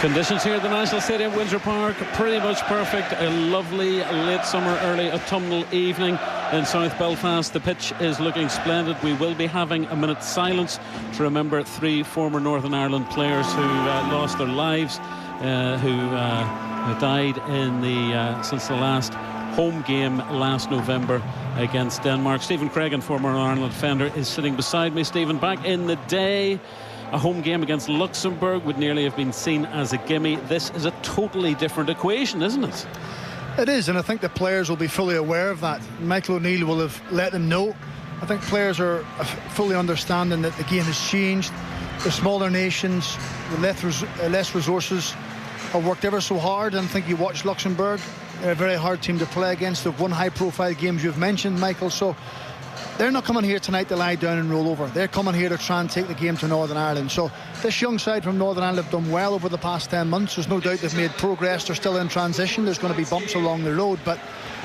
Conditions here at the National Stadium, Windsor Park, pretty much perfect. A lovely late summer, early autumnal evening in South Belfast. The pitch is looking splendid. We will be having a minute's silence to remember 3 former Northern Ireland players who lost their lives, who died in since the last home game last November against Denmark. Stephen Cregan, former Ireland defender, is sitting beside me. Stephen, back in the day, a home game against Luxembourg would nearly have been seen as a gimme. This is a totally different equation, isn't it? It is, and I think the players will be fully aware of that. Michael O'Neill will have let them know. I think players are fully understanding that the game has changed. The smaller nations with less resources have worked ever so hard, and I think you watch Luxembourg. They're a very hard team to play against. They've won high-profile games you've mentioned, Michael, so they're not coming here tonight to lie down and roll over. They're coming here to try and take the game to Northern Ireland. So this young side from Northern Ireland have done well over the past 10 months. There's no doubt they've made progress. They're still in transition. There's going to be bumps along the road. But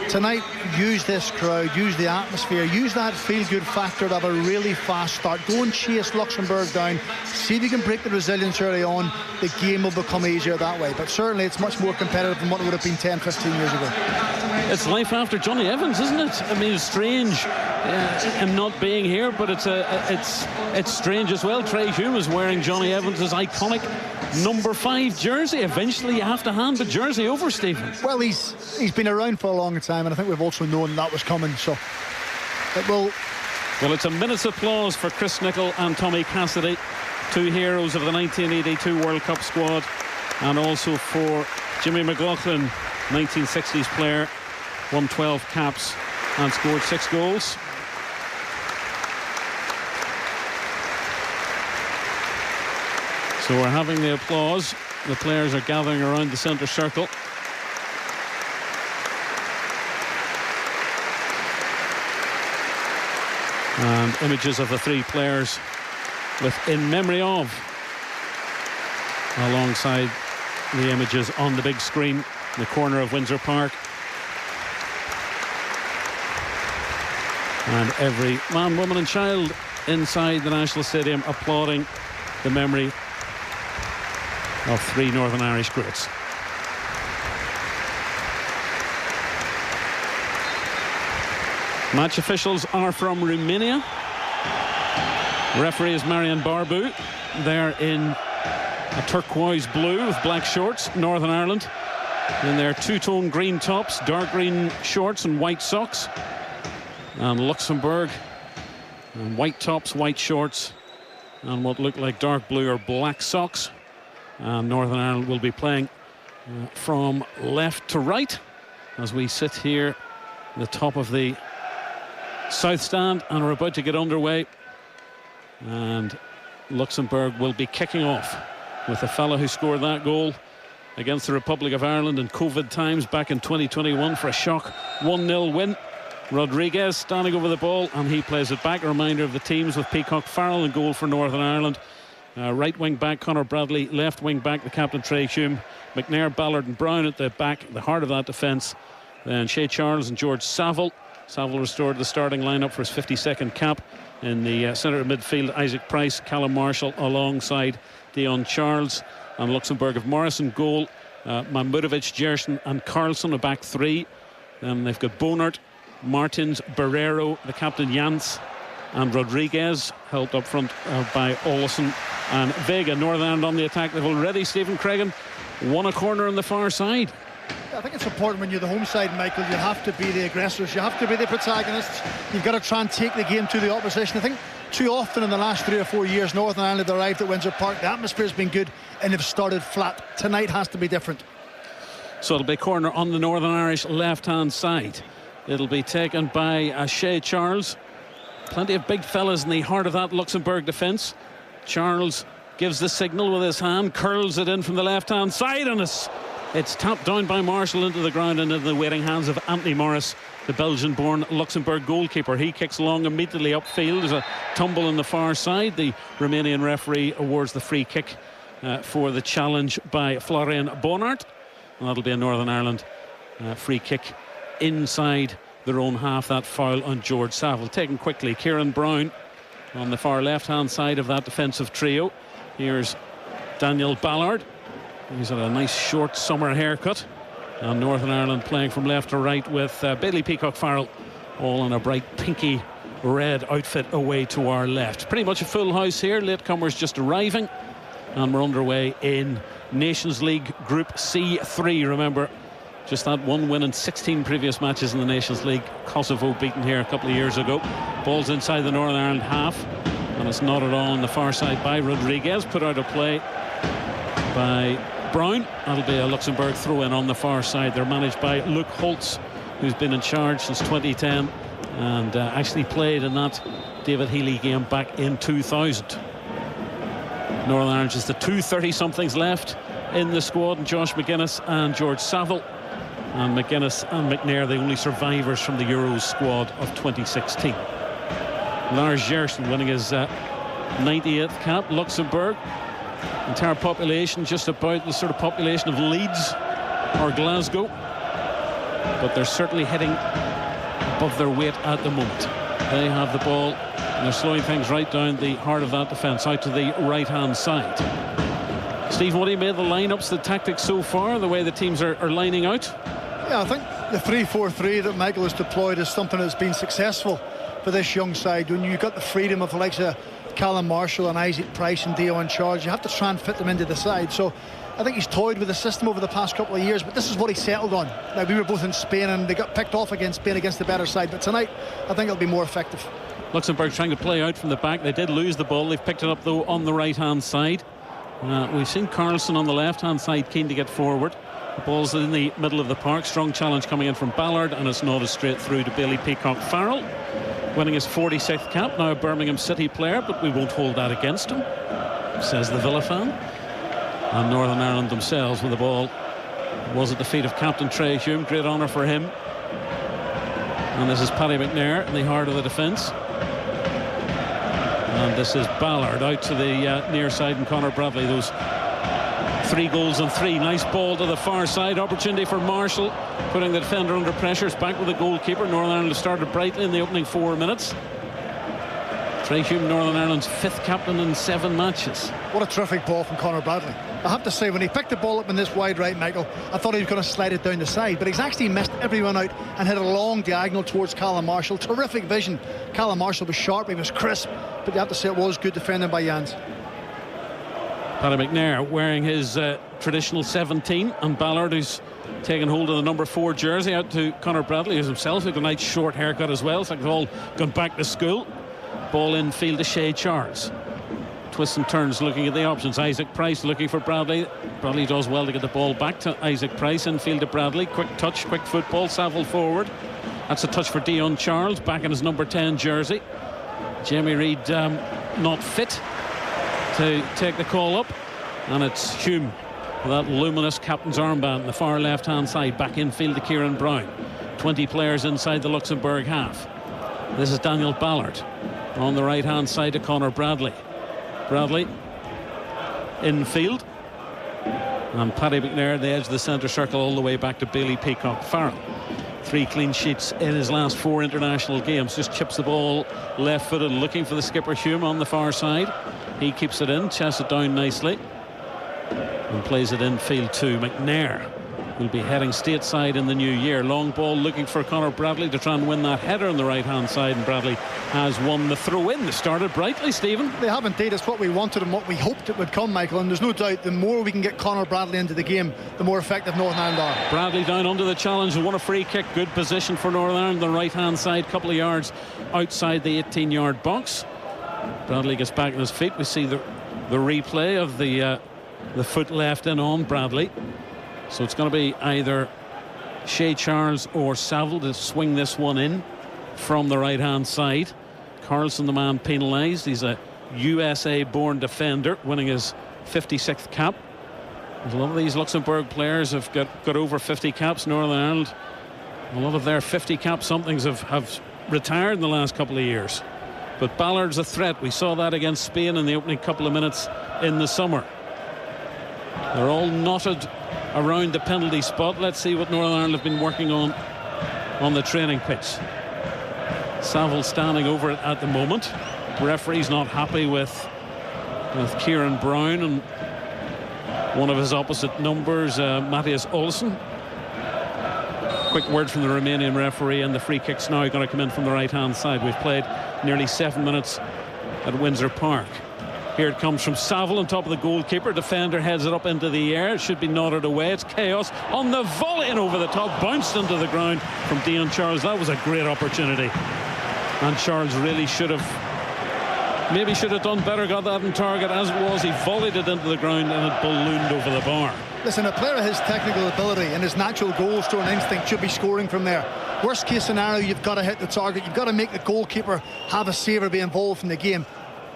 tonight, use this crowd, use the atmosphere, use that feel-good factor to have a really fast start. Go and chase Luxembourg down. See if you can break the resilience early on. The game will become easier that way. But certainly it's much more competitive than what it would have been 10, 15 years ago. It's life after Johnny Evans, isn't it? I mean, it's strange him not being here, but it's strange as well. Trey Hume is wearing Johnny Evans' iconic number 5 jersey. Eventually you have to hand the jersey over, Stephen. Well, he's been around for a long time, and I think we've also known that was coming, so it will. Well, it's a minute's applause for Chris Nicholl and Tommy Cassidy, 2 heroes of the 1982 World Cup squad, and also for Jimmy McLaughlin, 1960s player, won 12 caps and scored 6 goals. So we're having the applause. The players are gathering around the centre circle. And images of the 3 players with "in memory of" alongside the images on the big screen in the corner of Windsor Park. And every man, woman and child inside the National Stadium applauding the memory of 3 Northern Irish greats. Match officials are from Romania. Referee is Marian Barbu. They're in a turquoise blue with black shorts. Northern Ireland in their 2-tone green tops, dark green shorts and white socks. And Luxembourg in white tops, white shorts and what look like dark blue or black socks. And Northern Ireland will be playing from left to right as we sit here at the top of the south stand, and we're about to get underway. And Luxembourg will be kicking off with the fellow who scored that goal against the Republic of Ireland in COVID times back in 2021 for a shock 1-0 win. Rodriguez standing over the ball, and he plays it back. A reminder of the teams with Peacock Farrell in goal for Northern Ireland. Right wing back Conor Bradley, left wing back the captain Trey Hume, McNair, Ballard and Brown at the back, the heart of that defence. Then Shea Charles and George Saville. Saville restored the starting lineup for his 52nd cap. In the centre of midfield, Isaac Price, Callum Marshall alongside Dion Charles. And Luxembourg have Morrison goal, Mahmudovic, Gerson and Carlson a back 3. Then they've got Bonert, Martins, Barrero, the captain Jans and Rodriguez, helped up front by Olsen and Vega. Northern Ireland on the attack. They've already, Stephen Cregan, won a corner on the far side. I think it's important when you're the home side, Michael. You have to be the aggressors, you have to be the protagonists. You've got to try and take the game to the opposition. I think too often in the last 3 or 4 years Northern Ireland have arrived at Windsor Park, the atmosphere's been good and they've started flat. Tonight has to be different. So it'll be a corner on the Northern Irish left hand side. It'll be taken by Shea Charles. Plenty of big fellas in the heart of that Luxembourg defence. Charles gives the signal with his hand, curls it in from the left hand side, and it's tapped down by Marshall into the ground and into the waiting hands of Anthony Morris, the Belgian-born Luxembourg goalkeeper. He kicks along immediately upfield. There's a tumble on the far side. The Romanian referee awards the free kick for the challenge by Florian Bonart, and that'll be a Northern Ireland free kick inside their own half. That foul on George Saville taken quickly. Kieran Brown on the far left hand side of that defensive trio. Here's Daniel Ballard, He's had a nice short summer haircut. And Northern Ireland playing from left to right with Bailey Peacock Farrell all in a bright pinky red outfit away to our left. Pretty much a full house here. Latecomers just arriving. And we're underway in Nations League Group C3. Remember, just that one win in 16 previous matches in the Nations League. Kosovo beaten here a couple of years ago. Ball's inside the Northern Ireland half, and it's not at all on the far side by Rodriguez. Put out of play by Brown. That'll be a Luxembourg throw-in on the far side. They're managed by Luke Holtz, who's been in charge since 2010 and actually played in that David Healy game back in 2000. Northern Ireland just the two 30-somethings left in the squad, and Josh McGuinness and George Saville. And McGuinness and McNair, the only survivors from the Euros squad of 2016. Lars Gersten winning his 98th cap. Luxembourg, entire population just about the sort of population of Leeds or Glasgow, but they're certainly heading above their weight at the moment. They have the ball and they're slowing things right down the heart of that defence, out to the right hand side. Stephen, what do you made the lineups, the tactics so far, the way the teams are lining out? Yeah, I think the 3-4-3 that Michael has deployed is something that's been successful for this young side. When you've got the freedom of the likes of Callum Marshall and Isaac Price and Dion Charles, you have to try and fit them into the side. So I think he's toyed with the system over the past couple of years, but this is what he settled on. Now, we were both in Spain and they got picked off against Spain against the better side, but tonight I think it'll be more effective. Luxembourg trying to play out from the back. They did lose the ball. They've picked it up though on the right hand side. We've seen Carlson on the left hand side keen to get forward. The ball's in the middle of the park. Strong challenge coming in from Ballard, and it's nodded straight through to Bailey Peacock Farrell, winning his 46th cap. Now a Birmingham City player, but we won't hold that against him, says the Villa fan. And Northern Ireland themselves with the ball was at the feet of captain Trey Hume. Great honour for him. And this is Paddy McNair in the heart of the defence. And this is Ballard out to the near side, and Conor Bradley. Those 3 goals and 3. Nice ball to the far side. Opportunity for Marshall, putting the defender under pressure. It's back with the goalkeeper. Northern Ireland have started brightly in the opening 4 minutes. Trey Hume, Northern Ireland's 5th captain in 7 matches. What a terrific ball from Conor Bradley. I have to say, when he picked the ball up in this wide right, Michael, I thought he was going to slide it down the side, but he's actually missed everyone out and hit a long diagonal towards Callum Marshall. Terrific vision. Callum Marshall was sharp, he was crisp, but you have to say it was good defending by Jans. Paddy McNair wearing his traditional 17, and Ballard, who's taken hold of the number 4 jersey, out to Conor Bradley, who's himself with a nice short haircut as well. It's like they've all gone back to school. Ball in field to Shea Charles. Twists and turns looking at the options. Isaac Price looking for Bradley. Bradley does well to get the ball back to Isaac Price. Infield to Bradley. Quick touch, quick football. Saville forward. That's a touch for Dion Charles, back in his number 10 jersey. Jamie Reid not fit to take the call up, and it's Hume with that luminous captain's armband in the far left hand side. Back infield to Kieran Brown. 20 players inside the Luxembourg half. This is Daniel Ballard on the right hand side to Conor Bradley. Bradley infield, and Paddy McNair the edge of the centre circle all the way back to Bailey Peacock Farrell. 3 clean sheets in his last 4 international games. Just chips the ball left footed, looking for the skipper Hume on the far side. He keeps it in, chests it down nicely, and plays it infield to McNair. Will be heading stateside in the new year. Long ball looking for Conor Bradley to try and win that header on the right hand side, and Bradley has won the throw in. They started brightly, Stephen. They have indeed. It's what we wanted and what we hoped it would come, Michael, and there's no doubt the more we can get Conor Bradley into the game, the more effective Northern Ireland are. Bradley down under the challenge and won a free kick. Good position for Northern Ireland, the right hand side, couple of yards outside the 18-yard box. Bradley gets back on his feet. We see the replay of the foot left in on Bradley. So it's going to be either Shea Charles or Saville to swing this one in from the right hand side. Carlson the man penalised. He's a USA born defender, winning his 56th cap. A lot of these Luxembourg players have got over 50 caps. Northern Ireland, a lot of their 50 cap somethings have retired in the last couple of years. But Ballard's a threat. We saw that against Spain in the opening couple of minutes in the summer. They're all knotted around the penalty spot. Let's see what Northern Ireland have been working on the training pitch. Saville standing over it at the moment. The referee's not happy with Kieran Brown, and one of his opposite numbers, Matthias Olsson. Quick word from the Romanian referee, and the free kick's now going to come in from the right-hand side. We've played nearly 7 minutes at Windsor Park. Here it comes from Saville on top of the goalkeeper. Defender heads it up into the air. It should be nodded away. It's chaos on the volley and over the top. Bounced into the ground from Dion Charles. That was a great opportunity. And Charles really should have done better, got that in target. As it was, he volleyed it into the ground and it ballooned over the bar. Listen, a player of his technical ability and his natural goal-scoring instinct should be scoring from there. Worst case scenario, you've got to hit the target. You've got to make the goalkeeper have a save or be involved in the game.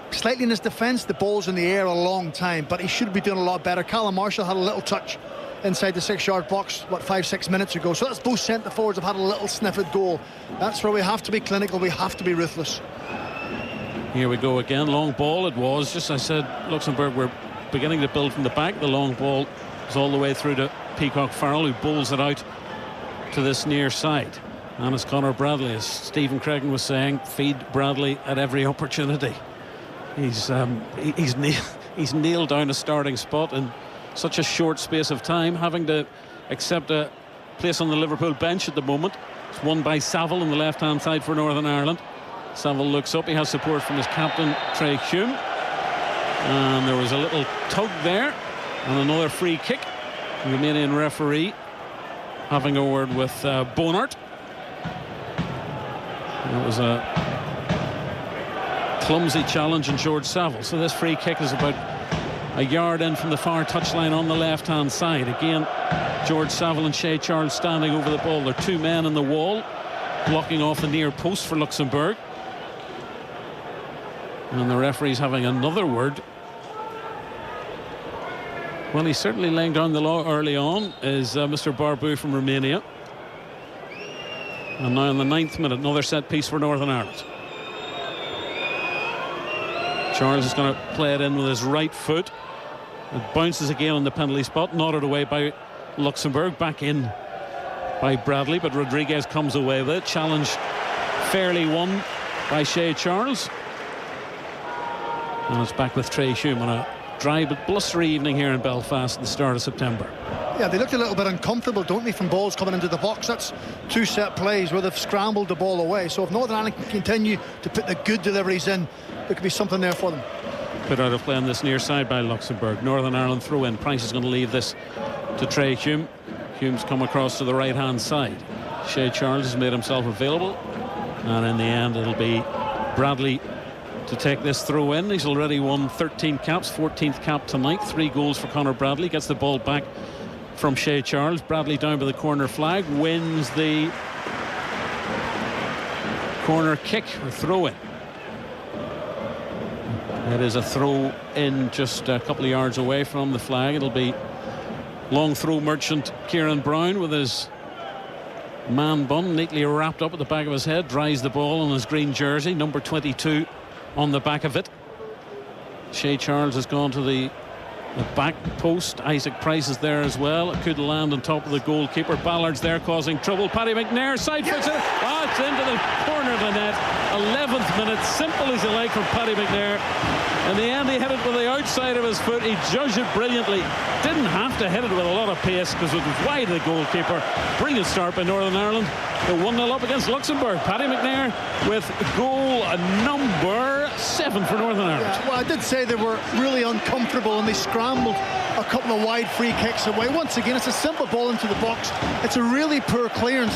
Slightly in his defence, the ball's in the air a long time, but he should be doing a lot better. Callum Marshall had a little touch inside the 6-yard box, 5-6 minutes ago. So that's both centre forwards have had a little sniff at goal. That's where we have to be clinical, we have to be ruthless. Here we go again, long ball. It was, just as I said, Luxembourg were beginning to build from the back. The long ball is all the way through to Peacock Farrell, who bowls it out to this near side. And it's Conor Bradley, as Stephen Craigan was saying, feed Bradley at every opportunity. He's nailed down a starting spot in such a short space of time, having to accept a place on the Liverpool bench at the moment. It's won by Saville on the left-hand side for Northern Ireland. Saville looks up, he has support from his captain Trey Hume, and there was a little tug there and another free kick. The Romanian referee having a word with Bonart. It was a clumsy challenge on George Saville. So this free kick is about a yard in from the far touchline on the left-hand side. Again, George Saville and Shea Charles standing over the ball. There are two men in the wall blocking off the near post for Luxembourg. And the referee's having another word. Well, he's certainly laying down the law early on, is Mr. Barbu from Romania. And now in the 9th minute, another set piece for Northern Ireland. Charles is going to play it in with his right foot. It bounces again on the penalty spot, nodded away by Luxembourg, back in by Bradley, but Rodriguez comes away with it. Challenge fairly won by Shea Charles. And it's back with Trey Hume on a dry but blustery evening here in Belfast at the start of September. Yeah, they looked a little bit uncomfortable, don't they, from balls coming into the box. That's two set plays where they've scrambled the ball away. So if Northern Ireland can continue to put the good deliveries in, there could be something there for them. Put out of play on this near side by Luxembourg. Northern Ireland throw in. Price is going to leave this to Trey Hume. Hume's come across to the right hand side. Shea Charles has made himself available, and in the end it'll be Bradley to take this throw in. He's already won 13 caps, 14th cap tonight. 3 goals for Conor Bradley. Gets the ball back from Shea Charles. Bradley down by the corner flag, wins the corner kick or throw in. It is a throw in just a couple of yards away from the flag. It'll be long throw merchant Kieran Brown with his man bun neatly wrapped up at the back of his head, dries the ball on his green jersey, number 22 on the back of it. Shea Charles has gone to the back post. Isaac Price is there as well. It could land on top of the goalkeeper. Ballard's there causing trouble. Paddy McNair side foots it. It's into the corner of the net. 11th minute, simple as you like from Paddy McNair. In the end, he hit it with the outside of his foot. He judged it brilliantly. Didn't have to hit it with a lot of pace because it was wide of the goalkeeper. Brilliant start by Northern Ireland. They're 1-0 up against Luxembourg. Paddy McNair with goal number 7 for Northern Ireland. Yeah, well, I did say they were really uncomfortable and they scrambled a couple of wide free kicks away. Once again, it's a simple ball into the box. It's a really poor clearance.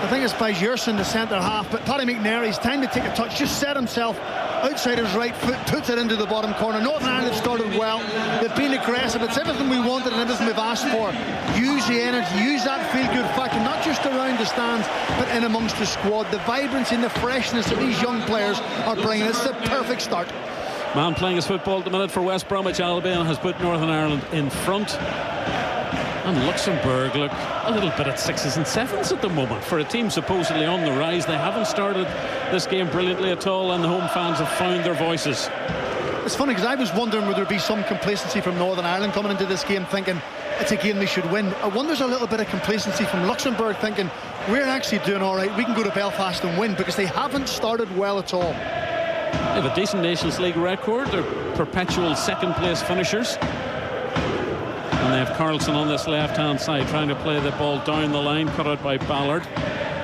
I think it's by Jerson, the centre half, but Paddy McNair, he's time to take a touch, just set himself outside his right foot, puts it into the bottom corner. Northern Ireland have started well, they've been aggressive. It's everything we wanted and everything we've asked for. Use the energy, use that feel-good factor, not just around the stands, but in amongst the squad. The vibrancy and the freshness that these young players are bringing, it's the perfect start. Man playing his football at the minute for West Bromwich Albion has put Northern Ireland in front. And Luxembourg look a little bit at 6s and 7s at the moment. For a team supposedly on the rise, they haven't started this game brilliantly at all, and the home fans have found their voices. It's funny because I was wondering would there be some complacency from Northern Ireland coming into this game thinking it's a game they should win. I wonder there's a little bit of complacency from Luxembourg thinking we're actually doing all right, we can go to Belfast and win, because they haven't started well at all. They have a decent Nations League record. They're perpetual second place finishers. And they have Carlson on this left-hand side trying to play the ball down the line, cut out by Ballard,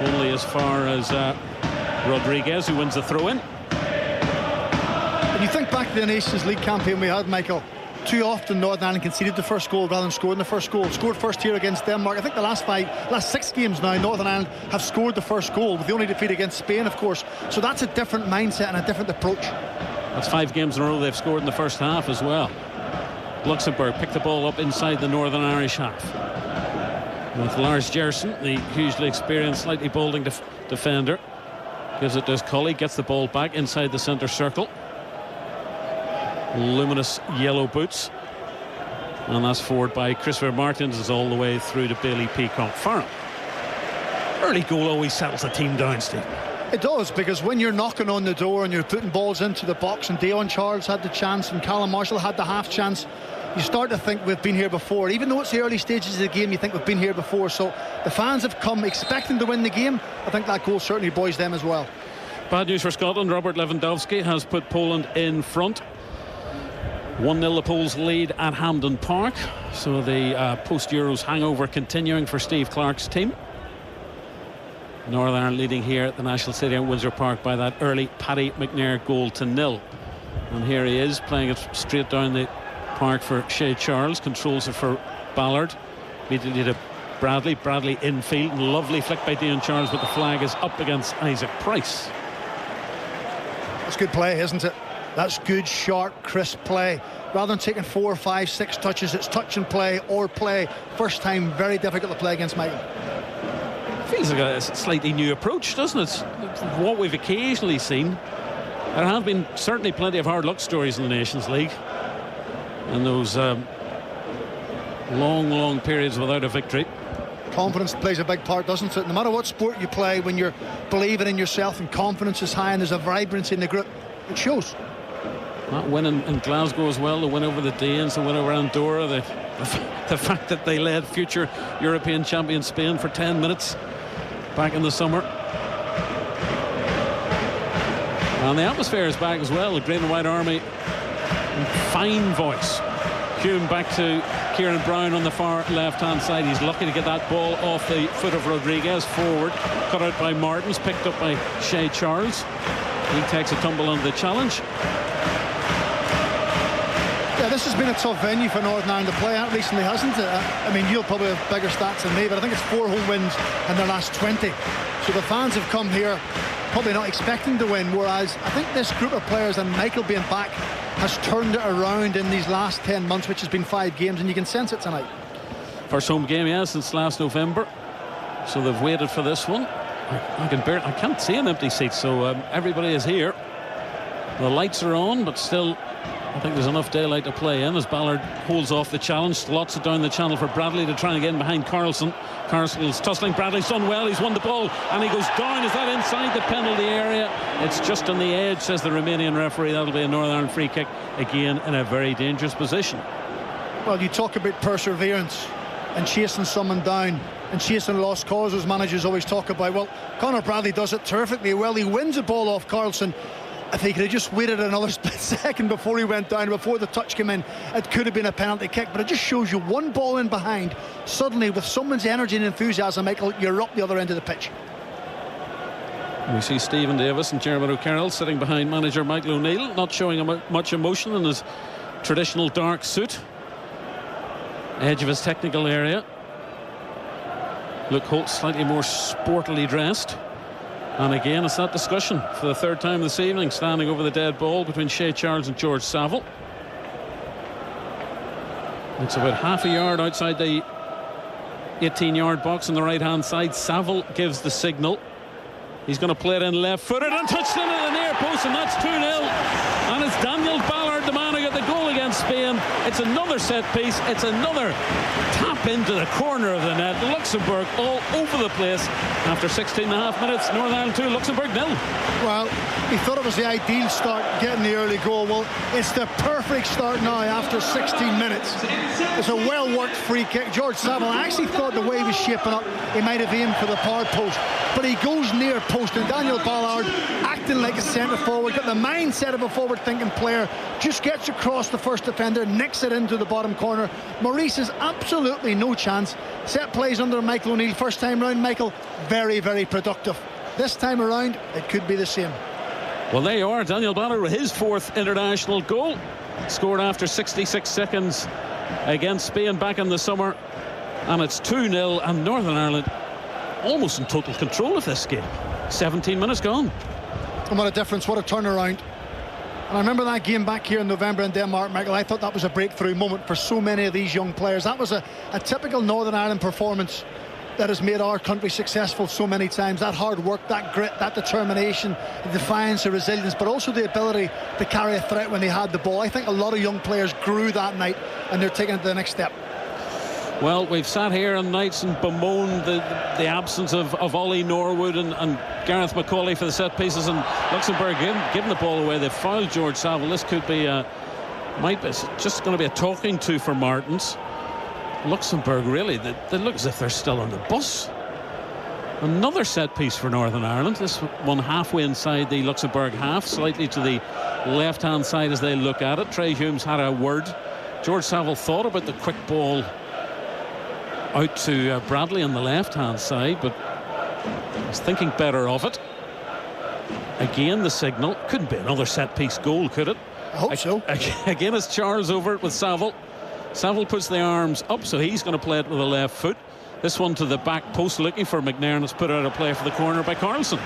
only as far as Rodriguez, who wins the throw-in. When you think back to the Nations League campaign we had, Michael, too often Northern Ireland conceded the first goal rather than scoring the first goal. Scored first here against Denmark. I think the last 6 games now, Northern Ireland have scored the first goal, with the only defeat against Spain, of course. So that's a different mindset and a different approach. That's 5 games in a row they've scored in the first half as well. Luxembourg picked the ball up inside the Northern Irish half. With Lars Gerson, the hugely experienced, slightly balding defender, gives it to his colleague, gets the ball back inside the centre circle. Luminous yellow boots. And that's forward by Christopher Martins, is all the way through to Bailey Peacock Farrell. Early goal always settles the team down, Steve. It does, because when you're knocking on the door and you're putting balls into the box, and Dion Charles had the chance and Callum Marshall had the half chance, you start to think we've been here before. Even though it's the early stages of the game, you think we've been here before. So the fans have come expecting to win the game. I think that goal certainly buoys them as well. Bad news for Scotland. Robert Lewandowski has put Poland in front. 1-0 the Poles lead at Hampden Park. So the post-Euros hangover continuing for Steve Clarke's team. Northern Ireland leading here at the National Stadium, Windsor Park, by that early Paddy McNair goal to 0. And here he is playing it straight down the park for Shea Charles, controls it for Ballard, immediately to Bradley infield, lovely flick by Dion Charles, but the flag is up against Isaac Price. That's good play, isn't it? That's good, sharp, crisp play. Rather than taking 4, 5, 6 touches, it's touch and play or play. First time, very difficult to play against Michael. Feels like a slightly new approach, doesn't it? What we've occasionally seen. There have been certainly plenty of hard luck stories in the Nations League, and those long periods without a victory. Confidence plays a big part, doesn't it? No matter what sport you play, when you're believing in yourself and confidence is high and there's a vibrancy in the group, it shows. That win in Glasgow as well, the win over the Danes, the win over Andorra, the fact that they led future European champion Spain for 10 minutes back in the summer. And the atmosphere is back as well. The Green and White Army, fine voice. Hume back to Kieran Brown on the far left-hand side. He's lucky to get that ball off the foot of Rodriguez. Forward, cut out by Martins, picked up by Shea Charles. He takes a tumble under the challenge. Yeah, this has been a tough venue for Northern Ireland to play at recently, hasn't it? I mean, you'll probably have bigger stats than me, but I think it's 4 home wins in their last 20. So the fans have come here probably not expecting to win, whereas I think this group of players, and Michael being back, has turned it around in these last 10 months, which has been 5 games, and you can sense it tonight. First home game, yeah, since last November. So they've waited for this one. I can't see an empty seat, so everybody is here. The lights are on, but still I think there's enough daylight to play in as Ballard holds off the challenge, slots it down the channel for Bradley to try and get in behind Carlson. Carson's tussling. Bradley's done well, he's won the ball and he goes down. Is that inside the penalty area? It's just on the edge, says the Romanian referee. That'll be a Northern Ireland free kick, again in a very dangerous position. Well, you talk about perseverance and chasing someone down and chasing lost causes. Managers always talk about, well, Conor Bradley does it terrifically well. He wins the ball off Carlson. If he could have just waited another split second before he went down, before the touch came in, it could have been a penalty kick. But it just shows you one ball in behind, suddenly with someone's energy and enthusiasm, Michael, you're up the other end of the pitch. We see Stephen Davis and Jeremy O'Carroll sitting behind manager Michael O'Neill, not showing much emotion in his traditional dark suit, edge of his technical area. Luke Holt slightly more sportily dressed. And again, it's that discussion for the third time this evening, standing over the dead ball between Shea Charles and George Saville. It's about half a yard outside the 18-yard box on the right-hand side. Saville gives the signal. He's going to play it in left-footed and touched in at the near post, and that's 2-0. And it's Daniel Ballard, the man who got the goal against Spain. It's another set piece. It's another tap into the corner of the net. Luxembourg all over the place. After 16 and a half minutes, Northern Ireland 2, Luxembourg 0. Well, he thought it was the ideal start, getting the early goal. Well, it's the perfect start now after 16 minutes. It's a well-worked free kick. George Saville, I actually thought the way he was shaping up, he might have aimed for the far post, but he goes near post, and Daniel Ballard, acting like a centre-forward, got the mindset of a forward-thinking player, just gets across the first defender, nicks it into the bottom corner. Maurice has absolutely no chance. Set plays under Michael O'Neill first time round. Michael, very, very productive. This time around, it could be the same. Well, there you are. Daniel Ballard with his 4th international goal, scored after 66 seconds against Spain back in the summer, and it's 2-0, and Northern Ireland almost in total control of this game. 17 minutes gone. And what a difference, what a turnaround. And I remember that game back here in November in Denmark, Michael. I thought that was a breakthrough moment for so many of these young players. That was a typical Northern Ireland performance that has made our country successful so many times. That hard work, that grit, that determination, the defiance, the resilience, but also the ability to carry a threat when they had the ball. I think a lot of young players grew that night, and they're taking it to the next step. Well, we've sat here on nights and bemoaned the absence of Ollie Norwood and Gareth McCauley for the set pieces, and Luxembourg giving the ball away. They fouled George Saville. This could be just going to be a talking to for Martins. Luxembourg, really, they look as if they're still on the bus. Another set piece for Northern Ireland. This one halfway inside the Luxembourg half, slightly to the left-hand side as they look at it. Trey Humes had a word. George Saville thought about the quick ball out to Bradley on the left-hand side, but he's thinking better of it. Again, the signal. Couldn't be another set-piece goal, could it? I hope so. Again, it's Charles over it with Saville. Saville puts the arms up, so he's going to play it with the left foot. This one to the back post, looking for McNair, and it's put out of play for the corner by Carlson.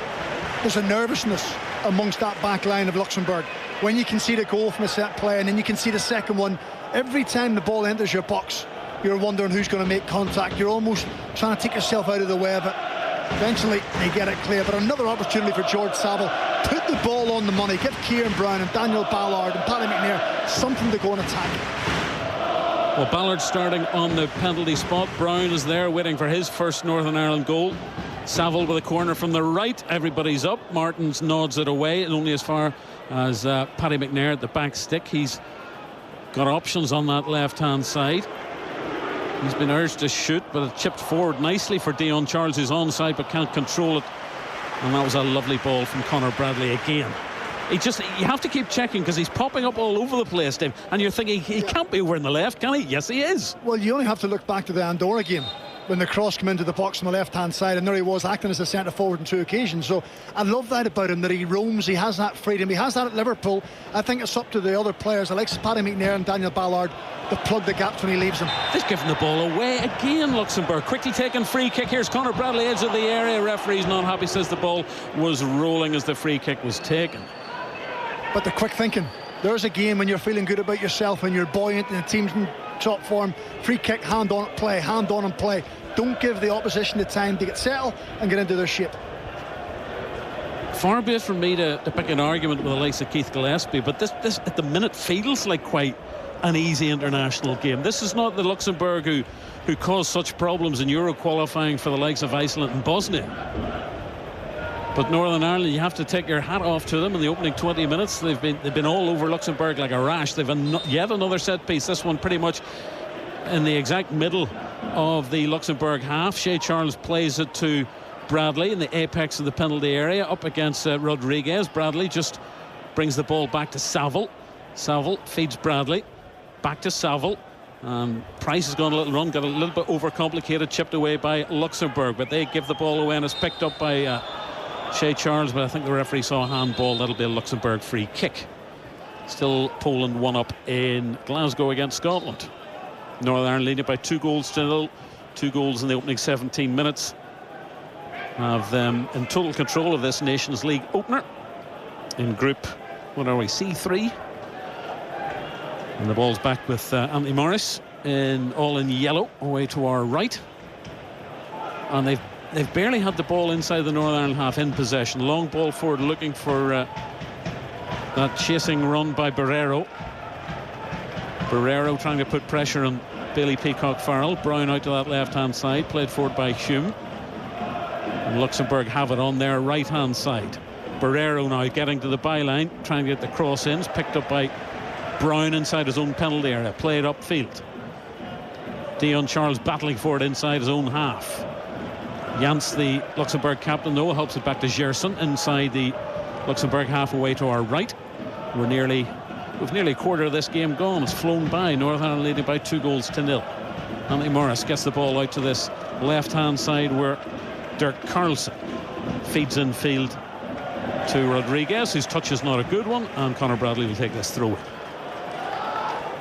There's a nervousness amongst that back line of Luxembourg. When you concede a goal from a set play, and then you can see the second one, every time the ball enters your box, you're wondering who's going to make contact. You're almost trying to take yourself out of the way of it. Eventually, they get it clear. But another opportunity for George Saville. Put the ball on the money. Give Kieran Brown and Daniel Ballard and Paddy McNair something to go and attack. Well, Ballard starting on the penalty spot. Brown is there waiting for his first Northern Ireland goal. Saville with a corner from the right. Everybody's up. Martins nods it away, and only as far as Paddy McNair at the back stick. He's got options on that left-hand side. He's been urged to shoot, but it chipped forward nicely for Dion Charles, who's onside but can't control it. And that was a lovely ball from Conor Bradley again. You have to keep checking, because he's popping up all over the place, Dave. And you're thinking, he can't be over in the left, can he? Yes, he is. Well, you only have to look back to the Andorra game, when the cross came into the box on the left-hand side, and there he was acting as a centre-forward on 2 occasions. So I love that about him, that he roams, he has that freedom, he has that at Liverpool. I think it's up to the other players, like Paddy McNair and Daniel Ballard, to plug the gaps when he leaves them. They've given the ball away again, Luxembourg. Quickly taken free kick. Here's Conor Bradley, edge of the area. Referee's not happy, says the ball was rolling as the free kick was taken. But the quick thinking. There's a game when you're feeling good about yourself, when you're buoyant and the team's in top form. Free kick, hand on it, play, hand on and play. Don't give the opposition the time to get settled and get into their shape. Far be it from me to pick an argument with the likes of Keith Gillespie, but this at the minute feels like quite an easy international game. This is not the Luxembourg who caused such problems in Euro qualifying for the likes of Iceland and Bosnia. But Northern Ireland, you have to take your hat off to them in the opening 20 minutes. They've been all over Luxembourg like a rash. They've yet another set piece. This one pretty much in the exact middle of the Luxembourg half. Shea Charles plays it to Bradley in the apex of the penalty area up against Rodriguez. Bradley just brings the ball back to Saville. Saville feeds Bradley back to Saville. Price has gone a little run, got a little bit overcomplicated, chipped away by Luxembourg, but they give the ball away and it's picked up by Shea Charles, but I think the referee saw a handball. That'll be a Luxembourg free kick. Still Poland 1 up in Glasgow against Scotland. Northern Ireland leading by 2-0. 2 goals in the opening 17 minutes. Have them in total control of this Nations League opener in Group, what are we, C3? And the ball's back with Anthony Morris all in yellow away to our right. And they've barely had the ball inside the Northern Ireland half in possession. Long ball forward looking for that chasing run by Barreiro. Barreiro trying to put pressure on Bailey Peacock Farrell. Brown out to that left-hand side, played forward by Hume. And Luxembourg have it on their right-hand side. Barrero now getting to the byline, trying to get the cross-ins, picked up by Brown inside his own penalty area, played upfield. Dion Charles battling for it inside his own half. Jans, the Luxembourg captain, though, helps it back to Gerson inside the Luxembourg half away to our right. We've nearly a quarter of this game gone. It's flown by. Northern Ireland leading by 2-0. Anthony Morris gets the ball out to this left-hand side where Dirk Carlson feeds in field to Rodriguez, whose touch is not a good one, and Conor Bradley will take this throw.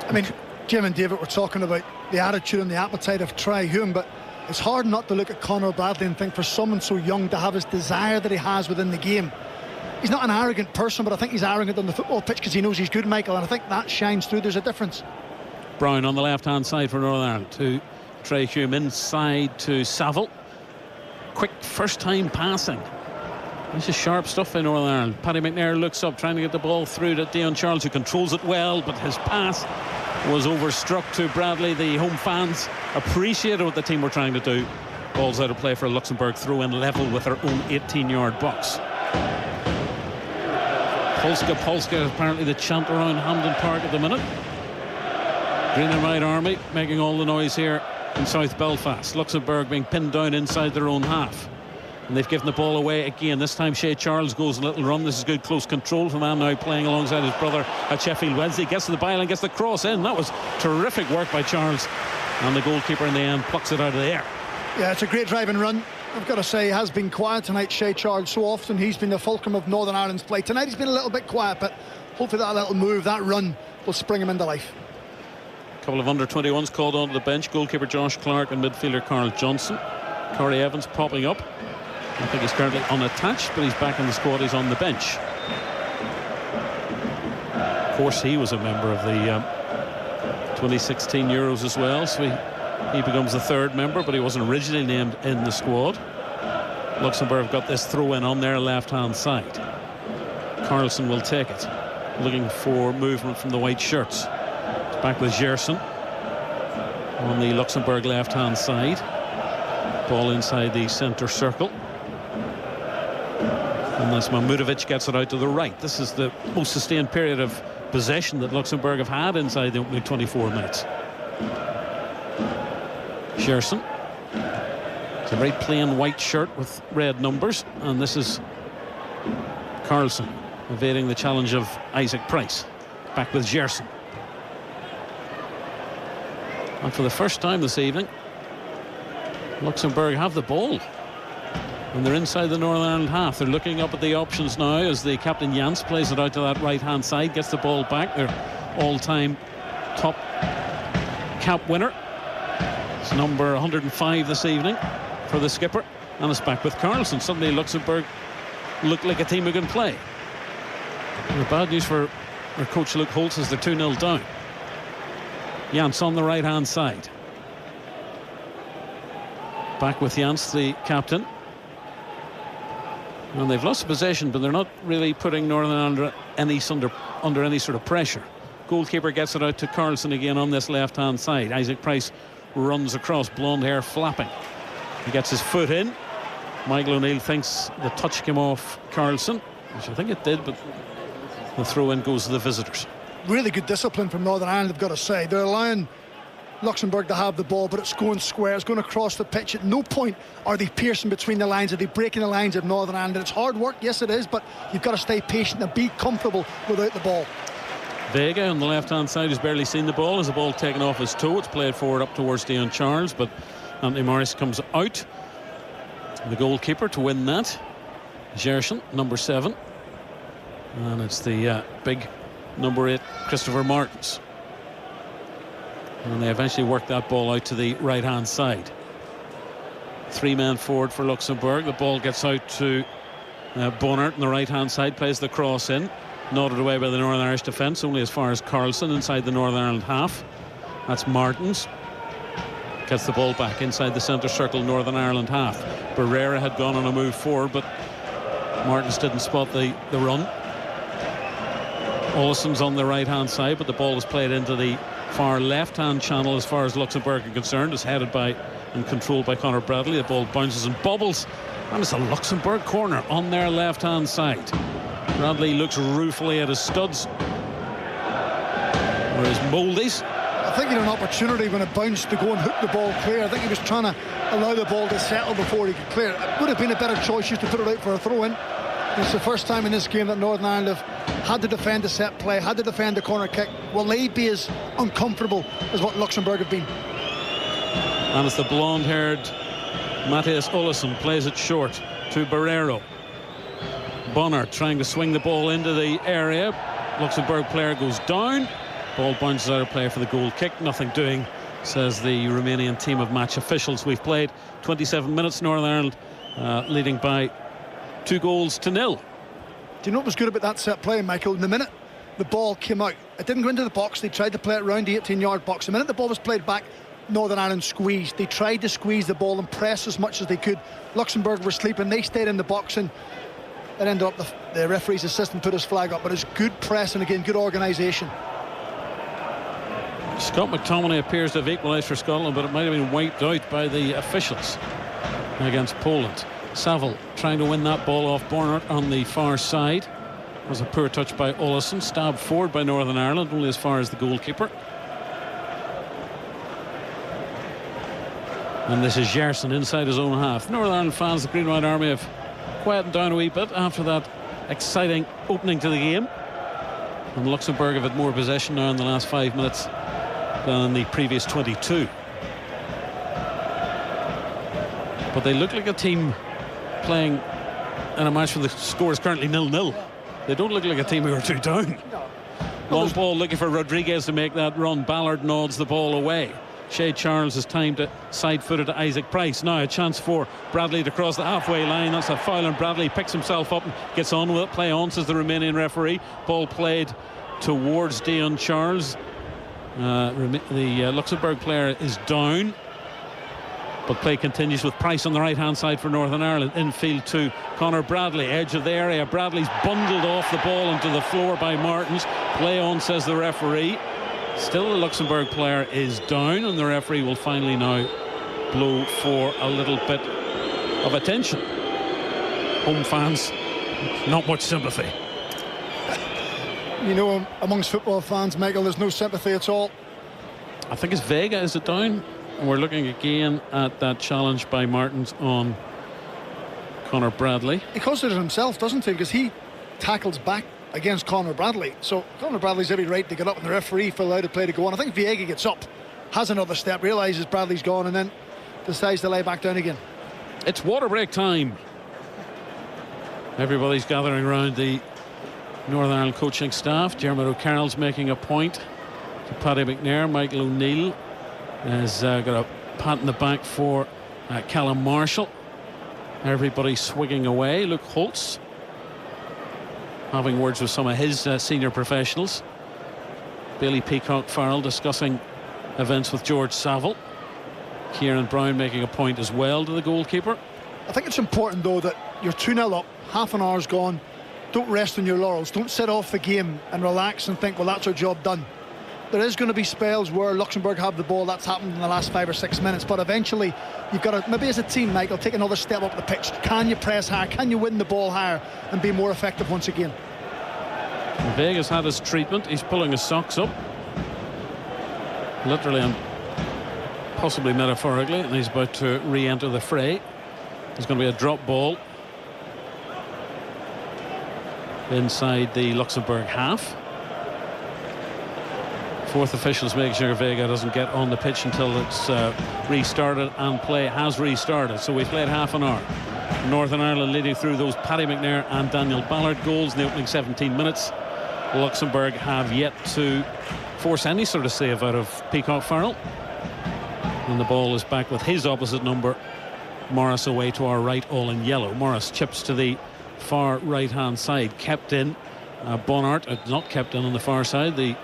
I mean, Jim and David were talking about the attitude and the appetite of Try Hume, but it's hard not to look at Conor Bradley and think, for someone so young to have his desire that he has within the game. He's not an arrogant person, but I think he's arrogant on the football pitch because he knows he's good, Michael, and I think that shines through. There's a difference. Brown on the left-hand side for Northern Ireland to Try Hume, inside to Saville. Quick first-time passing. This is sharp stuff in Northern Ireland. Paddy McNair looks up, trying to get the ball through to Dion Charles, who controls it well, but his pass was overstruck to Bradley. The home fans appreciated what the team were trying to do. Ball's out of play for a Luxembourg throw-in, level with their own 18-yard box. Polska is apparently the chant around Hampden Park at the minute. Green and White Army making all the noise here in South Belfast. Luxembourg being pinned down inside their own half. And they've given the ball away again. This time Shea Charles goes a little run. This is good close control from him now, playing alongside his brother at Sheffield Wednesday. Gets to the byline, gets the cross in. That was terrific work by Charles. And the goalkeeper in the end plucks it out of the air. Yeah, it's a great driving run. I've got to say, he has been quiet tonight, Shea Charles. So often he's been the fulcrum of Northern Ireland's play. Tonight he's been a little bit quiet, but hopefully that little move, that run, will spring him into life. A couple of under-21s called onto the bench. Goalkeeper Josh Clark and midfielder Carl Johnson. Corey Evans popping up. I think he's currently unattached, but he's back in the squad. He's on the bench. Of course, he was a member of the 2016 Euros as well, so he becomes the third member, but he wasn't originally named in the squad. Luxembourg have got this throw-in on their left-hand side. Carlson will take it, looking for movement from the white shirts. It's back with Gerson on the Luxembourg left-hand side. Ball inside the centre circle. Unless Mahmudovic gets it out to the right. This is the most sustained period of possession that Luxembourg have had inside the opening 24 minutes. Gerson. It's a very plain white shirt with red numbers, and this is Carlson evading the challenge of Isaac Price. Back with Gerson. And for the first time this evening, Luxembourg have the ball. And they're inside the Northern Ireland half. They're looking up at the options now as the captain Jans plays it out to that right-hand side, gets the ball back. Their all-time top cap winner. It's number 105 this evening for the skipper. And it's back with Carlson. Suddenly Luxembourg look like a team who can play. And the bad news for our coach Luke Holtz is they're 2-0 down. Jans on the right-hand side. Back with Jans, the captain. And they've lost possession, but they're not really putting Northern Ireland under any sort of pressure. Goalkeeper gets it out to Carlson again on this left-hand side. Isaac Price runs across, blonde hair flapping. He gets his foot in. Michael O'Neill thinks the touch came off Carlson, which I think it did, but the throw-in goes to the visitors. Really good discipline from Northern Ireland, I've got to say. They're allowing Luxembourg to have the ball, but it's going square, it's going across the pitch. At no point are they piercing between the lines, are they breaking the lines of Northern Ireland. It's hard work, yes it is, but you've got to stay patient and be comfortable without the ball. Vega on the left-hand side has barely seen the ball. As the ball taken off his toe, it's played forward up towards Dion Charles, but Anthony Morris comes out. The goalkeeper to win that, Gerson, number 7, and it's the big number 8, Christopher Martins. And they eventually work that ball out to the right-hand side. 3-man forward for Luxembourg. The ball gets out to Bonnert on the right-hand side, plays the cross in. Nodded away by the Northern Irish defence, only as far as Carlson inside the Northern Ireland half. That's Martins. Gets the ball back inside the centre circle, Northern Ireland half. Barrera had gone on a move forward, but Martins didn't spot the run. Olsen's on the right-hand side, but the ball was played into the far left-hand channel as far as Luxembourg are concerned. It's headed by and controlled by Conor Bradley. The ball bounces and bobbles, and it's a Luxembourg corner on their left-hand side. Bradley looks ruefully at his studs, or his mouldies. I think he had an opportunity when it bounced to go and hook the ball clear. I think he was trying to allow the ball to settle before he could clear it. It would have been a better choice just to put it out for a throw-in. It's the first time in this game that Northern Ireland have had to defend a set play, had to defend a corner kick. Will they be as uncomfortable as what Luxembourg have been? And it's the blonde-haired Matthias Olesen plays it short to Barrero. Bonner trying to swing the ball into the area. Luxembourg player goes down. Ball bounces out of play for the goal kick. Nothing doing, says the Romanian team of match officials. We've played 27 minutes. Northern Ireland leading by 2-0. Do you know what was good about that set play, Michael? In the minute the ball came out, it didn't go into the box. They tried to play it around the 18-yard box. The minute the ball was played back, Northern Ireland squeezed. They tried to squeeze the ball and press as much as they could. Luxembourg were sleeping. They stayed in the box, and it ended up the referee's assistant put his flag up. But it's good pressing again, good organisation. Scott McTominay appears to have equalised for Scotland, but it might have been wiped out by the officials against Poland. Saville trying to win that ball off Bornert on the far side. It was a poor touch by Olesen, stabbed forward by Northern Ireland, only as far as the goalkeeper. And this is Gerson inside his own half. Northern Ireland fans, the Green White Army, have quietened down a wee bit after that exciting opening to the game. And Luxembourg have had more possession now in the last 5 minutes than in the previous 22. But they look like a team playing in a match where the score is currently 0-0. They don't look like a team who are 2 down. Long ball looking for Rodriguez to make that run. Ballard nods the ball away. Shea Charles has time to side-foot it to Isaac Price. Now a chance for Bradley to cross the halfway line. That's a foul, and Bradley picks himself up and gets on with it. Play on, says the Romanian referee. Ball played towards Dion Charles. The Luxembourg player is down, but play continues with Price on the right-hand side for Northern Ireland. Infield to Conor Bradley, edge of the area. Bradley's bundled off the ball into the floor by Martins. Play on, says the referee. Still the Luxembourg player is down, and the referee will finally now blow for a little bit of attention. Home fans, not much sympathy. You know, amongst football fans, Michael, there's no sympathy at all. I think it's Vega, is it down? And we're looking again at that challenge by Martins on Conor Bradley. He causes it himself, doesn't he? Because he tackles back against Conor Bradley. So Conor Bradley's every right to get up, and the referee for allowed to play to go on. I think Viega gets up, has another step, realises Bradley's gone, and then decides to lay back down again. It's water break time. Everybody's gathering around the Northern Ireland coaching staff. Dermot O'Carroll's making a point to Paddy McNair. Michael O'Neill has got a pat in the back for Callum Marshall. Everybody swigging away. Luke Holtz having words with some of his senior professionals. Bailey Peacock Farrell discussing events with George Saville. Kieran Brown making a point as well to the goalkeeper. I think it's important though that you're 2-0 up, half an hour's gone. Don't rest on your laurels. Don't sit off the game and relax and think, well, that's our job done. There is going to be spells where Luxembourg have the ball. That's happened in the last 5 or 6 minutes. But eventually, you've got to, maybe as a team, Michael, take another step up the pitch. Can you press higher? Can you win the ball higher and be more effective once again? Vega's had his treatment. He's pulling his socks up, literally and possibly metaphorically, and he's about to re-enter the fray. There's going to be a drop ball inside the Luxembourg half. Fourth officials making sure Vega doesn't get on the pitch until it's restarted, and play has restarted. So we've played half an hour. Northern Ireland leading through those Paddy McNair and Daniel Ballard goals in the opening 17 minutes. Luxembourg have yet to force any sort of save out of Peacock Farrell, and the ball is back with his opposite number, Morris, away to our right, all in yellow. Morris chips to the far right hand side, kept in. Bonart not kept in on the far side. The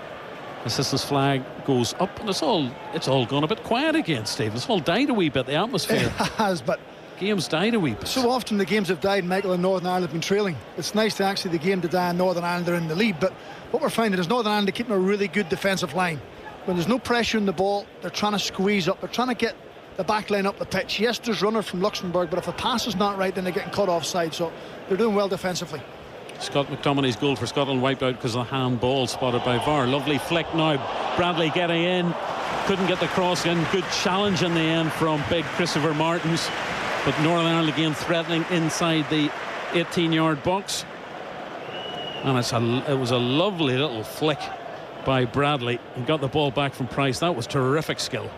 assistant's flag goes up, and it's all gone a bit quiet again, Steve. It's all died a wee bit, the atmosphere. It has, but game's died a wee bit. So often the games have died, Michael, and Northern Ireland have been trailing. It's nice to actually the game to die and Northern Ireland are in the lead, but what we're finding is Northern Ireland are keeping a really good defensive line. when there's no pressure on the ball, they're trying to squeeze up, they're trying to get the back line up the pitch. Yes, there's runners from Luxembourg, but if the pass is not right, then they're getting cut offside. So they're doing well defensively. Scott McTominay's goal for Scotland wiped out because of the handball spotted by VAR. Lovely flick now. Bradley getting in. Couldn't get the cross in. Good challenge in the end from big Christopher Martins. But Northern Ireland again threatening inside the 18-yard box. And it was a lovely little flick by Bradley. He got the ball back from Price. That was terrific skill.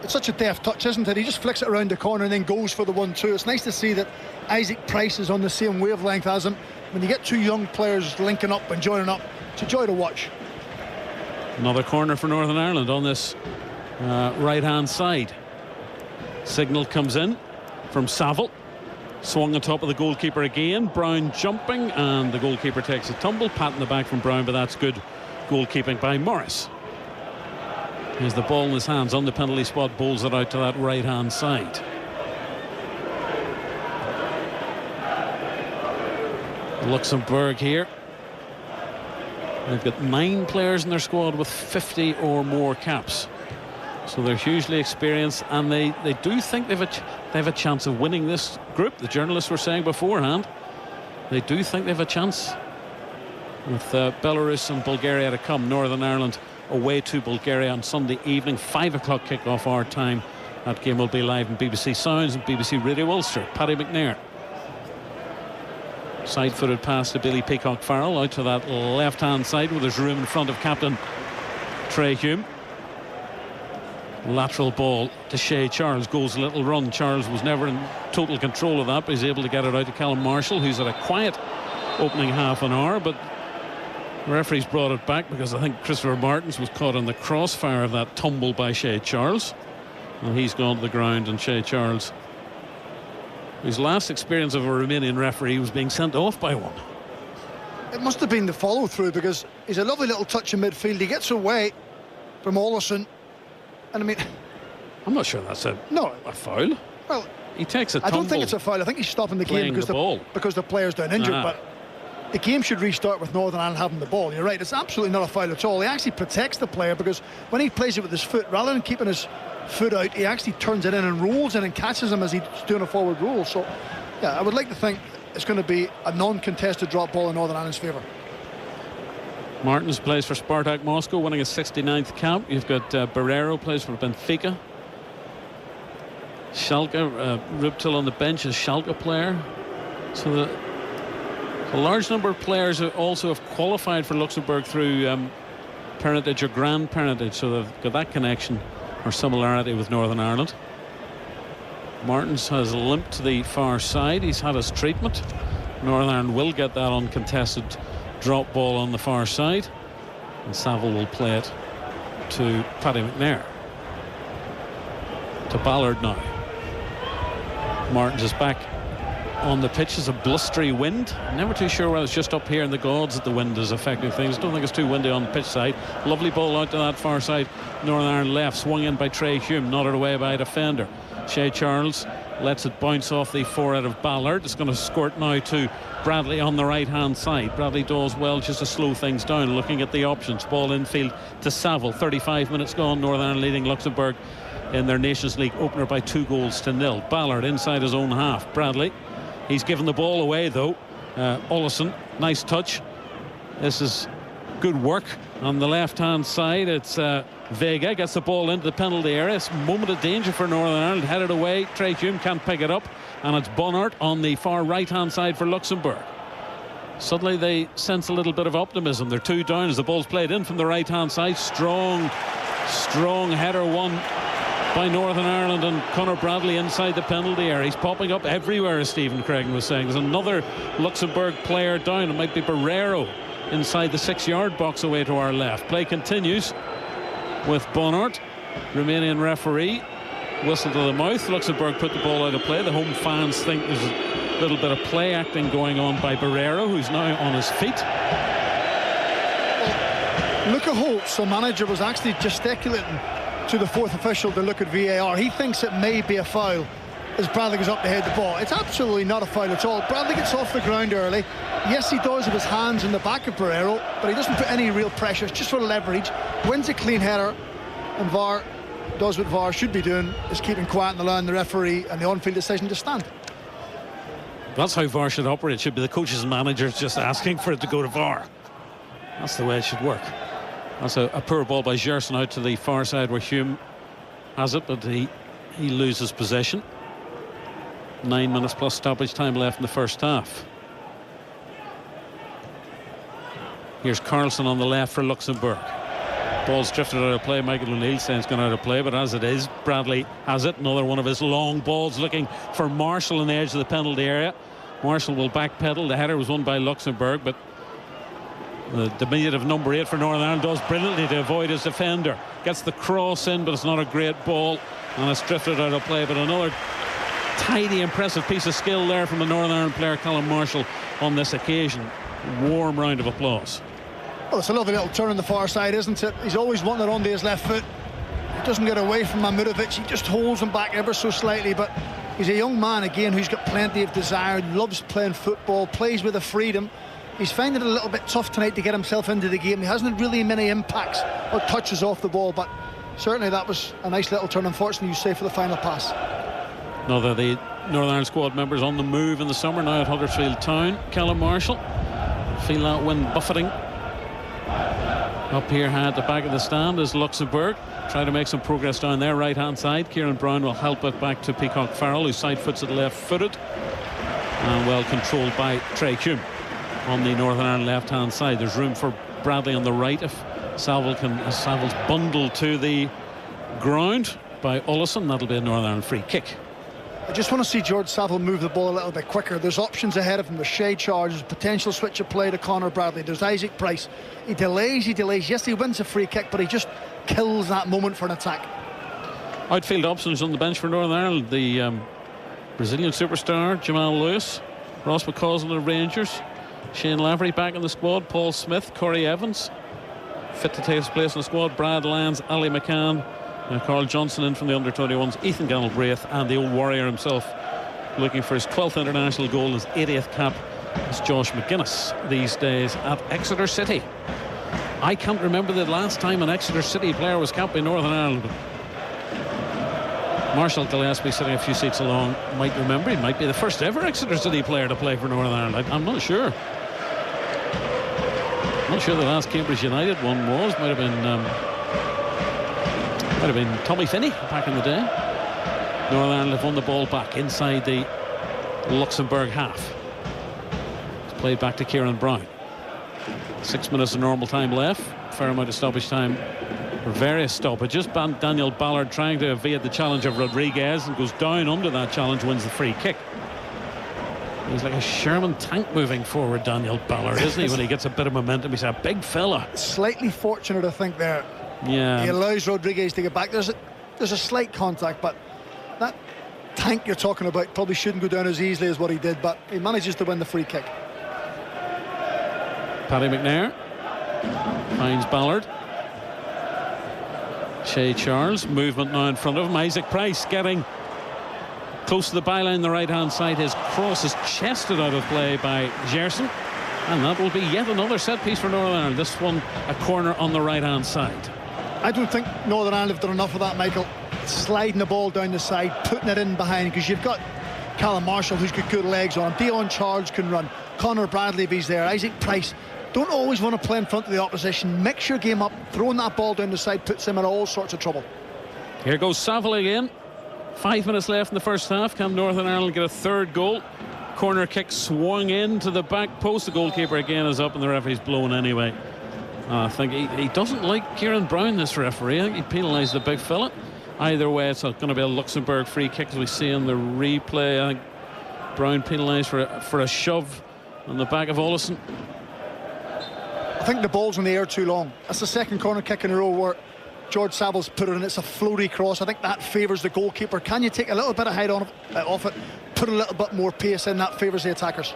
It's such a deft touch, isn't it? He just flicks it around the corner and then goes for the 1-2. It's nice to see that Isaac Price is on the same wavelength as him. When you get two young players linking up and joining up, it's a joy to watch. Another corner for Northern Ireland on this right-hand side. Signal comes in from Saville. Swung on top of the goalkeeper again. Brown jumping, and the goalkeeper takes a tumble. Pat in the back from Brown, but that's good goalkeeping by Morris. Here's the ball in his hands on the penalty spot, bowls it out to that right-hand side. Luxembourg here. They've got 9 players in their squad with 50 or more caps. So they're hugely experienced, and they do think they have a chance of winning this group. The journalists were saying beforehand they do think they have a chance with Belarus and Bulgaria to come. Northern Ireland away to Bulgaria on Sunday evening, 5 o'clock kickoff our time. That game will be live on BBC Sounds and BBC Radio Ulster. Paddy McNair. Side-footed pass to Billy Peacock Farrell out to that left-hand side where there's room in front of captain Trey Hume. Lateral ball to Shea Charles. Goes a little run. Charles was never in total control of that, but he's able to get it out to Callum Marshall, who's had a quiet opening half an hour, but the referee's brought it back because I think Christopher Martins was caught on the crossfire of that tumble by Shea Charles, and he's gone to the ground. And Shea Charles, whose last experience of a Romanian referee was being sent off by one. It must have been the follow-through, because he's a lovely little touch in midfield. He gets away from Olsen, and I mean, I'm not sure that's a foul. Well, he takes a tumble. I don't think it's a foul. I think he's stopping the game because the player's down injured. But the game should restart with Northern Ireland having the ball. You're right, it's absolutely not a foul at all. He actually protects the player, because when he plays it with his foot, rather than keeping his foot out, he actually turns it in and rolls in and catches him as he's doing a forward roll. So yeah, I would like to think it's going to be a non-contested drop ball in Northern Ireland's favour. Martins plays for Spartak Moscow, winning his 69th cap. You've got Barreiro plays for Benfica. Schalke, Rubtil on the bench, is Schalke player. So a large number of players also have qualified for Luxembourg through parentage or grand parentage, so they've got that connection or similarity with Northern Ireland. Martins has limped to the far side. He's had his treatment. Northern Ireland will get that uncontested drop ball on the far side, and Saville will play it to Paddy McNair. To Ballard now. Martins is back on the pitch. There's a blustery wind. Never too sure whether it's just up here in the gods that the wind is affecting things. Don't think it's too windy on the pitch side. Lovely ball out to that far side. Northern Ireland left, swung in by Trey Hume, nodded away by a defender. Shea Charles lets it bounce off the forehead of Ballard. It's going to squirt now to Bradley on the right hand side. Bradley does well just to slow things down, looking at the options. Ball infield to Saville. 35 minutes gone. Northern Ireland leading Luxembourg in their Nations League opener by 2-0. Ballard inside his own half. Bradley, he's given the ball away though. Olsen, nice touch. This is good work on the left hand side. It's Vega gets the ball into the penalty area. It's a moment of danger for Northern Ireland. Headed away. Trey Hume can't pick it up, and it's Bonnert on the far right hand side for Luxembourg. Suddenly they sense a little bit of optimism. They're 2 down as the ball's played in from the right hand side. Strong header won by Northern Ireland, and Conor Bradley inside the penalty area. He's popping up everywhere, as Stephen Craig was saying. There's another Luxembourg player down. It might be Barreiro inside the 6-yard box away to our left. Play continues with Bonnert. Romanian referee whistle to the mouth. Luxembourg put the ball out of play. The home fans think there's a little bit of play acting going on by Barreiro, who's now on his feet. Luca Holtz, the manager, was actually gesticulating to the fourth official to look at VAR. He thinks it may be a foul as Bradley goes up to head the ball. It's absolutely not a foul at all. Bradley gets off the ground early. Yes, he does with his hands in the back of Barreiro, but he doesn't put any real pressure. It's just for leverage. Wins a clean header, and VAR does what VAR should be doing, is keeping quiet and allowing the referee and the on-field decision to stand. That's how VAR should operate. It should be the coaches and managers just asking for it to go to VAR. That's the way it should work. That's a poor ball by Gerson out to the far side where Hume has it, but he loses possession. 9 minutes plus stoppage time left in the first half. Here's Carlson on the left for Luxembourg. Ball's drifted out of play. Michael O'Neill saying it's gone out of play, but as it is, Bradley has it. Another one of his long balls looking for Marshall on the edge of the penalty area. Marshall will backpedal. The header was won by Luxembourg, but the diminutive number 8 for Northern Ireland does brilliantly to avoid his defender. Gets the cross in, but it's not a great ball, and it's drifted out of play. But another tidy, impressive piece of skill there from the Northern Ireland player Callum Marshall on this occasion. Warm round of applause. Well, it's a lovely little turn on the far side, isn't it? He's always wanting it onto his left foot. He doesn't get away from Mamudovic. He just holds him back ever so slightly, but he's a young man again who's got plenty of desire, loves playing football, plays with a freedom. He's finding it a little bit tough tonight to get himself into the game. He hasn't really many impacts or touches off the ball, but certainly that was a nice little turn. Unfortunately, you say, for the final pass. Another of the Northern Ireland squad members on the move in the summer, now at Huddersfield Town. Callum Marshall. Feel that wind buffeting. Up here, at the back of the stand is Luxembourg. Try to make some progress down their right hand side. Kieran Brown will help it back to Peacock Farrell, who side foots it left footed, and well controlled by Trey Hume on the Northern Ireland left hand side. There's room for Bradley on the right if Saville's bundled to the ground by Ullison. That'll be a Northern Ireland free kick. I just want to see George Saville move the ball a little bit quicker. There's options ahead of him. There's Shea Charge, there's potential switch of play to Conor Bradley. There's Isaac Price. He delays. Yes, he wins a free kick, but he just kills that moment for an attack. Outfield options on the bench for Northern Ireland. The Brazilian superstar Jamal Lewis, Ross McCausland of Rangers, Shane Lavery back in the squad, Paul Smith, Corey Evans fit to take his place in the squad, Brad Lyons, Ali McCann, Carl Johnson in from the under-21s, Ethan Galbraith, and the old warrior himself looking for his 12th international goal, his 80th cap, is Josh McGuinness these days at Exeter City. I can't remember the last time an Exeter City player was capped by Northern Ireland. Marshall Gillespie, sitting a few seats along, might remember. He might be the first ever Exeter City player to play for Northern Ireland. I'm not sure. Not sure the last Cambridge United one was. Might have been Tommy Finney back in the day. Northern Ireland have won the ball back inside the Luxembourg half. It's played back to Kieran Brown. 6 minutes of normal time left. Fair amount of stoppage time for various stoppages. Daniel Ballard trying to evade the challenge of Rodriguez and goes down under that challenge, wins the free kick. He's like a Sherman tank moving forward, Daniel Ballard, isn't he? When he gets a bit of momentum, he's a big fella. Slightly fortunate, I think, there. Yeah. He allows Rodriguez to get back. There's a slight contact, but that tank you're talking about probably shouldn't go down as easily as what he did, but he manages to win the free kick. Paddy McNair finds Ballard. Shea Charles, movement now in front of him. Isaac Price getting close to the byline, the right hand side. His cross is chested out of play by Gerson, and that will be yet another set piece for Northern Ireland. This one a corner on the right hand side. I don't think Northern Ireland have done enough of that, Michael. Sliding the ball down the side, putting it in behind, because you've got Callum Marshall who's got good legs on, Dion Charles can run, Conor Bradley if he's there, Isaac Price. Don't always want to play in front of the opposition. Mix your game up. Throwing that ball down the side puts him in all sorts of trouble. Here goes Saville again. 5 minutes left in the first half. Can Northern Ireland get a third goal? Corner kick swung into the back post. The goalkeeper again is up and the referee's blown anyway. I think he doesn't like Kieran Brown, this referee. I think he penalised the big fella. Either way, it's going to be a Luxembourg free kick, as we see in the replay. I think Brown penalised for a shove on the back of Ullison. I think the ball's in the air too long. That's the second corner kick in a row where George Saville's put it in. It's a floaty cross. I think that favours the goalkeeper. Can you take a little bit of height off it, put a little bit more pace in? That favours the attackers.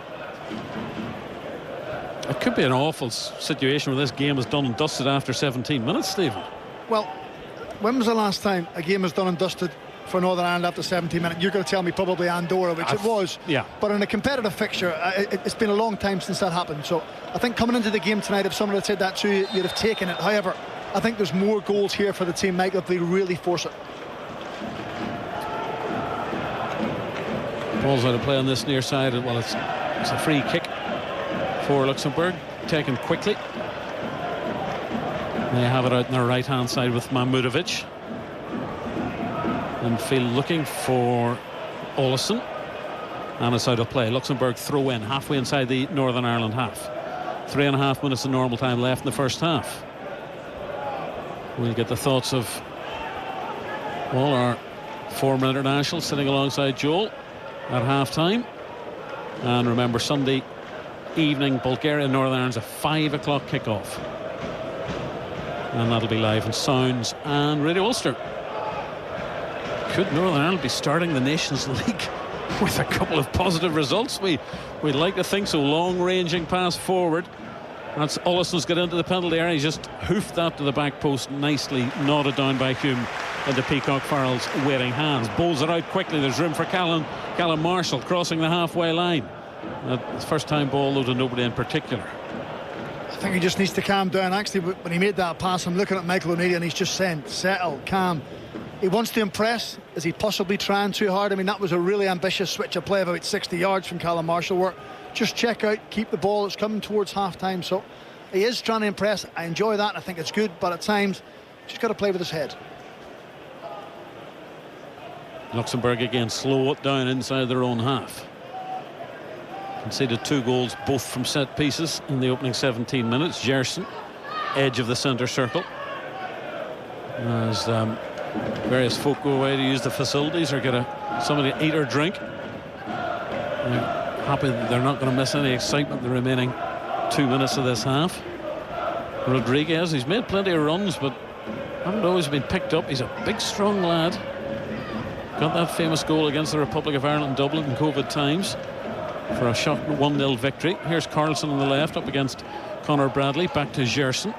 It could be an awful situation where this game is done and dusted after 17 minutes, Stephen. Well, when was the last time a game was done and dusted for Northern Ireland after 17 minutes? You're going to tell me probably Andorra, which it was. Yeah. But in a competitive fixture, it's been a long time since that happened. So I think coming into the game tonight, if someone had said that to you, you'd have taken it. However, I think there's more goals here for the team, Michael, if they really force it. Ball's out of play on this near side. Well, it's a free kick for Luxembourg, taken quickly. They have it out on their right-hand side with Mahmudovic. And Phil looking for Olsen. And it's out of play. Luxembourg throw in halfway inside the Northern Ireland half. 3.5 minutes of normal time left in the first half. We'll get the thoughts of all our former internationals sitting alongside Joel at half-time. And remember, Sunday evening, Bulgaria and Northern Ireland's a 5 o'clock kickoff. And that'll be live in Sounds and Radio Ulster. Could Northern Ireland be starting the Nations League with a couple of positive results? We'd like to think so. Long-ranging pass forward. That's Olsen's got into the penalty area. He just hoofed that to the back post, nicely nodded down by Hume into Peacock Farrell's waiting hands. Bowls it out quickly. There's room for Callum Marshall crossing the halfway line. It's first time ball though to nobody in particular. I think he just needs to calm down. Actually, when he made that pass, I'm looking at Michael O'Neill and he's just saying, settle, calm. He wants to impress. Is he possibly trying too hard? I mean, that was a really ambitious switch of play of about 60 yards from Callum Marshall, where just check out, keep the ball. It's coming towards half-time, so he is trying to impress. I enjoy that. I think it's good, but at times just got to play with his head. Luxembourg again slow it down inside their own half. Conceded 2 goals, both from set pieces in the opening 17 minutes. Gerson, edge of the centre circle. As various folk go away to use the facilities or get something to eat or drink. They're happy that they're not going to miss any excitement the remaining 2 minutes of this half. Rodriguez, he's made plenty of runs, but haven't always been picked up. He's a big, strong lad. Got that famous goal against the Republic of Ireland in Dublin in COVID times for a shocking 1-0 victory. Here's Carlson on the left up against Conor Bradley. Back to Gerson.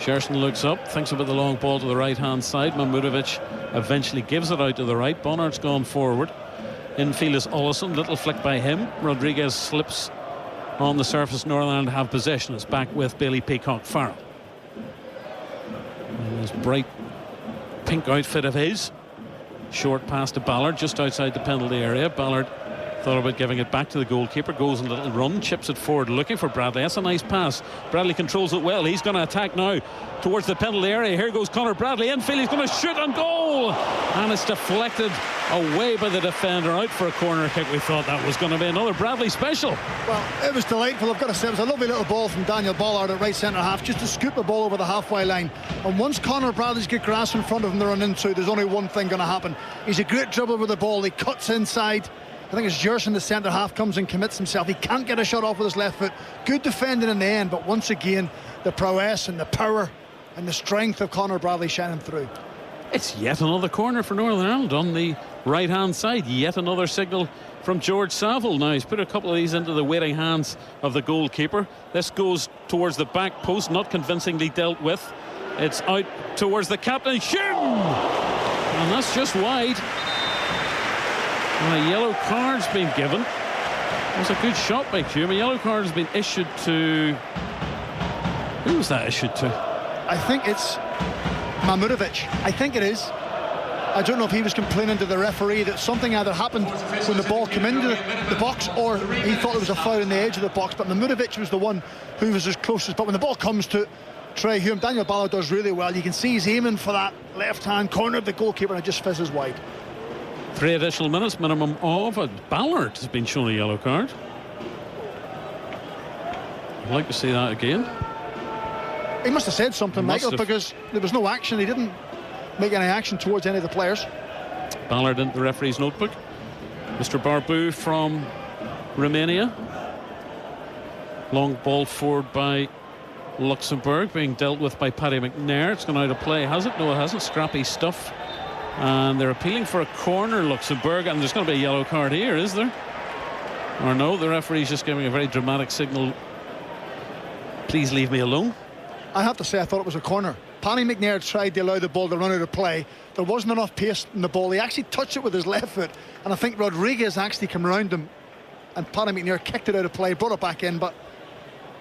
Gerson looks up, thinks about the long ball to the right-hand side. Mahmudovic eventually gives it out to the right. Bonnard's gone forward. Infield is Olsen. Little flick by him. Rodriguez slips on the surface. Northern Ireland have possession. It's back with Bailey Peacock Farrell. And this bright pink outfit of his. Short pass to Ballard just outside the penalty area. Ballard thought about giving it back to the goalkeeper, goes in a little run, chips it forward looking for Bradley. That's a nice pass. Bradley controls it well. He's going to attack now towards the penalty area. Here goes Conor Bradley infield. He's going to shoot on goal, and it's deflected away by the defender out for a corner kick. We thought that was going to be another Bradley special. Well, it was delightful. I've got to say, it was a lovely little ball from Daniel Ballard at right centre half, just to scoop the ball over the halfway line. And once Conor Bradley's got grass in front of him to run into, there's only one thing going to happen. He's a great dribbler with the ball. He cuts inside. I think it's Gerson, the centre half, comes and commits himself. He can't get a shot off with his left foot. Good defending in the end, but once again, the prowess and the power and the strength of Conor Bradley shining through. It's yet another corner for Northern Ireland on the right-hand side. Yet another signal from George Saville. Now he's put a couple of these into the waiting hands of the goalkeeper. This goes towards the back post, not convincingly dealt with. It's out towards the captain, Hume! And that's just wide. And a yellow card's been given. It was a good shot by Hume. A yellow card has been issued to... Who was that issued to? I think it's Mahmudovic. I think it is. I don't know if he was complaining to the referee that something either happened when the ball came into the box, or he thought it was a foul in the edge of the box. But Mahmudovic was the one who was as closest. But when the ball comes to Trey Hume, Daniel Ballard does really well. You can see he's aiming for that left-hand corner of the goalkeeper, and it just fizzes wide. 3 additional minutes minimum of. Ballard has been shown a yellow card. I'd like to see that again. He must have said something, Michael, because there was no action. He didn't make any action towards any of the players. Ballard into the referee's notebook. Mr. Barbu from Romania. Long ball forward by Luxembourg, being dealt with by Paddy McNair. It's gone out of play, has it? No, it hasn't. Scrappy stuff. And they're appealing for a corner, Luxembourg, and there's going to be a yellow card here, is there? Or no, the referee's just giving a very dramatic signal. Please leave me alone. I have to say, I thought it was a corner. Paddy McNair tried to allow the ball to run out of play. There wasn't enough pace in the ball. He actually touched it with his left foot, and I think Rodriguez actually came around him, and Paddy McNair kicked it out of play, brought it back in, but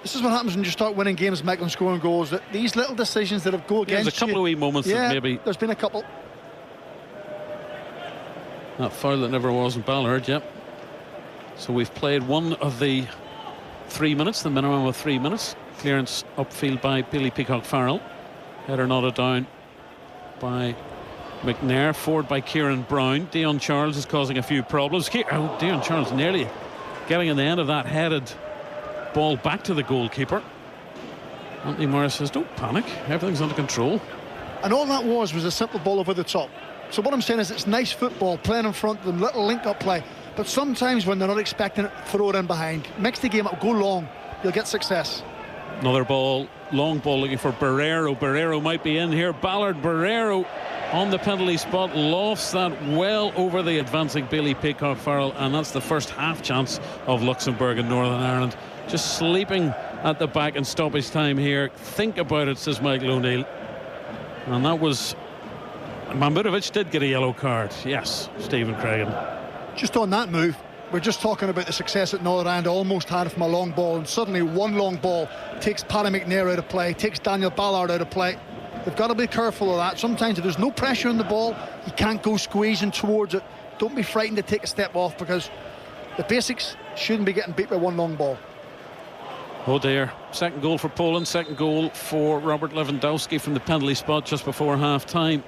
This is what happens when you start winning games, Michael, and scoring goals. That these little decisions that have go against you. There's a couple of wee moments that maybe... there's been a couple. That foul that never was in Ballard, yep. So we've played one of the 3 minutes, the minimum of 3 minutes. Clearance upfield by Billy Peacock-Farrell. Header nodded down by McNair. Forward by Kieran Brown. Dion Charles is causing a few problems. Dion Charles nearly getting in the end of that headed ball back to the goalkeeper. Anthony Morris says, don't panic, everything's under control. And all that was a simple ball over the top. So what I'm saying is it's nice football, playing in front of them, little link-up play. But sometimes when they're not expecting it, throw it in behind. Mix the game up, go long, you'll get success. Another ball, long ball looking for Barrero. Barrero might be in here. Ballard, Barrero on the penalty spot, lofts that well over the advancing Billy Peacock-Farrell, and that's the first half chance of Luxembourg and Northern Ireland. Just sleeping at the back and stoppage time here. Think about it, says Michael O'Neill. And that was... Mambudovic did get a yellow card. Yes, Stephen Craigan. Just on that move, we're just talking about the success that Northern Ireland almost had from a long ball, and suddenly one long ball takes Paddy McNair out of play, takes Daniel Ballard out of play. They've got to be careful of that. Sometimes if there's no pressure on the ball, you can't go squeezing towards it. Don't be frightened to take a step off, because the basics shouldn't be getting beat by one long ball. Oh dear. Second goal for Poland, second goal for Robert Lewandowski from the penalty spot just before half time.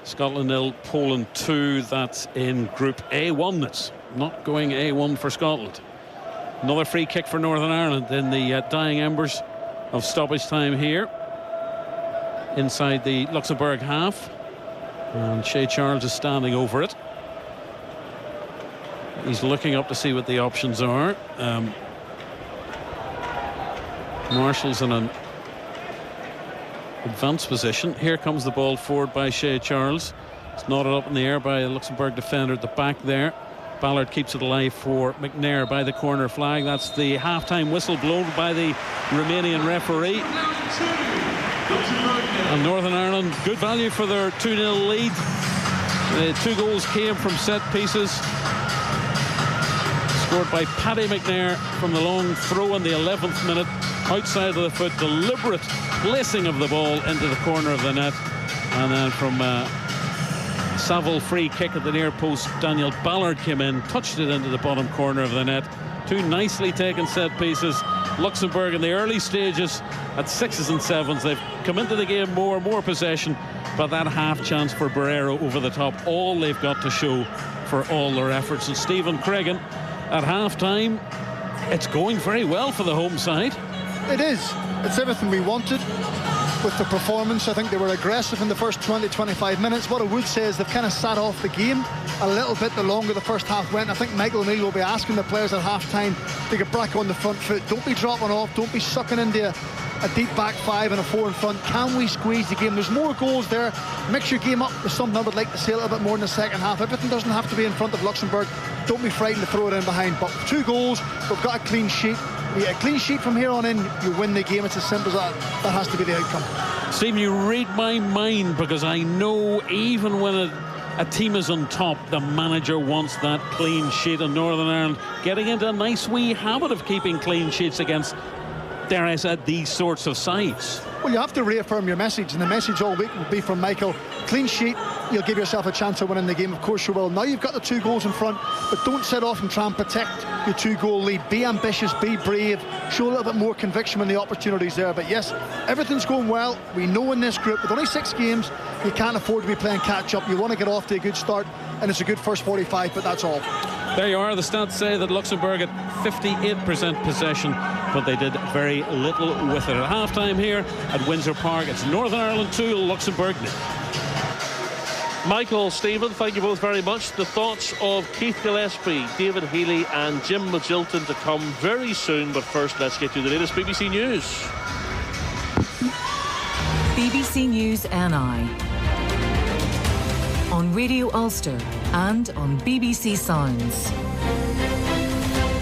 Scotland 0, Poland 2. That's in Group A1. It's not going A1 for Scotland. Another free kick for Northern Ireland in the dying embers of stoppage time here inside the Luxembourg half, and Shea Charles is standing over it. He's looking up to see what the options are. Marshall's in an advanced position. Here comes the ball forward by Shea Charles. It's nodded up in the air by a Luxembourg defender at the back there. Ballard keeps it alive for McNair by the corner flag. That's the half-time whistle blown by the Romanian referee. And Northern Ireland, good value for their 2-0 lead. The 2 goals came from set pieces, scored by Paddy McNair from the long throw in the 11th minute. Outside of the foot, deliberate placing of the ball into the corner of the net. And then from Saville free kick at the near post, Daniel Ballard came in, touched it into the bottom corner of the net. 2 nicely taken set pieces. Luxembourg in the early stages at 6s and 7s. They've come into the game more possession, but that half chance for Barrero over the top, all they've got to show for all their efforts. And Stephen Craigan at half time, it's going very well for the home side. It is. It's everything we wanted with the performance. I think they were aggressive in the first 20-25 minutes. What I would say is they've kind of sat off the game a little bit the longer the first half went. I think Michael O'Neill will be asking the players at half-time to get back on the front foot. Don't be dropping off. Don't be sucking into a deep back 5 and a 4 in front. Can we squeeze the game? There's more goals there. Mix your game up with something I would like to see a little bit more in the second half. Everything doesn't have to be in front of Luxembourg. Don't be frightened to throw it in behind. But 2 goals, we've got a clean sheet. We get a clean sheet from here on in, you win the game. It's as simple as that. That has to be the outcome. Stephen, you read my mind, because I know even when a team is on top, the manager wants that clean sheet. And Northern Ireland getting into a nice wee habit of keeping clean sheets against, dare I say, these sorts of sides. Well, you have to reaffirm your message, and the message all week will be from Michael: clean sheet, you'll give yourself a chance of winning the game. Of course you will. Now you've got the 2 goals in front, but don't set off and try and protect your 2-goal lead. Be ambitious, be brave, show a little bit more conviction when the opportunity's there. But yes, everything's going well. We know in this group, with only 6 games, you can't afford to be playing catch up. You want to get off to a good start, and it's a good first 45, but that's all. There you are. The stats say that Luxembourg had 58% possession, but they did very little with it. At half-time here at Windsor Park, it's Northern Ireland 2, Luxembourg 0. Michael, Stephen, thank you both very much. The thoughts of Keith Gillespie, David Healy and Jim Magilton to come very soon, but first let's get to the latest BBC News. BBC News NI on Radio Ulster and on BBC Sounds.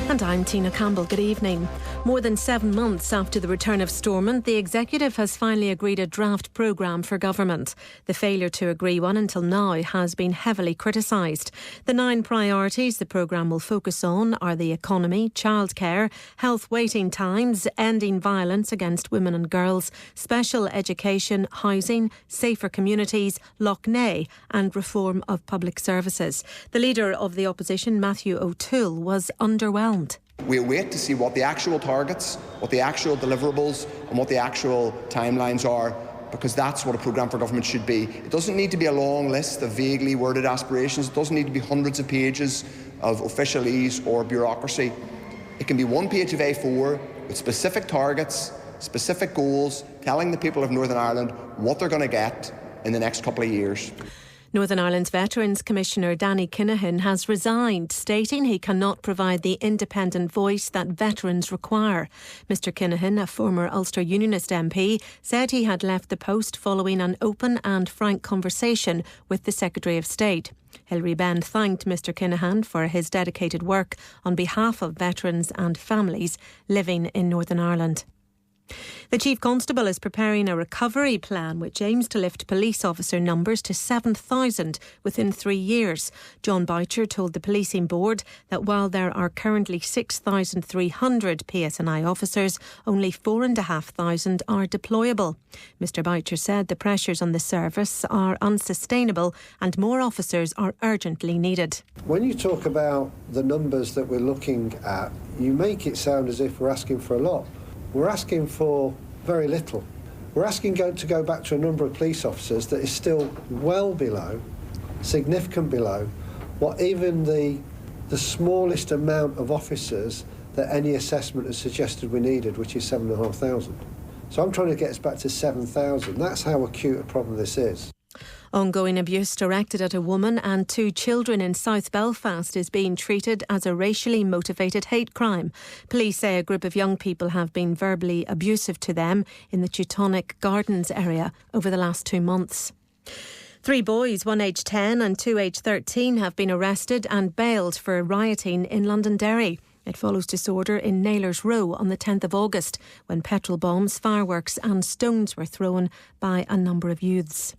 And I'm Tina Campbell. Good evening. More than 7 months after the return of Stormont, the Executive has finally agreed a draft programme for government. The failure to agree one until now has been heavily criticised. The 9 priorities the programme will focus on are the economy, childcare, health waiting times, ending violence against women and girls, special education, housing, safer communities, Lough Neagh and reform of public services. The leader of the opposition, Matthew O'Toole, was underwhelmed. We wait to see what the actual targets, what the actual deliverables and what the actual timelines are, because that's what a programme for government should be. It doesn't need to be a long list of vaguely worded aspirations. It doesn't need to be hundreds of pages of officialese or bureaucracy. It can be one page of A4 with specific targets, specific goals, telling the people of Northern Ireland what they're going to get in the next couple of years. Northern Ireland's Veterans Commissioner Danny Kinahan has resigned, stating he cannot provide the independent voice that veterans require. Mr Kinahan, a former Ulster Unionist MP, said he had left the post following an open and frank conversation with the Secretary of State. Hilary Benn thanked Mr Kinahan for his dedicated work on behalf of veterans and families living in Northern Ireland. The Chief Constable is preparing a recovery plan which aims to lift police officer numbers to 7,000 within 3 years. John Boucher told the Policing Board that while there are currently 6,300 PSNI officers, only 4,500 are deployable. Mr Boucher said the pressures on the service are unsustainable and more officers are urgently needed. When you talk about the numbers that we're looking at, you make it sound as if we're asking for a lot. We're asking for very little. We're asking to go back to a number of police officers that is still well below, significant below, what even the smallest amount of officers that any assessment has suggested we needed, which is 7,500. So I'm trying to get us back to 7,000. That's how acute a problem this is. Ongoing abuse directed at a woman and 2 children in South Belfast is being treated as a racially motivated hate crime. Police say a group of young people have been verbally abusive to them in the Teutonic Gardens area over the last 2 months. 3 boys, one aged 10 and 2 aged 13, have been arrested and bailed for rioting in Londonderry. It follows disorder in Naylor's Row on the 10th of August when petrol bombs, fireworks and stones were thrown by a number of youths.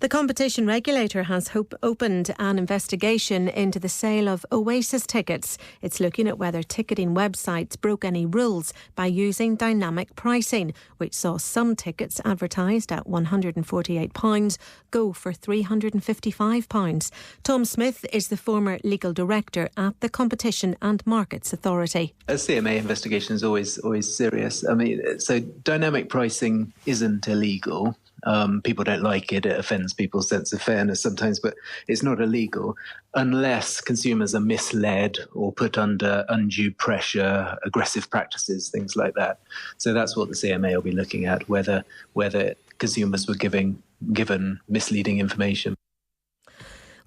The competition regulator has opened an investigation into the sale of Oasis tickets. It's looking at whether ticketing websites broke any rules by using dynamic pricing, which saw some tickets advertised at £148 go for £355. Tom Smith is the former legal director at the Competition and Markets Authority. A CMA investigation is always serious. I mean, so dynamic pricing isn't illegal. People don't like it. It offends people's sense of fairness sometimes, but it's not illegal unless consumers are misled or put under undue pressure, aggressive practices, things like that. So that's what the CMA will be looking at, whether consumers were given misleading information.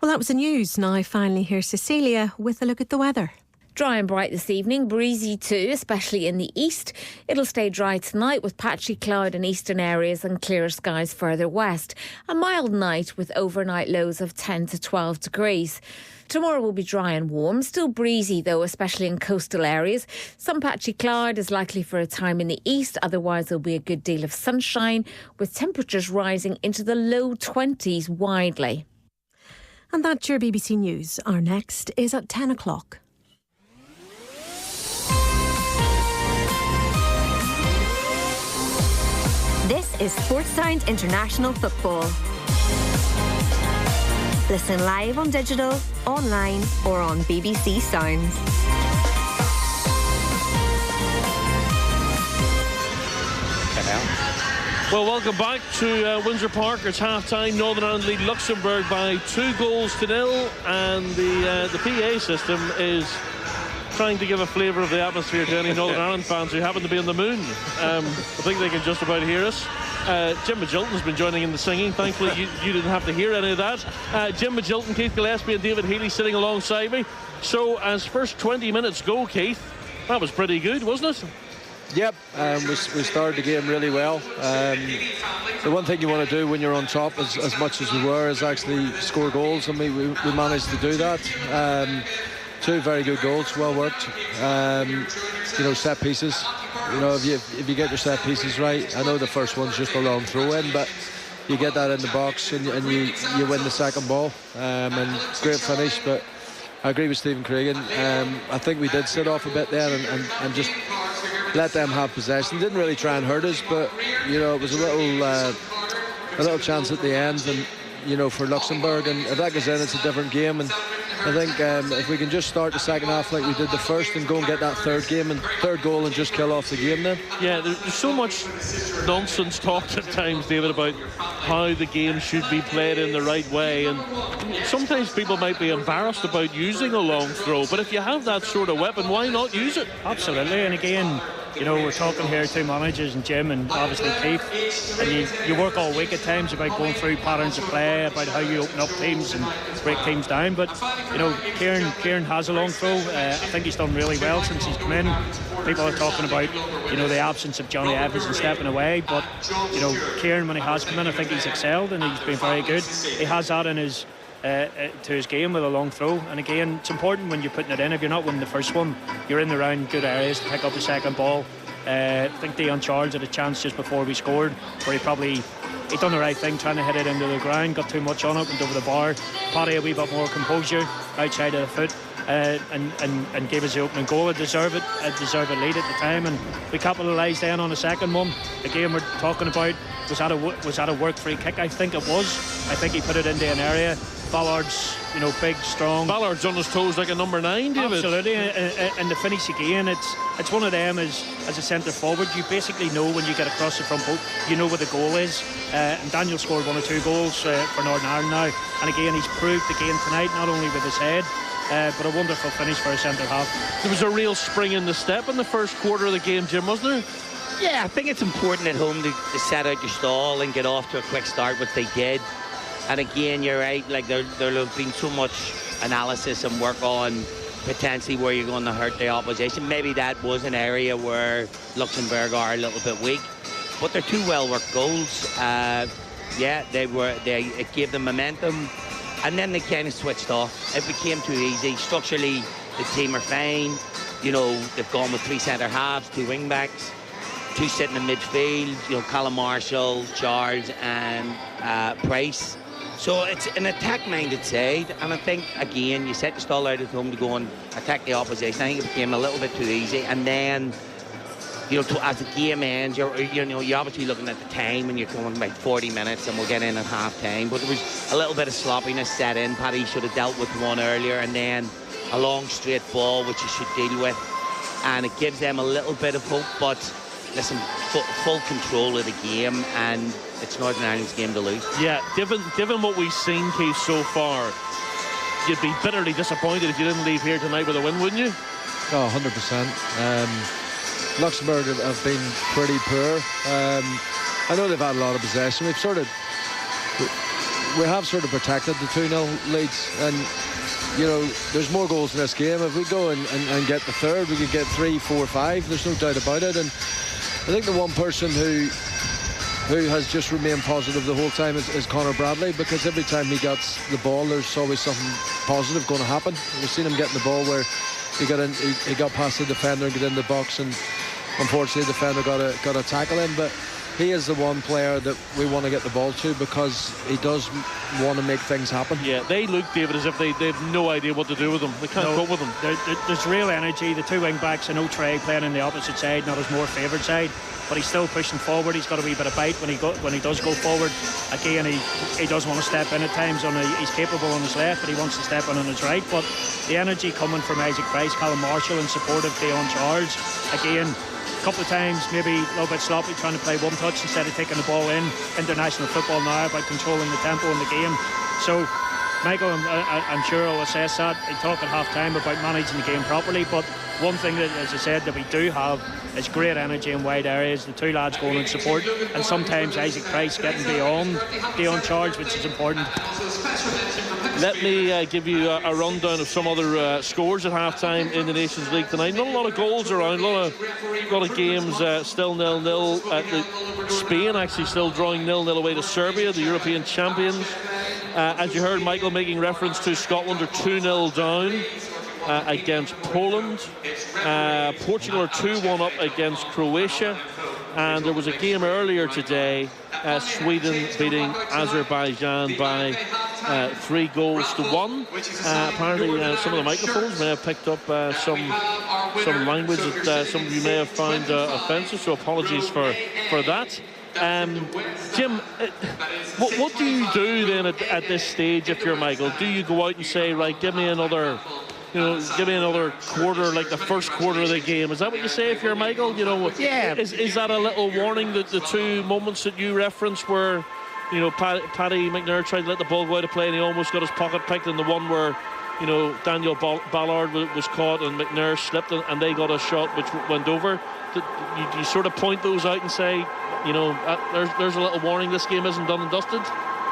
Well, that was the news. Now finally here's Cecilia with a look at the weather. Dry and bright this evening, breezy too, especially in the east. It'll stay dry tonight with patchy cloud in eastern areas and clearer skies further west. A mild night with overnight lows of 10 to 12 degrees. Tomorrow will be dry and warm, still breezy though, especially in coastal areas. Some patchy cloud is likely for a time in the east, otherwise there'll be a good deal of sunshine, with temperatures rising into the low 20s widely. And that's your BBC News. Our next is at 10 o'clock. This is Sportsound International Football. Listen live on digital, online or on BBC Sounds. Well, welcome back to Windsor Park. It's half-time. Northern Ireland lead Luxembourg by 2-0, and the PA system is trying to give a flavour of the atmosphere to any Northern Ireland fans who happen to be on the moon. I think they can just about hear us. Jim Magilton's been joining in the singing. Thankfully, you didn't have to hear any of that. Jim Magilton, Keith Gillespie and David Healy sitting alongside me. So, as first 20 minutes go, Keith, that was pretty good, wasn't it? Yep, we started the game really well. The one thing you want to do when you're on top, as much as we were, is actually score goals, and we managed to do that. two very good goals, well worked. Set pieces. If you get your set pieces right, I know the first one's just a long throw in, but you get that in the box and you win the second ball. And great finish, but I agree with Stephen Cregan. I think we did sit off a bit there and just let them have possession. Didn't really try and hurt us, but it was a little chance at the end, and for Luxembourg, and if that goes in, it's a different game. And I think if we can just start the second half like we did the first and go and get that third goal and just kill off the game then. Yeah, there's so much nonsense talked at times, David, about how the game should be played in the right way, and sometimes people might be embarrassed about using a long throw, but if you have that sort of weapon, why not use it? Absolutely. And again, we're talking here two managers, and Jim and obviously Keith, and you work all week at times about going through patterns of play, about how you open up teams and break teams down, but Kieran has a long throw. I think he's done really well since he's come in. People are talking about the absence of Johnny Evans and stepping away, but Kieran, when he has come in, I think he's excelled and he's been very good. He has that in his to his game with a long throw, and again, it's important when you're putting it in. If you're not winning the first one, you're in the round good areas to pick up the second ball. I think Dion Charles had a chance just before we scored where he done the right thing, trying to hit it into the ground, got too much on it, went over the bar. Paddy a wee bit more composure outside of the foot, and gave us the opening goal. A deserved lead at the time, and we capitalised then on the second one. Again, we're talking about was that a work free kick? I think it was. I think he put it into an area. Ballard's, big, strong. Ballard's on his toes like a number 9, David. Absolutely, and the finish again, it's one of them as a centre forward. You basically know when you get across the front post, you know where the goal is. And Daniel scored 1 or 2 goals for Northern Ireland now. And again, he's proved again tonight, not only with his head, but a wonderful finish for a centre half. There was a real spring in the step in the first quarter of the game, Jim, wasn't there? Yeah, I think it's important at home to set out your stall and get off to a quick start, which they did. And again, you're right, like there'll have been so much analysis and work on potentially where you're going to hurt the opposition. Maybe that was an area where Luxembourg are a little bit weak, but they're 2 well-worked goals. It gave them momentum, and then they kind of switched off. It became too easy. Structurally, the team are fine. They've gone with 3 centre halves, 2 wing backs, 2 sitting in midfield. Callum Marshall, Charles, and Price. So it's an attack-minded side, and I think, again, you set your stall out at home to go and attack the opposition. I think it became a little bit too easy, and then, as the game ends, you're obviously looking at the time, and you're going about 40 minutes, and we'll get in at half-time. But there was a little bit of sloppiness set in. Paddy should have dealt with one earlier, and then a long, straight ball, which you should deal with, and it gives them a little bit of hope, but listen, full control of the game, and it's Northern Ireland's game to lose. Yeah, given what we've seen, Keith, so far, you'd be bitterly disappointed if you didn't leave here tonight with a win, wouldn't you? Oh, 100%. Luxembourg have been pretty poor. I know they've had a lot of possession. We have sort of protected the 2-0 leads, and there's more goals in this game. If we go and get the third, we could get 3, 4, 5. There's no doubt about it. And I think the one person who has just remained positive the whole time is Conor Bradley, because every time he gets the ball, there's always something positive going to happen. We've seen him getting the ball where he got past the defender and get in the box, and unfortunately the defender got a tackle in. But he is the one player that we want to get the ball to, because he does want to make things happen. Yeah, they look, David, as if they have no idea what to do with them. They can't cope with them. There's real energy. The 2 wing backs, I know Trey playing on the opposite side, not his more favoured side, but he's still pushing forward. He's got a wee bit of bite when he does go forward. Again, he does want to step in at times. He's capable on his left, but he wants to step in on his right. But the energy coming from Isaac Price, Callum Marshall in support of Dion Charles, again, a couple of times maybe a little bit sloppy, trying to play one touch instead of taking the ball in. International football now about controlling the tempo in the game. So Michael, I'm sure will assess that. He talked at half-time about managing the game properly, but one thing that, as I said, that we do have is great energy in wide areas. The 2 lads going in support, and sometimes Isaac Price getting beyond Charge, which is important. Let me give you a rundown of some other scores at half-time in the Nations League tonight. Not a lot of goals around, a lot of games still 0-0. Spain actually still drawing 0-0 away to Serbia, the European champions. As you heard Michael making reference to, Scotland are 2-0 down. against Poland. Portugal are 2-1 up against Croatia. And there was a game earlier today, Sweden beating Azerbaijan by 3-1. Apparently some of the microphones may have picked up some language that some of you may have found offensive, so apologies for that. Jim, what do you do then at this stage if you're Michael? Do you go out and say, right, give me another quarter, like the first quarter of the game? Is that what you say if you're Michael? Yeah. Is that a little warning that the two moments that you referenced where, Paddy McNair tried to let the ball go out of play and he almost got his pocket picked, and the one where, Daniel Ballard was caught and McNair slipped and they got a shot which went over? You sort of point those out and say, there's a little warning, this game isn't done and dusted?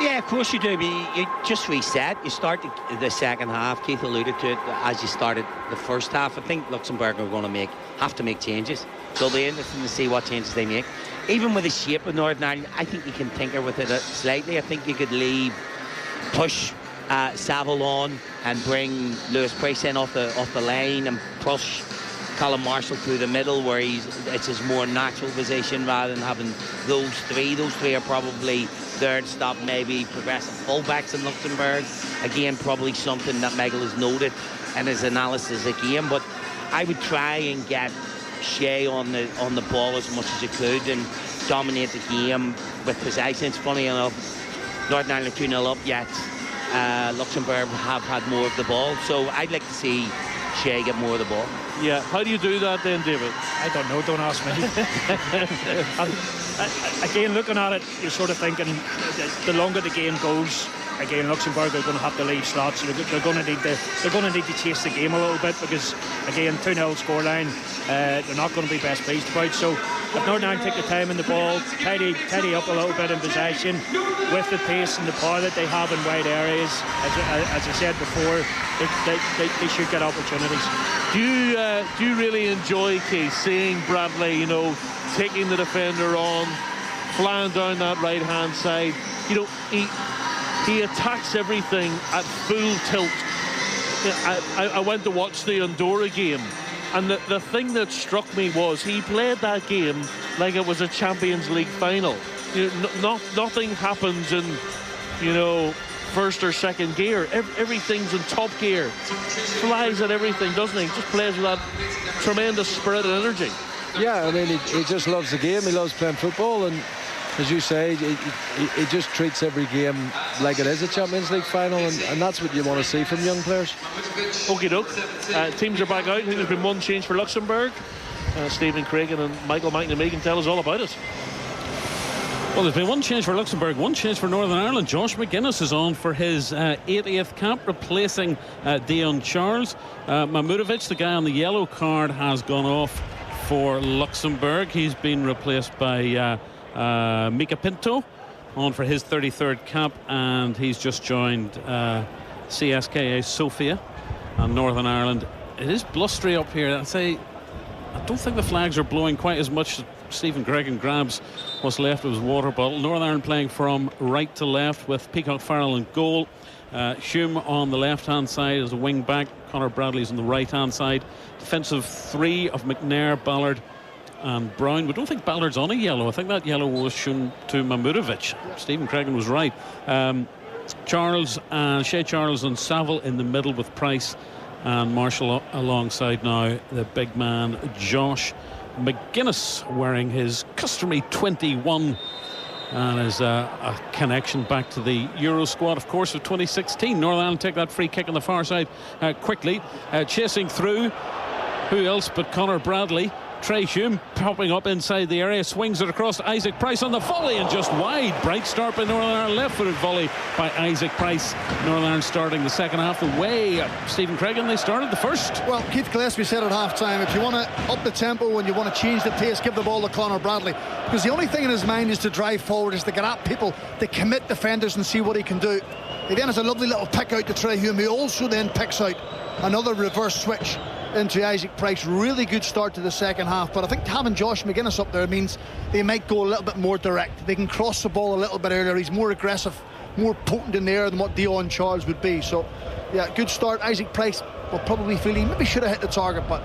Yeah, of course you do. You just reset. You start the second half. Keith alluded to it as you started the first half. I think Luxembourg are going to have to make changes. So it'll be interesting to see what changes they make. Even with the shape of Northern Ireland, I think you can tinker with it slightly. I think you could push Saville on and bring Lewis Price in off the line and push Callum Marshall through the middle where it's his more natural position rather than having those three. Those three are probably there to stop maybe progressive fullbacks in Luxembourg. Again, probably something that Michael has noted in his analysis again. But I would try and get Shea on the ball as much as you could and dominate the game with precision. It's funny enough, Northern Ireland 2-0 up, yet Luxembourg have had more of the ball. So I'd like to see Shea get more of the ball. Yeah, how do you do that then, David? I don't know, don't ask me. Again, looking at it, you're sort of thinking the longer the game goes, again, Luxembourg are going to have to leave slots. They're going to need to chase the game a little bit because, again, 2-0 scoreline, they're not going to be best pleased about. So if Northern Ireland take the time in the ball, tidy up a little bit in possession with the pace and the power that they have in wide areas, as I said before, they should get opportunities. Do you really enjoy, Keith, seeing Bradley, taking the defender on, flying down that right-hand side? He attacks everything at full tilt. I went to watch the Andorra game, and the thing that struck me was he played that game like it was a Champions League final. Nothing happens in, first or second gear. Everything's in top gear. Flies at everything, doesn't he? Just plays with that tremendous spirit and energy. Yeah, I mean, he just loves the game. He loves playing football, and as you say, he just treats every game like it is a Champions League final, and that's what you want to see from young players. Okie doke. Teams are back out. I think there's been one change for Luxembourg. Stephen Craigan and Michael McNamee can tell us all about it. Well, there's been one change for Luxembourg, one change for Northern Ireland. Josh McGuinness is on for his 80th cap, replacing Dion Charles. Mamurovic, the guy on the yellow card, has gone off for Luxembourg. He's been replaced by Mika Pinto, on for his 33rd cap, and he's just joined CSKA Sofia and Northern Ireland. It is blustery up here. I don't think the flags are blowing quite as much. Stephen Gregan grabs what's left of his water bottle. Northern Ireland playing from right to left with Peacock Farrell in goal. Hume on the left-hand side as a wing-back. Conor Bradley's on the right-hand side. Defensive three of McNair, Ballard and Brown. We don't think Ballard's on a yellow. I think that yellow was shown to Mamurovic. Stephen Cregan was right. Shea Charles and Saville in the middle with Price and Marshall alongside now the big man Josh McGuinness, wearing his customary 21, and is a connection back to the Euro squad, of course, of 2016. Northern Ireland take that free kick on the far side quickly, chasing through. Who else but Conor Bradley? Trey Hume popping up inside the area, swings it across to Isaac Price on the volley, and just wide. Bright start by Northern Ireland, left-footed volley by Isaac Price. Northern Ireland starting the second half the way Stephen Cregan they started the first. Well, Keith Gillespie said at half-time, if you want to up the tempo and you want to change the pace, give the ball to Conor Bradley, because the only thing in his mind is to drive forward, is to get at people, to commit defenders and see what he can do. He then has a lovely little pick out to Trey Hume, who also then picks out another reverse switch into Isaac Price. Really good start to the second half, but I think having Josh McGuinness up there means they might go a little bit more direct. They can cross the ball a little bit earlier. He's more aggressive, more potent in the air than what Dion Charles would be. So yeah, good start. Isaac Price will probably feel he maybe should have hit the target, but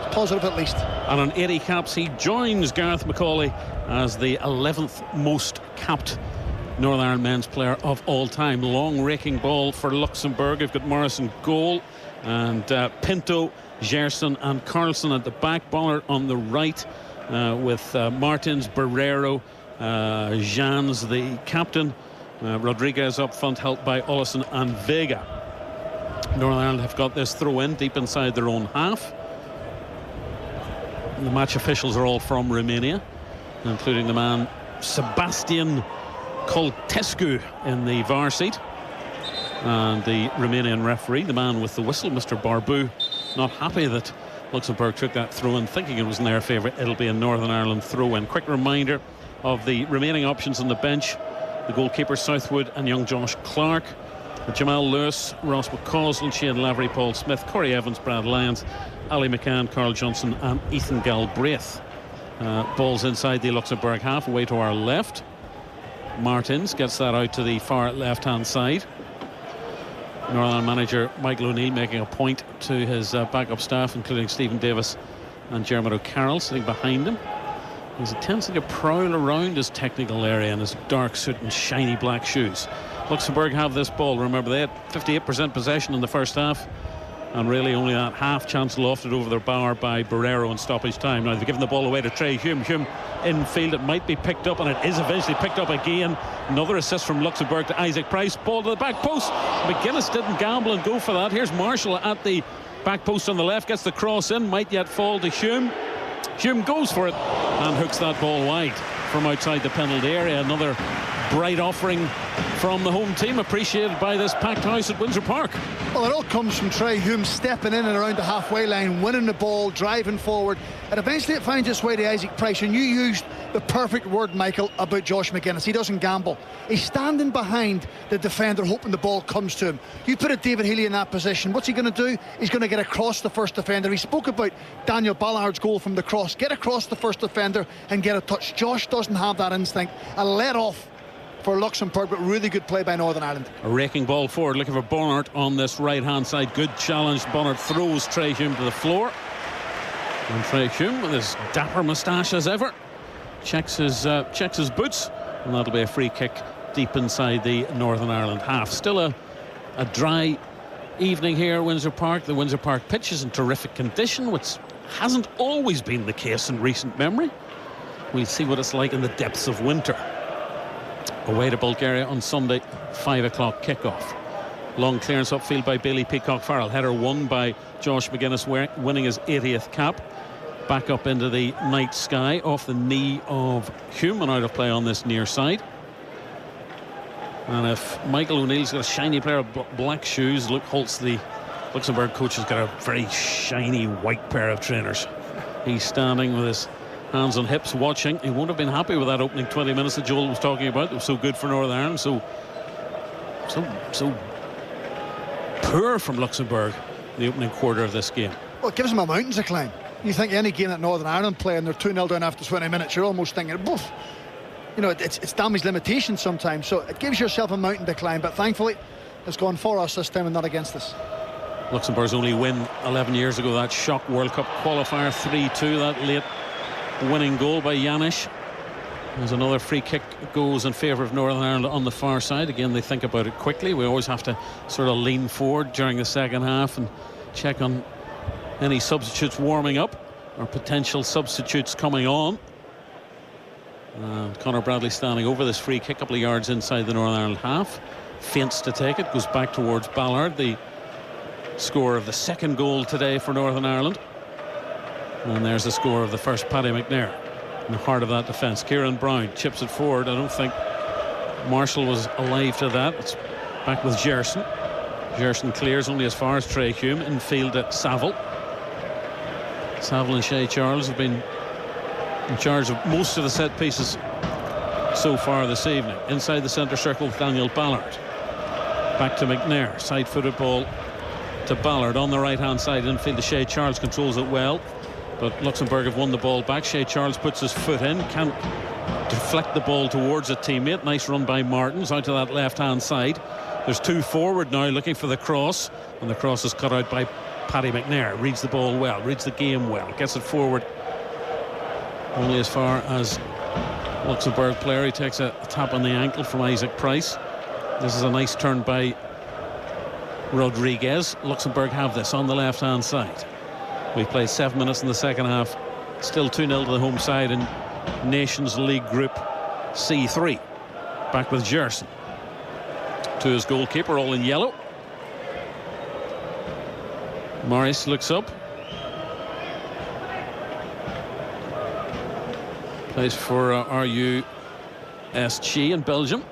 it's positive at least. And on 80 caps, he joins Gareth McCauley as the 11th most capped Northern Ireland men's player of all time. Long raking ball for Luxembourg. We've got Morrison goal, and Pinto, Gerson and Carlson at the back. Bollard on the right, with Martins, Barrero, Jans the captain, Rodriguez up front, helped by Ollison and Vega. Northern Ireland have got this throw in deep inside their own half. The match officials are all from Romania, including the man Sebastian Coltescu in the VAR seat, and the Romanian referee, the man with the whistle, Mr. Barbu, not happy that Luxembourg took that throw-in, thinking it was in their favour. It'll be a Northern Ireland throw-in. Quick reminder of the remaining options on the bench: the goalkeeper Southwood and young Josh Clark, Jamal Lewis, Ross McCausland, Shane Lavery, Paul Smith, Corey Evans, Brad Lyons, Ali McCann, Carl Johnson and Ethan Galbraith. Balls inside the Luxembourg half, away to our left. Martins gets that out to the far left-hand side. Northern manager Michael O'Neill making a point to his backup staff, including Stephen Davis and Jeremy O'Carroll sitting behind him. He's attempting to prowl around his technical area in his dark suit and shiny black shoes. Luxembourg have this ball. Remember, they had 58% possession in the first half, and really only that half chance lofted over their bar by Barrero in stoppage time. Now they've given the ball away to Trey Hume. Hume infield, it might be picked up, and it is eventually picked up again. Another assist from Luxembourg to Isaac Price. Ball to the back post. McGuinness didn't gamble and go for that. Here's Marshall at the back post on the left, gets the cross in, might yet fall to Hume. Hume goes for it and hooks that ball wide from outside the penalty area. Another bright offering from the home team, appreciated by this packed house at Windsor Park. Well, it all comes from Trey Hume stepping in and around the halfway line, winning the ball, driving forward, and eventually it finds its way to Isaac Price. And you used the perfect word, Michael, about Josh McGuinness. He doesn't gamble. He's standing behind the defender, hoping the ball comes to him. You put a David Healy in that position, what's he going to do? He's going to get across the first defender. He spoke about Daniel Ballard's goal from the cross. Get across the first defender and get a touch. Josh doesn't have that instinct. A let off for Luxembourg, but really good play by Northern Ireland. A raking ball forward, looking for Bonnert on this right hand side. Good challenge. Bonnert throws Trey Hume to the floor, and Trey Hume, with his dapper moustache as ever, checks his boots, and that'll be a free kick deep inside the Northern Ireland half. Still a dry evening here at Windsor Park. The Windsor Park pitch is in terrific condition, which hasn't always been the case in recent memory. We'll see what it's like in the depths of winter. Away to Bulgaria on Sunday, 5 o'clock kickoff. Long clearance upfield by Bailey Peacock-Farrell. Header won by Josh McGuinness, winning his 80th cap. Back up into the night sky, off the knee of Hume, and out of play on this near side. And if Michael O'Neill's got a shiny pair of black shoes, Luke Holtz, the Luxembourg coach, has got a very shiny white pair of trainers. He's standing with his hands on hips watching. He won't have been happy with that opening 20 minutes that Joel was talking about. It was so good for Northern Ireland, so poor from Luxembourg in the opening quarter of this game. Well, it gives them a mountain to climb. You think any game that Northern Ireland play and they're 2-0 down after 20 minutes, you're almost thinking, woof. You know, it's damage limitation sometimes, so it gives yourself a mountain to climb, but thankfully it's gone for us this time and not against us. Luxembourg's only win 11 years ago, that shock World Cup qualifier, 3-2, that late winning goal by Janisch. There's another free kick goes in favour of Northern Ireland on the far side. Again, they think about it quickly. We always have to sort of lean forward during the second half and check on any substitutes warming up or potential substitutes coming on. And Conor Bradley standing over this free kick, a couple of yards inside the Northern Ireland half. Feints to take it, goes back towards Ballard, the scorer of the second goal today for Northern Ireland. And there's the score of the first, Paddy McNair, in the heart of that defence. Kieran Brown chips it forward. I don't think Marshall was alive to that. It's back with Gerson. Gerson clears only as far as Trey Hume. Infield at Saville. Saville and Shea Charles have been in charge of most of the set pieces so far this evening. Inside the centre circle with Daniel Ballard. Back to McNair. Side-footed ball to Ballard on the right-hand side. Infield to Shea Charles, controls it well. But Luxembourg have won the ball back. Shea Charles puts his foot in, can't deflect the ball towards a teammate. Nice run by Martins out to that left-hand side. There's two forward now looking for the cross, and the cross is cut out by Paddy McNair reads the ball well, reads the game well, gets it forward only as far as Luxembourg player. He takes a tap on the ankle from Isaac Price. This is a nice turn by Rodriguez. Luxembourg have this on the left hand side. We've played 7 minutes in the second half. Still 2-0 to the home side in Nations League Group C3. Back with Gerson to his goalkeeper, all in yellow. Morris looks up, plays for RUSG in Belgium,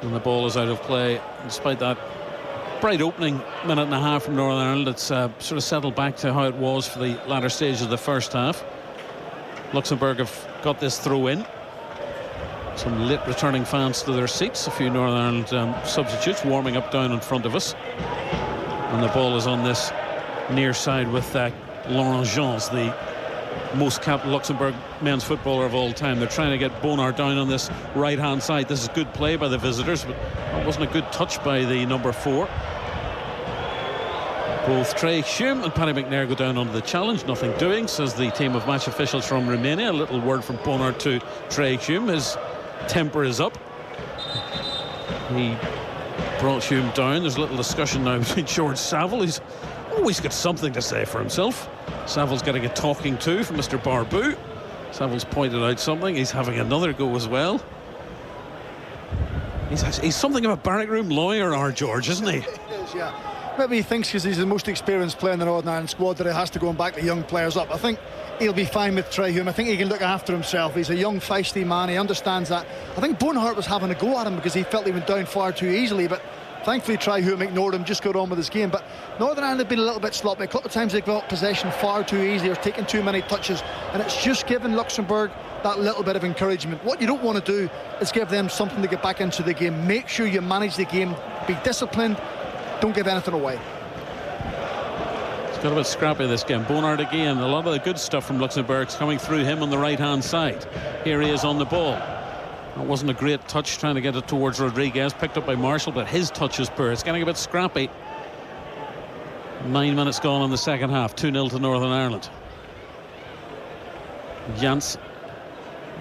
and the ball is out of play. Despite that bright opening minute and a half from Northern Ireland, it's sort of settled back to how it was for the latter stage of the first half. Luxembourg have got this throw in. Some late returning fans to their seats. A few Northern Ireland substitutes warming up down in front of us. And the ball is on this near side with Laurent Jeans, the most capped Luxembourg men's footballer of all time. They're trying to get Bonard down on this right hand side. This is good play by the visitors, but it wasn't a good touch by the number 4. Both Trey Hume and Paddy McNair go down under the challenge. Nothing doing, says the team of match officials from Romania. A little word from Bonard to Trey Hume. His temper is up. He brought Hume down. There's a little discussion now between George Saville. He's always got something to say for himself. Saville's getting a talking to from Mr. Barbu. Saville's pointed out something. He's having another go as well. He's something of a barrack room lawyer, our George, isn't he? It is, yeah. Maybe he thinks because he's the most experienced player in the Northern Ireland squad that he has to go and back the young players up. I think he'll be fine with Trey Hume. I think he can look after himself. He's a young, feisty man. He understands that. I think Bonhart was having a go at him because he felt he went down far too easily, but thankfully Trey Hume ignored him, just got on with his game. But Northern Ireland have been a little bit sloppy. A couple of times they've got possession far too easy or taken too many touches, and it's just given Luxembourg that little bit of encouragement. What you don't want to do is give them something to get back into the game. Make sure you manage the game, be disciplined, don't give anything away. It's got a bit scrappy this game. Bonard again. A lot of the good stuff from Luxembourg's coming through him on the right hand side. Here he is on the ball. That wasn't a great touch, trying to get it towards Rodriguez, picked up by Marshall, but his touch is poor. It's getting a bit scrappy. 9 minutes gone in the second half. 2-0 to Northern Ireland. Jans,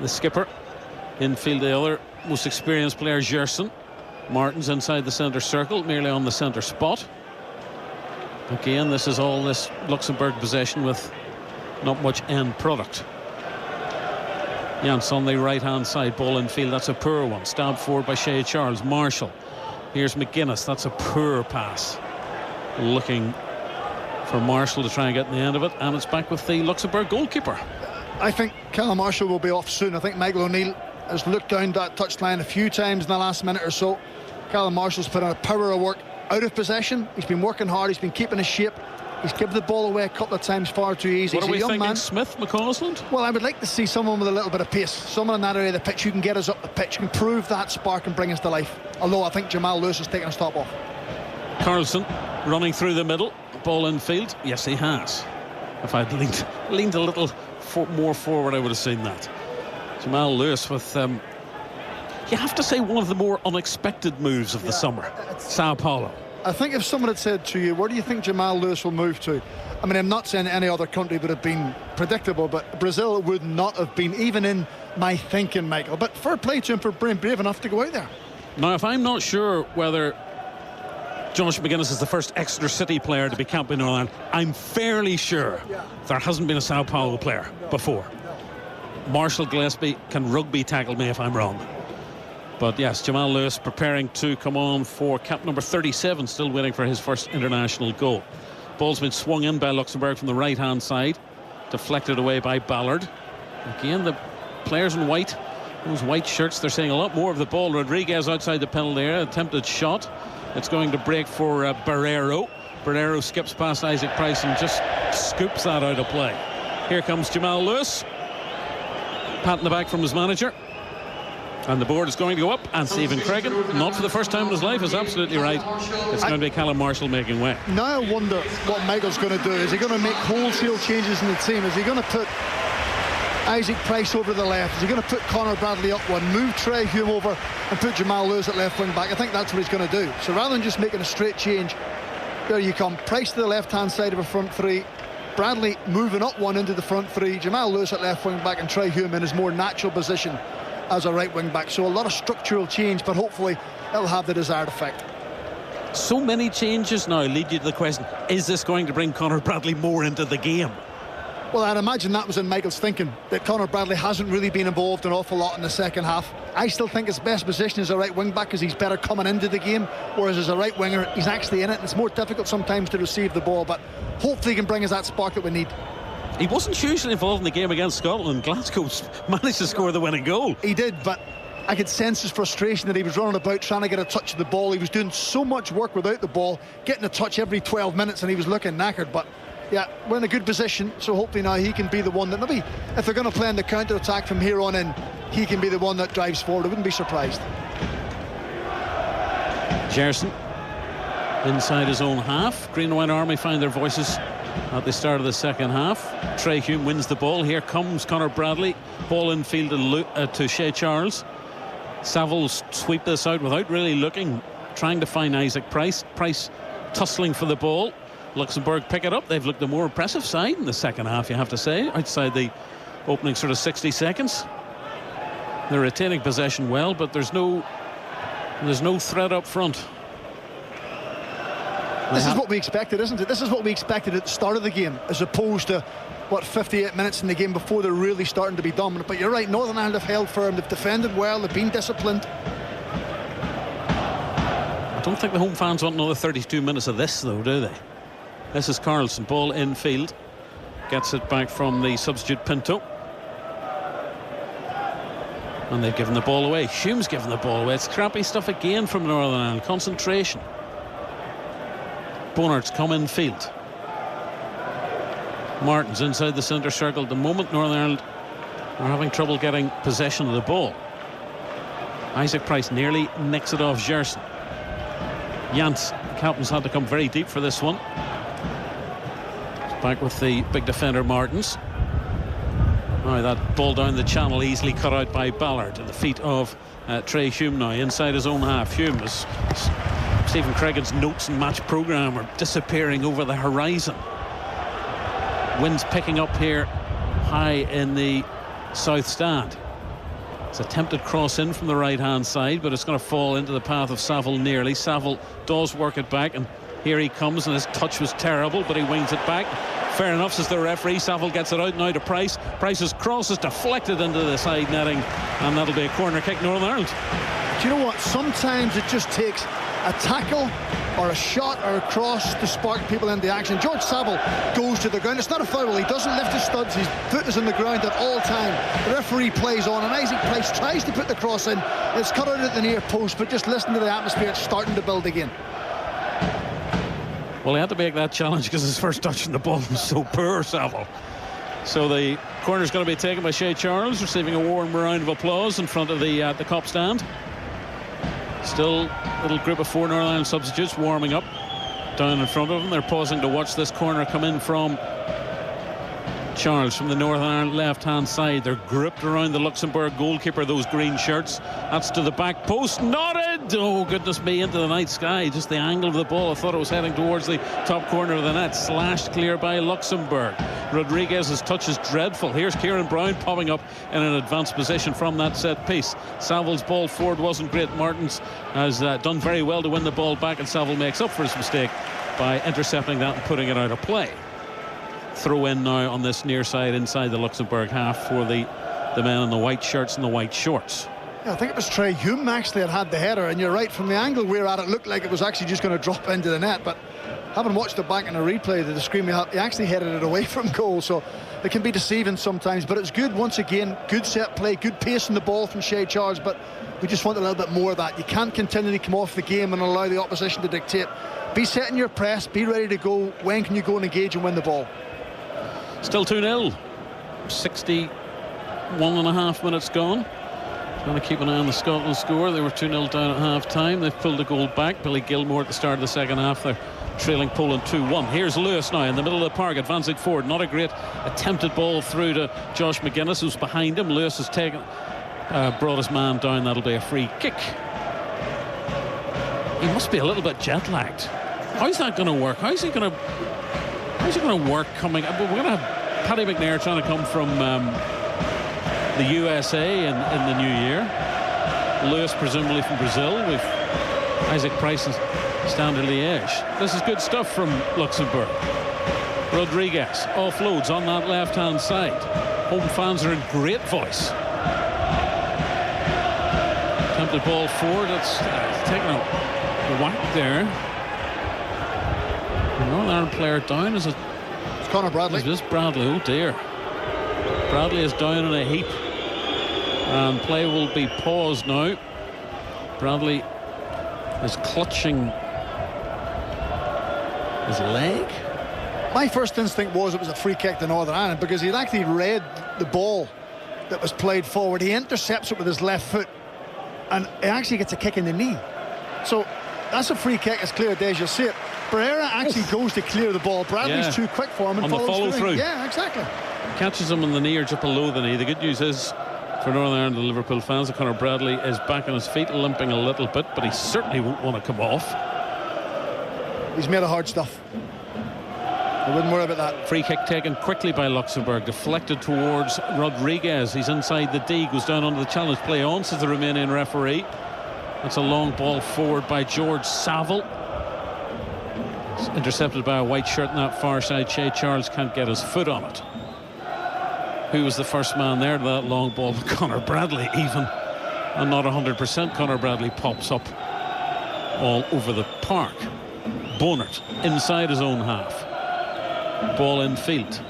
the skipper. Infield, the other most experienced player, Gerson. Martin's inside the centre circle, merely on the centre spot. Again, this is all this Luxembourg possession with not much end product. Jans on the right hand side, ball in field. That's a poor one. Stabbed forward by Shea Charles. Marshall. Here's McGuinness. That's a poor pass. Looking for Marshall to try and get in the end of it, and it's back with the Luxembourg goalkeeper. I think Callum Marshall will be off soon. I think Michael O'Neill has looked down that touchline a few times in the last minute or so. Callum Marshall's put in a power of work out of possession. He's been working hard. He's been keeping his shape. He's given the ball away a couple of times far too easy. What are we thinking, man. Smith, McCausland? Well, I would like to see someone with a little bit of pace, someone in that area of the pitch who can get us up the pitch, can prove that spark and bring us to life. Although I think Jamal Lewis has taken a stop off. Carlson running through the middle, ball in field. Yes, he has. If I'd leaned a little more forward, I would have seen that. Jamal Lewis with you have to say one of the more unexpected moves of the summer. Sao Paulo. I think if someone had said to you, where do you think Jamal Lewis will move to? I mean, I'm not saying any other country would have been predictable, but Brazil would not have been even in my thinking, Michael. But fair play to him for being brave enough to go out there. Now, if I'm not sure whether Josh McGuinness is the first Exeter City player to be camped in Northern Ireland, I'm fairly sure there hasn't been a Sao Paulo player before. Marshall Gillespie can rugby tackle me if I'm wrong. But yes, Jamal Lewis preparing to come on for cap number 37, still waiting for his first international goal. Ball's been swung in by Luxembourg from the right hand side, deflected away by Ballard. Again, the players in white, those white shirts, they're seeing a lot more of the ball. Rodriguez outside the penalty area, attempted shot. It's going to break for Barrero. Barrero skips past Isaac Price and just scoops that out of play. Here comes Jamal Lewis, pat in the back from his manager. And the board is going to go up, and Stephen Cregan, not for the first time in his life, is absolutely right. It's going to be Callum Marshall making way. Now I wonder what Michael's going to do. Is he going to make wholesale changes in the team? Is he going to put Isaac Price over to the left? Is he going to put Conor Bradley up one, move Trey Hume over and put Jamal Lewis at left wing back? I think that's what he's going to do. So rather than just making a straight change, There you come. Price to the left-hand side of a front three. Bradley moving up one into the front three. Jamal Lewis at left wing back, and Trey Hume in his more natural position as a right wing back. So a lot of structural change, but hopefully it'll have the desired effect. So many changes now lead you to the question, is this going to bring Conor Bradley more into the game? Well, I'd imagine that was in Michael's thinking, that Conor Bradley hasn't really been involved an awful lot in the second half. I still think his best position is a right wing back, because he's better coming into the game, whereas as a right winger he's actually in it, and it's more difficult sometimes to receive the ball, but hopefully he can bring us that spark that we need. He wasn't hugely involved in the game against Scotland. Glasgow managed to score the winning goal. He did, but I could sense his frustration that he was running about trying to get a touch of the ball. He was doing so much work without the ball, getting a touch every 12 minutes, and he was looking knackered. But yeah, we're in a good position, so hopefully now he can be the one that, maybe if they're going to play in the counter-attack from here on in, he can be the one that drives forward. I wouldn't be surprised. Gerson inside his own half. Green and White Army find their voices at the start of the second half. Trey Hume wins the ball. Here comes Conor Bradley. Ball infield to Shea Charles. Saville sweep this out without really looking, trying to find Isaac Price. Price tussling for the ball. Luxembourg pick it up. They've looked a more impressive side in the second half, you have to say, outside the opening sort of 60 seconds. They're retaining possession well, but there's no threat up front. This is what we expected, isn't it? This is what we expected at the start of the game, as opposed to, 58 minutes in the game before they're really starting to be dominant. But you're right, Northern Ireland have held firm, they've defended well, they've been disciplined. I don't think the home fans want another 32 minutes of this, though, do they? This is Carlson, ball infield. Gets it back from the substitute Pinto. And they've given the ball away. Hume's given the ball away. It's crappy stuff again from Northern Ireland. Concentration. Bonart's come in field. Martin's inside the centre circle. At the moment, Northern Ireland are having trouble getting possession of the ball. Isaac Price nearly nicks it off Gerson. Jans, the captain's had to come very deep for this one. Back with the big defender Martins. Now that ball down the channel, easily cut out by Ballard at the feet of Trey Hume now inside his own half. Hume is Stephen Craigan's notes and match programme are disappearing over the horizon. Wind's picking up here high in the south stand. It's a attempted cross in from the right hand side, but it's going to fall into the path of Saville nearly. Saville does work it back, and here he comes, and his touch was terrible, but he wings it back. Fair enough, says the referee. Saville gets it out now to Price. Price's cross is deflected into the side netting, and that'll be a corner kick, Northern Ireland. Do you know what? Sometimes it just takes a tackle or a shot or a cross to spark people into action. George Saville goes to the ground. It's not a foul. He doesn't lift his studs. His foot is on the ground at all time. The referee plays on, and Isaac Price tries to put the cross in. It's cut out at the near post, but just listen to the atmosphere. It's starting to build again. Well, he had to make that challenge because his first touch on the ball was so poor, Saville. So the corner's going to be taken by Shea Charles, receiving a warm round of applause in front of the cop stand. Still a little group of 4 Northern Ireland substitutes warming up down in front of them. They're pausing to watch this corner come in from Charles from the Northern Ireland left-hand side. They're gripped around the Luxembourg goalkeeper, those green shirts. That's to the back post. Nodded! Oh, goodness me, into the night sky. Just the angle of the ball. I thought it was heading towards the top corner of the net. Slashed clear by Luxembourg. Rodriguez's touch is dreadful. Here's Kieran Brown popping up in an advanced position from that set piece. Saville's ball forward wasn't great. Martins has done very well to win the ball back, and Saville makes up for his mistake by intercepting that and putting it out of play. Throw in now on this near side inside the Luxembourg half for the men in the white shirts and the white shorts. Yeah, I think it was Trey Hume actually had the header, and you're right, from the angle we're at, it looked like it was actually just going to drop into the net, but having watched it back in a replay, the screen, he actually headed it away from goal, so it can be deceiving sometimes. But it's good, once again, good set play, good pace in the ball from Shea Charles, but we just want a little bit more of that. You can't continually come off the game and allow the opposition to dictate. Be set in your press, be ready to go. When can you go and engage and win the ball? Still 2-0. 61.5 minutes gone. Trying to keep an eye on the Scotland score. They were 2-0 down at half-time. They've pulled a goal back. Billy Gilmore at the start of the second half. They're trailing Poland 2-1. Here's Lewis now in the middle of the park, advancing forward. Not a great attempted ball through to Josh McGuinness, who's behind him. Lewis has taken, brought his man down. That'll be a free kick. He must be a little bit jet-lagged. How's that going to work? How's he going to work coming? We're going to have Paddy McNair trying to come from the USA in the new year. Lewis presumably from Brazil, with Isaac Price and Standard Liège. This is good stuff from Luxembourg. Rodriguez offloads on that left-hand side. Home fans are in great voice. Attempted ball forward. It's taken a whack there. The Northern Ireland player down. Is it? It's Conor Bradley. Is this Bradley? Oh dear. Bradley is down in a heap. And play will be paused now. Bradley is clutching his leg. My first instinct was it was a free kick to Northern Ireland, because he'd actually read the ball that was played forward. He intercepts it with his left foot, and he actually gets a kick in the knee. So that's a free kick as clear as you'll see it. Pereira actually goes to clear the ball. Bradley's too quick for him and on the follow through. Yeah, exactly. Catches him in the knee or just below the knee. The good news is for Northern Ireland and Liverpool fans that Conor Bradley is back on his feet, limping a little bit, but he certainly won't want to come off. He's made of hard stuff. I wouldn't worry about that. Free kick taken quickly by Luxembourg, deflected towards Rodriguez. He's inside the D, goes down under the challenge. Play on, says the Romanian referee. That's a long ball forward by George Saville. It's intercepted by a white shirt on that far side. Shea Charles can't get his foot on it. Who was the first man there to that long ball? Conor Bradley, even. And not 100%. Conor Bradley pops up all over the park. Bonert inside his own half. Ball in field.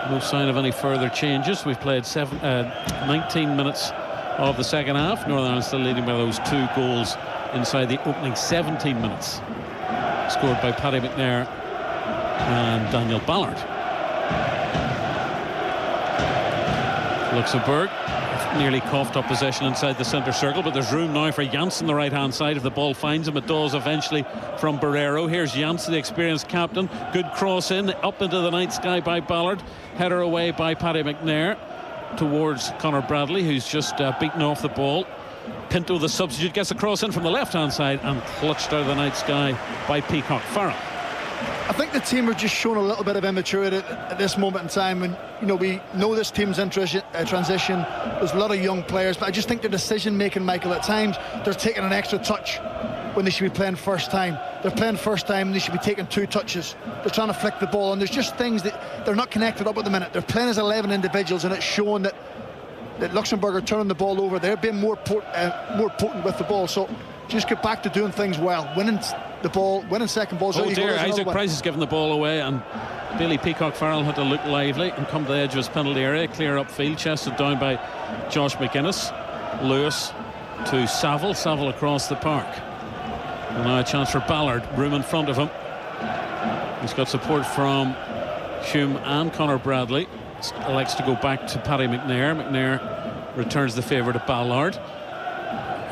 No sign of any further changes. We've played 19 minutes of the second half. Northern Ireland still leading by those 2 goals inside the opening 17 minutes. Scored by Paddy McNair and Daniel Ballard. Luxembourg nearly coughed up possession inside the centre circle, but there's room now for Janssen the right hand side if the ball finds him. It does eventually from Barrero. Here's Janssen, the experienced captain. Good cross in, up into the night sky by Ballard. Header away by Paddy McNair towards Conor Bradley, who's just beaten off the ball. Pinto, the substitute, gets a cross in from the left hand side and clutched out of the night sky by Peacock Farrell. I think the team are just showing a little bit of immaturity at this moment in time. And we know this team's in transition. There's a lot of young players, but I just think their decision making, Michael, at times they're taking an extra touch when they should be playing first time. They're playing first time and they should be taking 2 touches. They're trying to flick the ball, and there's just things that they're not connected up at the minute. They're playing as 11 individuals, and it's showing that Luxembourg are turning the ball over. They're being more potent with the ball. So just get back to doing things well, winning the ball, winning second balls. Oh dear, Isaac Price has given the ball away, and Billy Peacock Farrell had to look lively and come to the edge of his penalty area, clear upfield, chested down by Josh McGuinness. Lewis to Saville across the park, and now a chance for Ballard, room in front of him. He's got support from Hume and Conor Bradley. Elects to go back to Paddy McNair. McNair returns the favour to Ballard.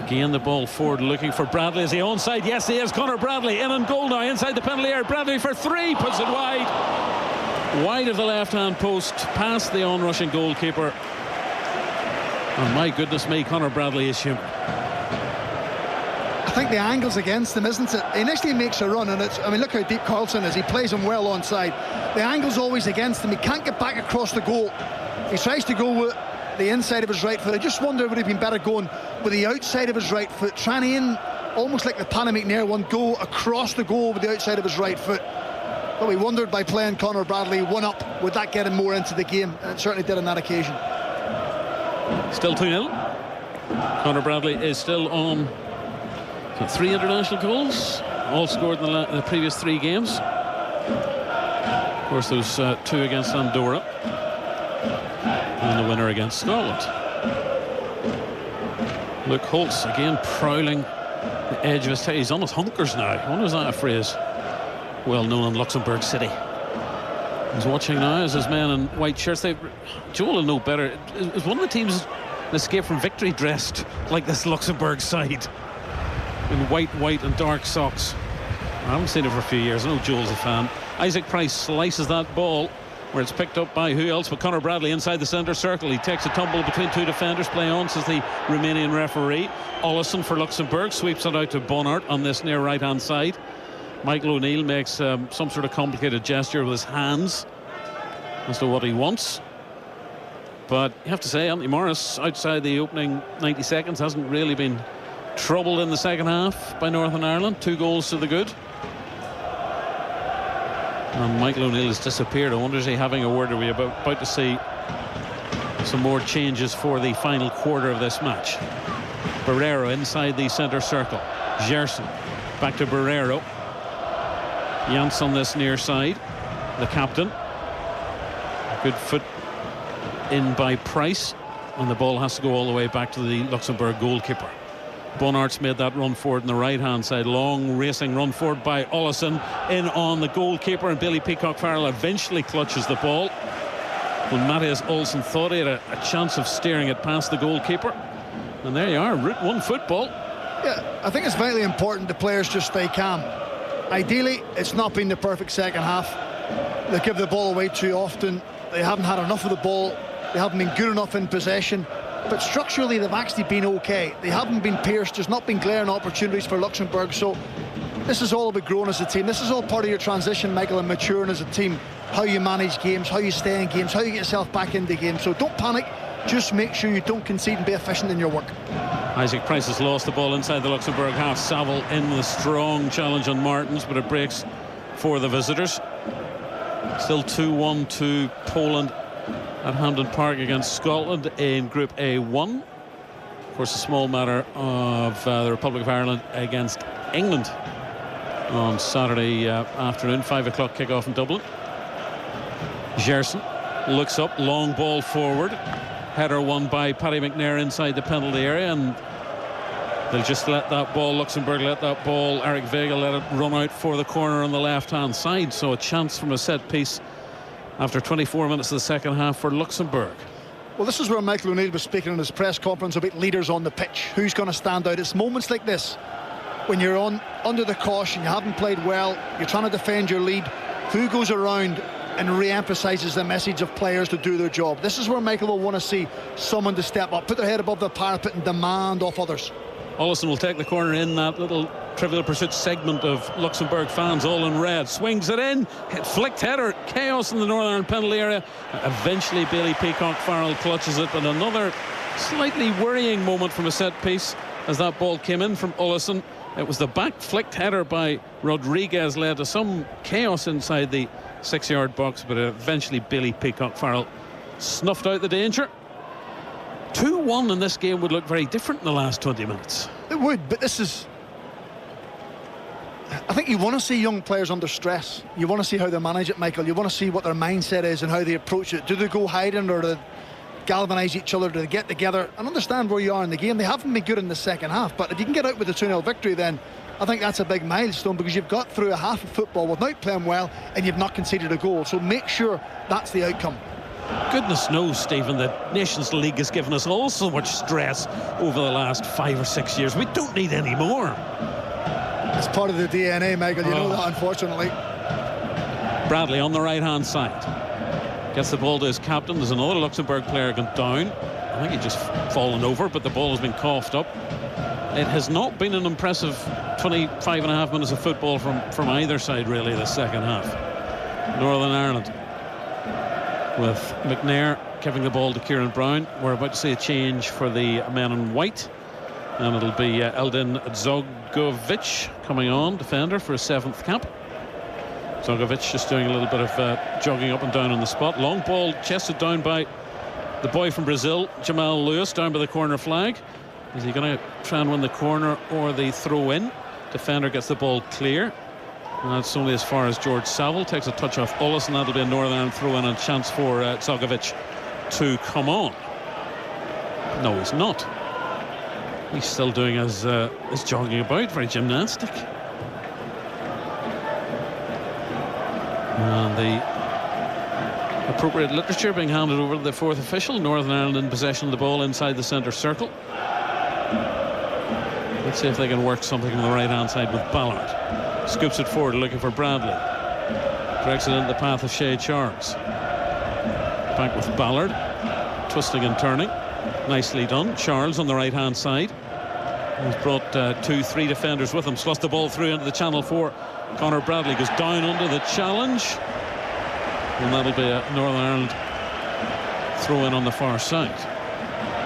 Again, the ball forward, looking for Bradley. Is he onside? Yes, he is. Conor Bradley in on goal now, inside the penalty area. Bradley for 3, puts it wide of the left-hand post, past the onrushing goalkeeper. And my goodness me, Conor Bradley is human. I think the angle's against him, isn't it? He initially makes a run, and look how deep Carlson is. He plays him well onside. The angle's always against him. He can't get back across the goal. He tries to go with the inside of his right foot. I just wonder, would it have been better going with the outside of his right foot, trying to in almost like the Paddy McNair one, go across the goal with the outside of his right foot. But we wondered, by playing Conor Bradley 1-up, would that get him more into the game? And it certainly did on that occasion. Still 2-0. Conor Bradley is still on 3 international goals, all scored in the previous 3 games. Of course, those 2 against Andorra and the winner against Scotland. Luke Holtz again prowling the edge of his tail. He's on his hunkers now. I wonder, is that a phrase well known in Luxembourg City? He's watching now as his men in white shirts. Joel will know better. Is one of the teams an Escape from Victory dressed like this Luxembourg side in white and dark socks? I haven't seen it for a few years. I know Joel's a fan. Isaac Price slices that ball, where it's picked up by who else but Conor Bradley inside the centre circle. He takes a tumble between 2 defenders. Play on, says the Romanian referee. Ollison for Luxembourg sweeps it out to Bonart on this near right hand side. Michael O'Neill makes some sort of complicated gesture with his hands as to what he wants. But you have to say, Anthony Morris, outside the opening 90 seconds, hasn't really been troubled in the second half by Northern Ireland. 2 goals to the good. And Michael O'Neill has disappeared. I wonder, is he having a word? Are we about to see some more changes for the final quarter of this match? Barrero inside the centre circle. Gerson back to Barrero. Jans on this near side. The captain. Good foot in by Price. And the ball has to go all the way back to the Luxembourg goalkeeper. Bonart's made that run forward on the right-hand side. Long racing run forward by Ollison. In on the goalkeeper, and Billy Peacock-Farrell eventually clutches the ball. When Matthias Olsen thought he had a chance of steering it past the goalkeeper. And there you are, Route 1 football. Yeah, I think it's vitally important the players just stay calm. Ideally, it's not been the perfect second half. They give the ball away too often. They haven't had enough of the ball. They haven't been good enough in possession. But structurally, they've actually been okay. They haven't been pierced. There's not been glaring opportunities for Luxembourg. So this is all about growing as a team. This is all part of your transition, Michael, and maturing as a team. How you manage games, how you stay in games, how you get yourself back into games. So don't panic. Just make sure you don't concede and be efficient in your work. Isaac Price has lost the ball inside the Luxembourg half. Saville in with a strong challenge on Martins, but it breaks for the visitors. Still 2-1 to Poland at Hampden Park against Scotland in Group A1. Of course, a small matter of the Republic of Ireland against England on Saturday afternoon. 5 o'clock kickoff in Dublin. Gerson looks up, long ball forward. Header won by Paddy McNair inside the penalty area, and they'll just let that ball, Luxembourg let that ball, Eric Vega let it run out for the corner on the left-hand side. So a chance from a set piece after 24 minutes of the second half for Luxembourg. Well, this is where Michael O'Neill was speaking in his press conference about leaders on the pitch. Who's going to stand out? It's moments like this when you're under the caution, you haven't played well, you're trying to defend your lead. Who goes around and re-emphasises the message of players to do their job? This is where Michael will want to see someone to step up, put their head above the parapet and demand off others. Ollison will take the corner in that little Trivial Pursuit segment of Luxembourg fans, all in red. Swings it in, flicked header, chaos in the Northern Ireland penalty area. Eventually Bailey Peacock-Farrell clutches it, but another slightly worrying moment from a set piece as that ball came in from Ollison. It was the back flicked header by Rodriguez led to some chaos inside the 6-yard box, but eventually Billy Peacock-Farrell snuffed out the danger. 2-1 in this game would look very different in the last 20 minutes. It would, but this is... I think you want to see young players under stress. You want to see how they manage it, Michael. You want to see what their mindset is and how they approach it. Do they go hiding, or do they galvanise each other? Do they get together and understand where you are in the game? They haven't been good in the second half, but if you can get out with a 2-0 victory, then I think that's a big milestone, because you've got through a half of football without playing well and you've not conceded a goal. So make sure that's the outcome. Goodness knows, Stephen, the Nations League has given us all so much stress over the last 5 or 6 years. We don't need any more. It's part of the DNA, Michael. You know that, unfortunately. Bradley on the right-hand side gets the ball to his captain. There's another Luxembourg player gone down. I think he just fallen over, but the ball has been coughed up. It has not been an impressive 25 and a half minutes of football from either side, really, the second half. Northern Ireland with McNair giving the ball to Kieran Brown. We're about to see a change for the men in white, and it'll be Eldin Dzogovic coming on, defender, for his 7th cap. Dzogovic just doing a little bit of jogging up and down on the spot. Long ball chested down by the boy from Brazil, Jamal Lewis, down by the corner flag. Is he going to try and win the corner or the throw in? Defender gets the ball clear. And that's only as far as George Saville takes a touch off Ollison. That'll be a Northern Ireland throw in and a chance for Dzogovic to come on. No, he's not. He's still doing his jogging about, very gymnastic. And the appropriate literature being handed over to the 4th official. Northern Ireland in possession of the ball inside the centre circle. Let's see if they can work something on the right-hand side with Ballard. Scoops it forward, looking for Bradley. Directs it into the path of Shea Charles. Back with Ballard. Twisting and turning. Nicely done. Charles on the right-hand side. He's brought 2-3 defenders with him. Slots the ball through into the channel for Conor Bradley goes down under the challenge, and that'll be a Northern Ireland throw in on the far side.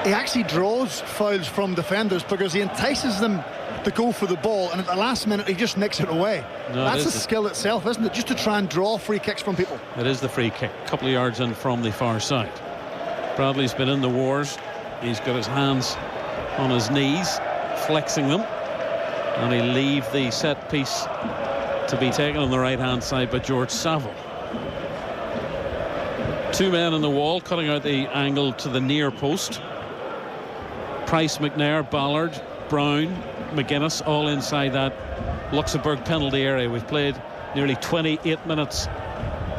He actually draws fouls from defenders because he entices them to go for the ball, and at the last minute he just nicks it away. No, that's a skill itself, isn't it? Just to try and draw free kicks from people. It is the free kick, a couple of yards in from the far side. Bradley's been in the wars. He's got his hands on his knees, flexing them, and he'll leave the set piece to be taken on the right hand side by George Saville. Two men in the wall, cutting out the angle to the near post. Price, McNair, Ballard, Brown, McGuinness, all inside that Luxembourg penalty area. We've played nearly 28 minutes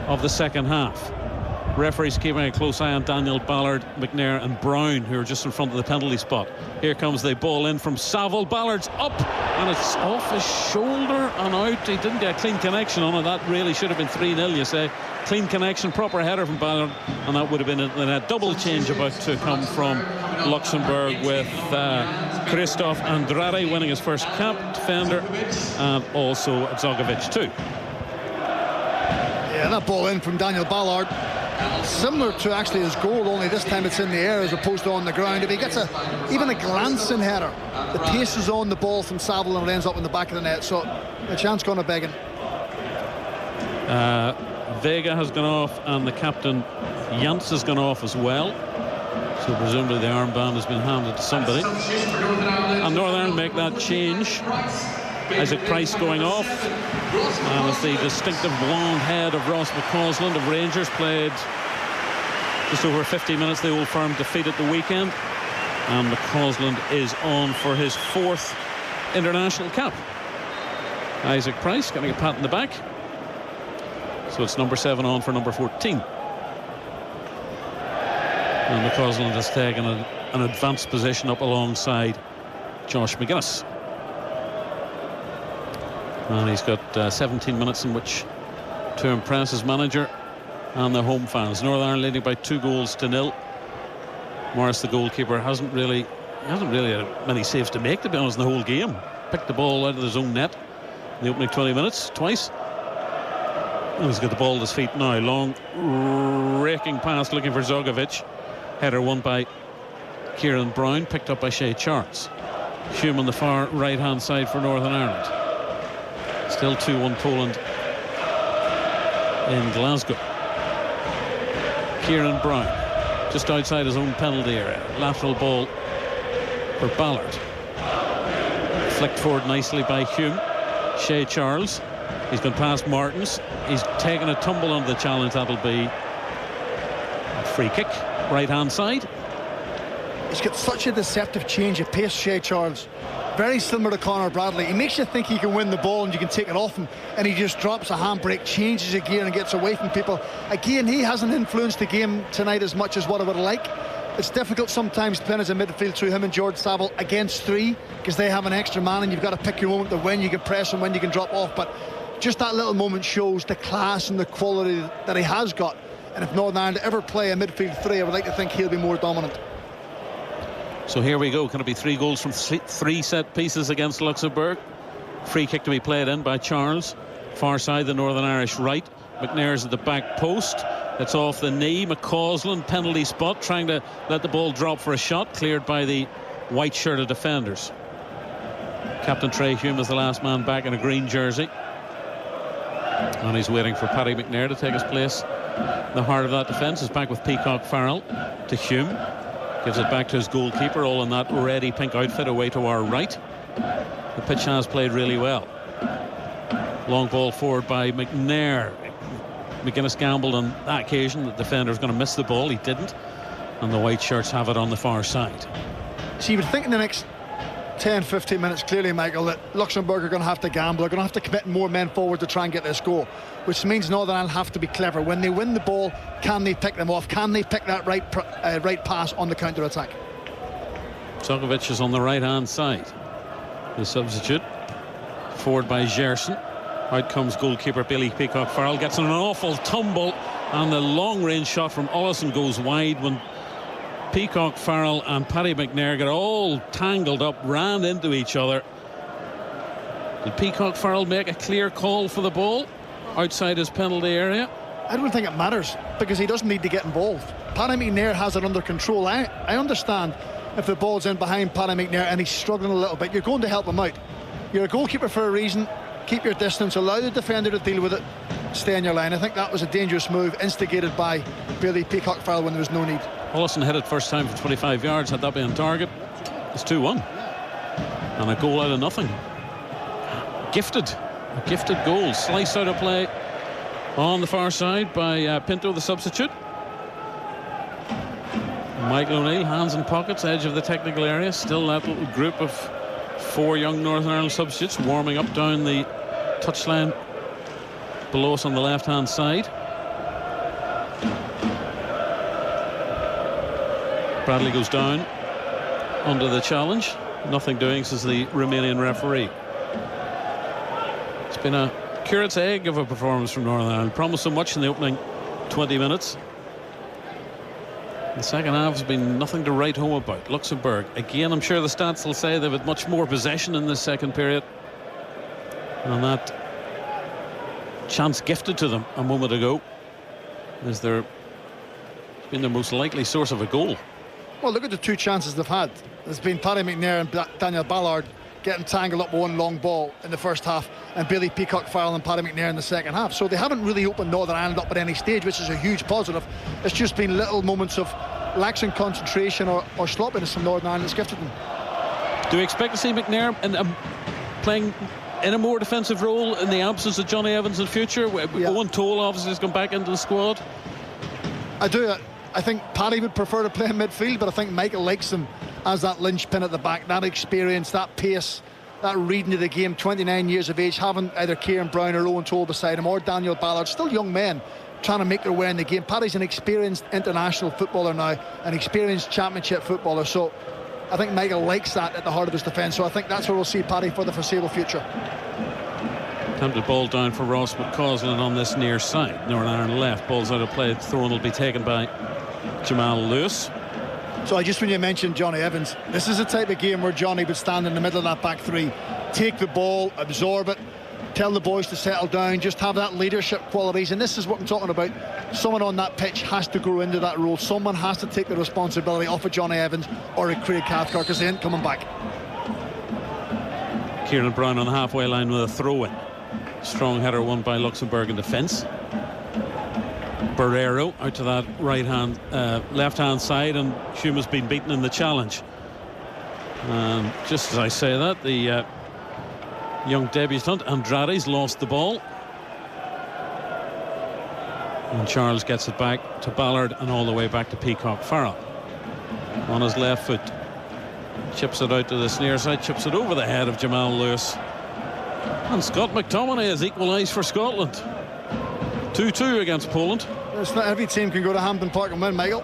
of the second half. Referees keeping a close eye on Daniel Ballard, McNair and Brown, who are just in front of the penalty spot. Here comes the ball in from Saville. Ballard's up, and it's off his shoulder and out. He didn't get a clean connection on it. That really should have been 3-0, you say. Clean connection, proper header from Ballard, and that would have been a double change about to come from Luxembourg, with Christophe Andrade winning his first cap, defender, and also Zogovic too. Yeah, that ball in from Daniel Ballard, similar to actually his goal, only this time it's in the air as opposed to on the ground. If he gets even a glancing header, the pace is on the ball from Saville and it ends up in the back of the net, so a chance gone to begging. Vega has gone off, and the captain Jans has gone off as well, so presumably the armband has been handed to somebody, and Northern Ireland make that change. Isaac Price going off, and it's the distinctive blonde head of Ross McCausland of Rangers. Played just over 50 minutes. The Old Firm defeat at the weekend, and McCausland is on for his 4th international cap. Isaac Price getting a pat in the back, so it's number 7 on for number 14, and McCausland has taken an advanced position up alongside Josh McGuinness. And he's got 17 minutes in which to impress his manager and the home fans. Northern Ireland leading by 2-0. Morris, the goalkeeper, hasn't really had many saves to make, to be honest, in the whole game. Picked the ball out of his own net in the opening 20 minutes twice. And he's got the ball at his feet now. Long raking pass looking for Zogovic. Header won by Kieran Brown, picked up by Shea Charles. Hume on the far right hand side for Northern Ireland. Still 2-1 Poland in Glasgow. Kieran Brown just outside his own penalty area. Lateral ball for Ballard. Flicked forward nicely by Hume. Shea Charles. He's gone past Martins. He's taken a tumble under the challenge. That'll be a free kick. Right hand side. He's got such a deceptive change of pace, Shea Charles. Very similar to Conor Bradley. He makes you think he can win the ball and you can take it off him, and he just drops a handbrake, changes a gear and gets away from people. Again, he hasn't influenced the game tonight as much as what I would like. It's difficult sometimes playing as a midfield through him and George Saville against 3, because they have an extra man and you've got to pick your moment of when you can press and when you can drop off. But just that little moment shows the class and the quality that he has got. And if Northern Ireland ever play a midfield 3, I would like to think he'll be more dominant. So here we go. Can it be 3 goals from 3 set pieces against Luxembourg? Free kick to be played in by Charles. Far side, the Northern Irish right. McNair's at the back post. It's off the knee. McCausland, penalty spot, trying to let the ball drop for a shot. Cleared by the white-shirted defenders. Captain Trey Hume is the last man back in a green jersey. And he's waiting for Paddy McNair to take his place. The heart of that defence is back with Peacock Farrell to Hume. Gives it back to his goalkeeper, all in that ready pink outfit away to our right. The pitch has played really well. Long ball forward by McNair. McGuinness gambled on that occasion. The defender was going to miss the ball. He didn't. And the white shirts have it on the far side. So you would think in the next 10-15 minutes, clearly, Michael, that Luxembourg are going to have to gamble. They're going to have to commit more men forward to try and get this goal, which means Northern Ireland have to be clever. When they win the ball, can they pick them off? Can they pick that right pass on the counter-attack? Zogovic is on the right-hand side. The substitute. Forward by Gerson. Out comes goalkeeper Billy Peacock Farrell. Gets an awful tumble, and the long-range shot from Ollison goes wide when Peacock Farrell and Paddy McNair got all tangled up, ran into each other. Did Peacock Farrell make a clear call for the ball outside his penalty area? I don't think it matters, because he doesn't need to get involved. Paddy McNair has it under control. I understand if the ball's in behind Paddy McNair and he's struggling a little bit, you're going to help him out. You're a goalkeeper for a reason. Keep your distance, allow the defender to deal with it, stay in your line. I think that was a dangerous move instigated by Billy Peacock Farrell when there was no need. Ollison hit it first time for 25 yards. Had that been on target, it's 2-1 and a goal out of nothing. A gifted goal, sliced out of play on the far side by Pinto, the substitute. Michael O'Neill, hands in pockets, edge of the technical area. Still that little group of 4 young Northern Ireland substitutes warming up down the touchline below us on the left hand side. Bradley goes down under the challenge. Nothing doing, says the Romanian referee. It's been a curate's egg of a performance from Northern Ireland. Promised so much in the opening 20 minutes. The second half has been nothing to write home about. Luxembourg, again, I'm sure the stats will say they've had much more possession in this second period. And that chance gifted to them a moment ago is been their most likely source of a goal. Well, look at the 2 chances they've had. There's been Paddy McNair and Daniel Ballard getting tangled up with one long ball in the first half, and Billy Peacock Farrell and Paddy McNair in the second half. So they haven't really opened Northern Ireland up at any stage, which is a huge positive. It's just been little moments of laxing concentration or sloppiness from Northern Ireland that's gifted them. Do we expect to see McNair playing in a more defensive role in the absence of Johnny Evans in future? Owen Toll obviously has gone back into the squad. I do. I think Paddy would prefer to play in midfield, but I think Michael likes him as that linchpin at the back, that experience, that pace, that reading of the game. 29 years of age, having either Kieran Brown or Owen Toll beside him, or Daniel Ballard, still young men trying to make their way in the game. Paddy's an experienced international footballer now, an experienced championship footballer, so I think Michael likes that at the heart of his defence. So I think that's where we'll see Paddy for the foreseeable future. Attempted ball down for Ross McCausland on this near side. Northern Ireland left, ball's out of play. Thrown will be taken by Jamal Lewis. So when you mentioned Johnny Evans, this is the type of game where Johnny would stand in the middle of that back 3, take the ball, absorb it, tell the boys to settle down, just have that leadership qualities. And this is what I'm talking about. Someone on that pitch has to grow into that role. Someone has to take the responsibility off of Johnny Evans or a Craig Cathcart, because they ain't coming back. Kieran Brown on the halfway line with a throw-in. Strong header won by Luxembourg in defence. Barrero out to that left-hand side, and Huma's been beaten in the challenge. Just as I say that, the young debutant Andrade's lost the ball, and Charles gets it back to Ballard and all the way back to Peacock Farrell on his left foot. Chips it out to the near side, chips it over the head of Jamal Lewis, and Scott McTominay has equalised for Scotland. 2-2 against Poland. It's not every team can go to Hampden Park and win, Michael.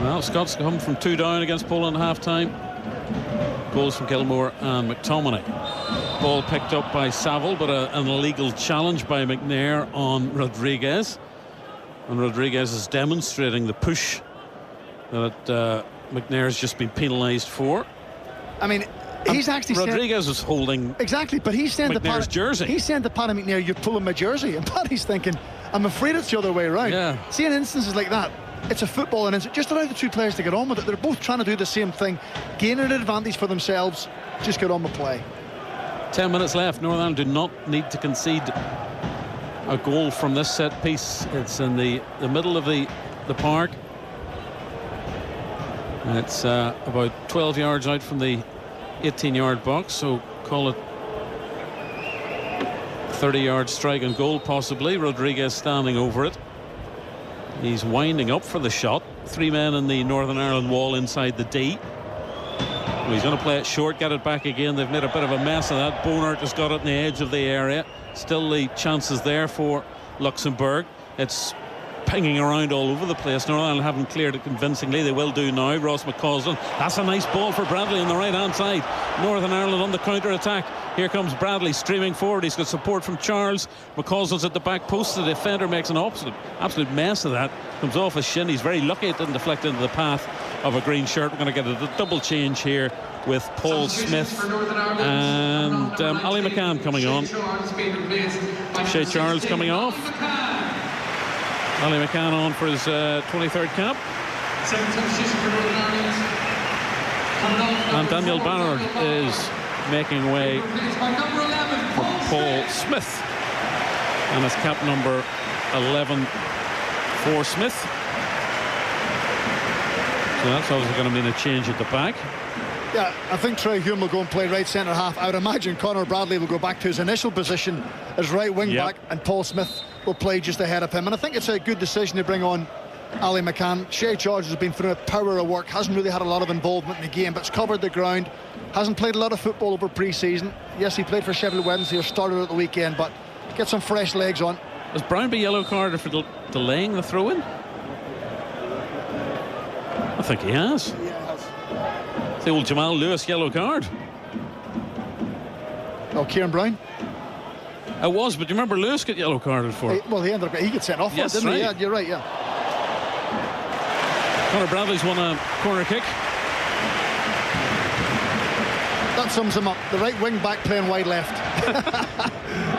Well, Scots come from 2 down against Poland at half-time. Goals from Gilmore and McTominay. Ball picked up by Saville, but an illegal challenge by McNair on Rodriguez. And Rodriguez is demonstrating the push that McNair has just been penalised for. I mean, he's actually Rodriguez was holding exactly, but he's saying McNair's jersey. He's saying to Paddy McNair, "You're pulling my jersey," and Paddy's thinking, "I'm afraid it's the other way around." Yeah. Seeing instances like that, it's a football, and just allow the 2 players to get on with it. They're both trying to do the same thing, gain an advantage for themselves. Just get on with play. 10 minutes left. Northern Ireland do not need to concede a goal from this set piece. It's in the middle of the park. And it's about 12 yards out from the 18-yard box, so call it 30-yard strike and goal possibly. Rodriguez standing over it. He's winding up for the shot. 3 men in the Northern Ireland wall inside the D. He's going to play it short, get it back again. They've made a bit of a mess of that. Bonart has got it in the edge of the area. Still the chances there for Luxembourg. It's pinging around all over the place. Northern Ireland haven't cleared it convincingly. They will do now. Ross McCausland. That's a nice ball for Bradley on the right hand side. Northern Ireland on the counter attack. Here comes Bradley streaming forward. He's got support from Charles. McCausland's at the back post. The defender makes an absolute mess of that. Comes off his shin. He's very lucky it didn't deflect into the path of a green shirt. We're going to get a double change here with Paul Smith and Ali McCann coming on. Shea Charles coming off. Ali McCann on for his 23rd cap. And Daniel Ballard is making way for Paul Smith. And it's cap number 11 for Smith. So that's obviously going to mean a change at the back. Yeah, I think Trey Hume will go and play right centre half. I would imagine Conor Bradley will go back to his initial position as right wing back, and Paul Smith will play just ahead of him. And I think it's a good decision to bring on Ali McCann. Shea Charles has been through a power of work, hasn't really had a lot of involvement in the game, but's covered the ground, hasn't played a lot of football over pre-season. Yes, he played for Sheffield Wednesday, or started at the weekend, but get some fresh legs on. Has Brown be yellow carded for delaying the throw-in? I think he has. Yeah, he has. The old Jamal Lewis yellow card. Oh, Kieran Brown? It was, but do you remember Lewis got yellow carded for it? Well, he ended up, he got sent off, yes, didn't right. he? Yeah, you're right, yeah. Conor Bradley's won a corner kick. That sums him up. The right wing back playing wide left.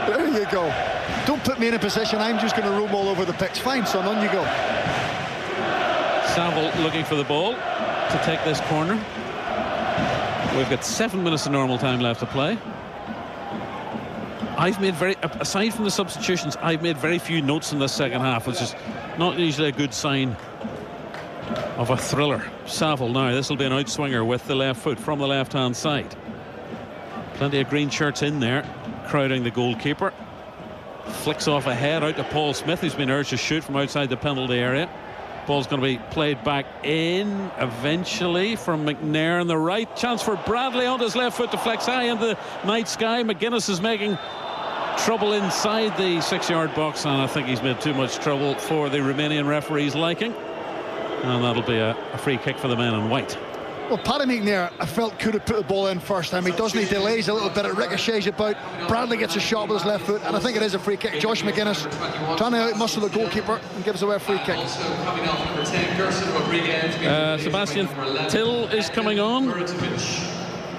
There you go. Don't put me in a position. I'm just going to roam all over the pitch. Fine, son, on you go. Saville looking for the ball to take this corner. We've got 7 minutes of normal time left to play. I've made aside from the substitutions, I've made very few notes in this second half, which is not usually a good sign of a thriller. Saville now, this will be an outswinger with the left foot from the left hand side. Plenty of green shirts in there, crowding the goalkeeper. Flicks off a head out to Paul Smith, who's been urged to shoot from outside the penalty area. Ball's going to be played back in eventually from McNair on the right. Chance for Bradley on his left foot, deflects high into the night sky. McGuinness is making trouble inside the 6-yard box, and I think he's made too much trouble for the Romanian referee's liking. And that'll be a free kick for the men in white. Well, Paddy McNair, I felt, could have put the ball in first time. He doesn't. He delays a little bit. It ricochets about. Bradley gets a shot with his left foot, and I think it is a free kick. Josh McGuinness trying to outmuscle the goalkeeper and gives away a free kick. Sebastian Till is coming on,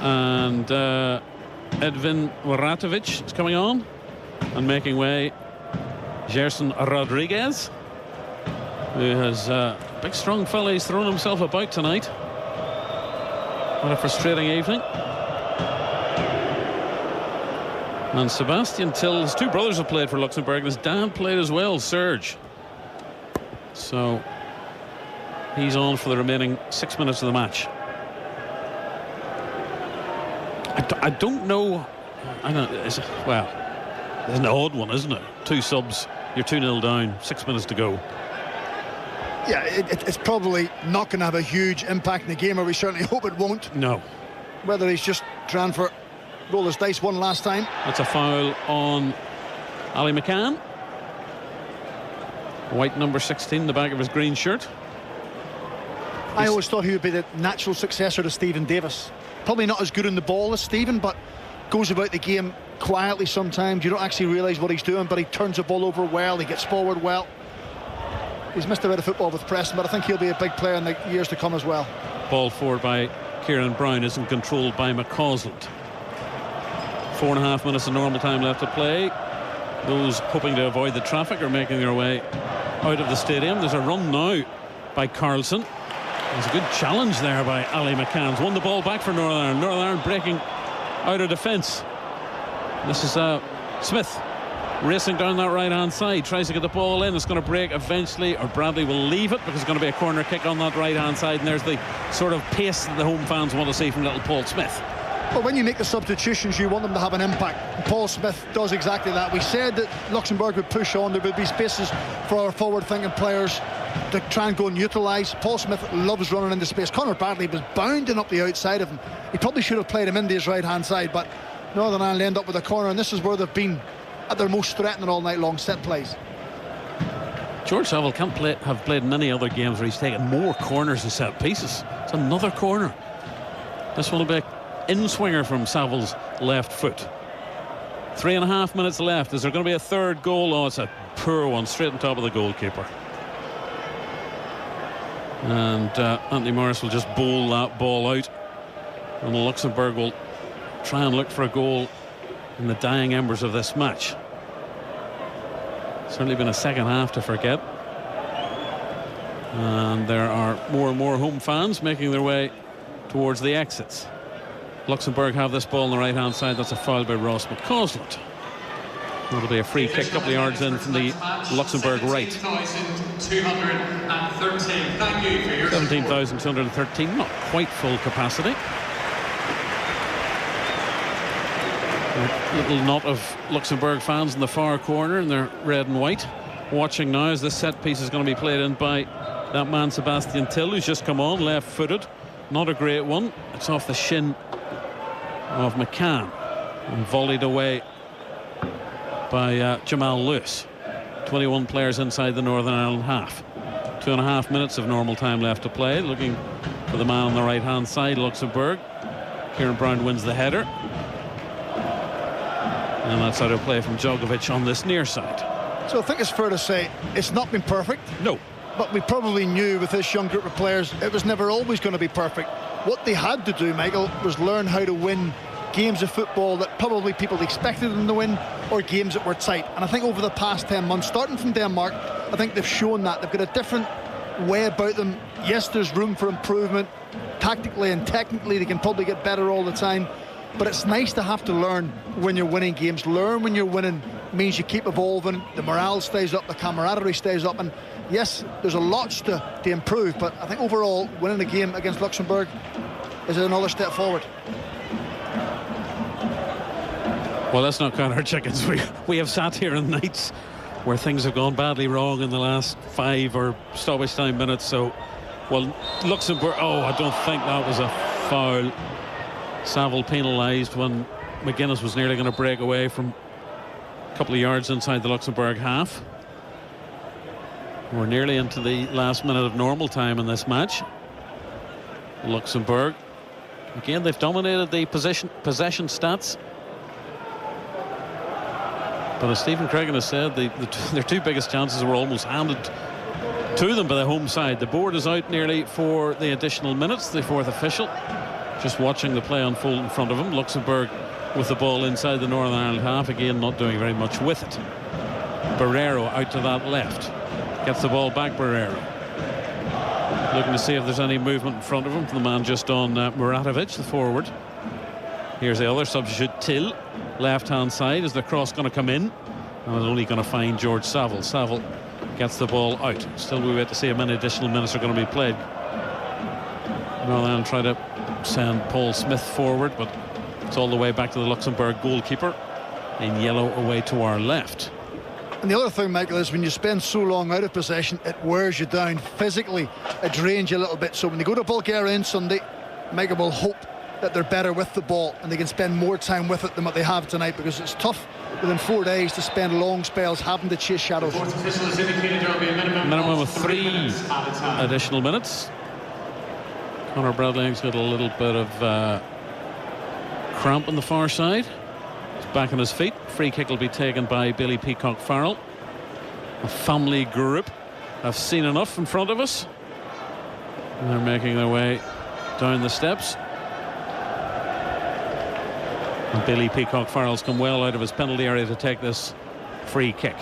and Edvin Waratovic is coming on, and making way Gerson Rodriguez, who has big strong fella. He's thrown himself about tonight. What a frustrating evening. And Sebastian Till, his two brothers have played for Luxembourg, and his dad played as well, Serge. So he's on for the remaining 6 minutes of the match. I don't know. I don't. Well, it's an odd one, isn't it? Two subs, you're 2-0 down, 6 minutes to go. Yeah, it's probably not going to have a huge impact in the game, or we certainly hope it won't. No. Whether he's just trying for roll his dice one last time. That's a foul on Ali McCann. White number 16, the back of his green shirt. I always thought he would be the natural successor to Stephen Davis. Probably not as good on the ball as Stephen, but goes about the game quietly sometimes. You don't actually realise what he's doing, but he turns the ball over well, he gets forward well. He's missed a bit of football with Preston, but I think he'll be a big player in the years to come as well. Ball forward by Kieran Brown isn't controlled by McCausland. 4.5 minutes of normal time left to play. Those hoping to avoid the traffic are making their way out of the stadium. There's a run now by Carlson. There's a good challenge there by Ali McCann. Won the ball back for Northern Ireland. Northern Ireland breaking out of defence. This is Smith racing down that right hand side, tries to get the ball in. It's going to break eventually, or Bradley will leave it because it's going to be a corner kick on that right hand side, and there's the sort of pace that the home fans want to see from little Paul Smith. Well, when you make the substitutions, you want them to have an impact. Paul Smith does exactly that. We said that Luxembourg would push on. There would be spaces for our forward-thinking players to try and go and neutralise. Paul Smith loves running into space. Conor Bradley was bounding up the outside of him. He probably should have played him into his right-hand side, but Northern Ireland end up with a corner, and this is where they've been at their most threatening all night long, set plays. George Saville can't have played in any other games where he's taken more corners and set pieces. It's another corner. This will be an in-swinger from Saville's left foot. 3.5 minutes left. Is there going to be a third goal? Oh, it's a poor one, straight on top of the goalkeeper. And Anthony Morris will just bowl that ball out. And Luxembourg will try and look for a goal in the dying embers of this match. Certainly been a second half to forget. And there are more and more home fans making their way towards the exits. Luxembourg have this ball on the right-hand side. That's a foul by Ross McCausland. It'll be a free kick a couple of yards in from the Luxembourg right. 17,213. Thank you for your 17,213, not quite full capacity. A little knot of Luxembourg fans in the far corner in their red and white, watching now as this set piece is going to be played in by that man Sebastian Till, who's just come on, left-footed. Not a great one. It's off the shin of McCann and volleyed away by Jamal Lewis. 21 players inside the Northern Ireland half. 2.5 minutes of normal time left to play. Looking for the man on the right-hand side, Luxembourg. Kieran Brown wins the header. And that's out of play from Djokovic on this near side. So I think it's fair to say it's not been perfect. No. But we probably knew with this young group of players it was never always going to be perfect. What they had to do, Michael, was learn how to win games of football that probably people expected them to win, or games that were tight. And I think over the past 10 months, starting from Denmark, I think they've shown that. They've got a different way about them. Yes, there's room for improvement. Tactically and technically, they can probably get better all the time. But it's nice to have to learn when you're winning games. Learn when you're winning means you keep evolving. The morale stays up, the camaraderie stays up. And yes, there's a lot to improve. But I think overall, winning a game against Luxembourg is another step forward. Well, let's not count our chickens. We have sat here in nights where things have gone badly wrong in the last 5 or stoppage time minutes. So, well, Luxembourg, I don't think that was a foul. Saville penalised when McGuinness was nearly going to break away from a couple of yards inside the Luxembourg half. We're nearly into the last minute of normal time in this match. Luxembourg, again, they've dominated the possession stats. But as Stephen Cregan has said, their two biggest chances were almost handed to them by the home side. The board is out nearly for the additional minutes, the fourth official. Just watching the play unfold in front of him. Luxembourg with the ball inside the Northern Ireland half, again not doing very much with it. Barrero out to that left, gets the ball back. Barrero looking to see if there's any movement in front of him from the man just on Muratovic, the forward. Here's the other substitute, Till, left hand side. Is the cross going to come in? And it's only going to find George Saville. Saville gets the ball out. Still we wait to see how many additional minutes are going to be played. Northern Ireland try to send Paul Smith forward, but it's all the way back to the Luxembourg goalkeeper in yellow away to our left. And the other thing, Michael, is when you spend so long out of possession, it wears you down physically. It drains you a little bit. So when they go to Bulgaria on Sunday, Michael will hope that they're better with the ball and they can spend more time with it than what they have tonight, because it's tough within 4 days to spend long spells having to chase shadows. Minimum of 3 additional minutes. Conor Bradley's got a little bit of cramp on the far side. He's back on his feet. Free kick will be taken by Billy Peacock Farrell. A family group have seen enough in front of us. And they're making their way down the steps. And Billy Peacock Farrell's come well out of his penalty area to take this free kick.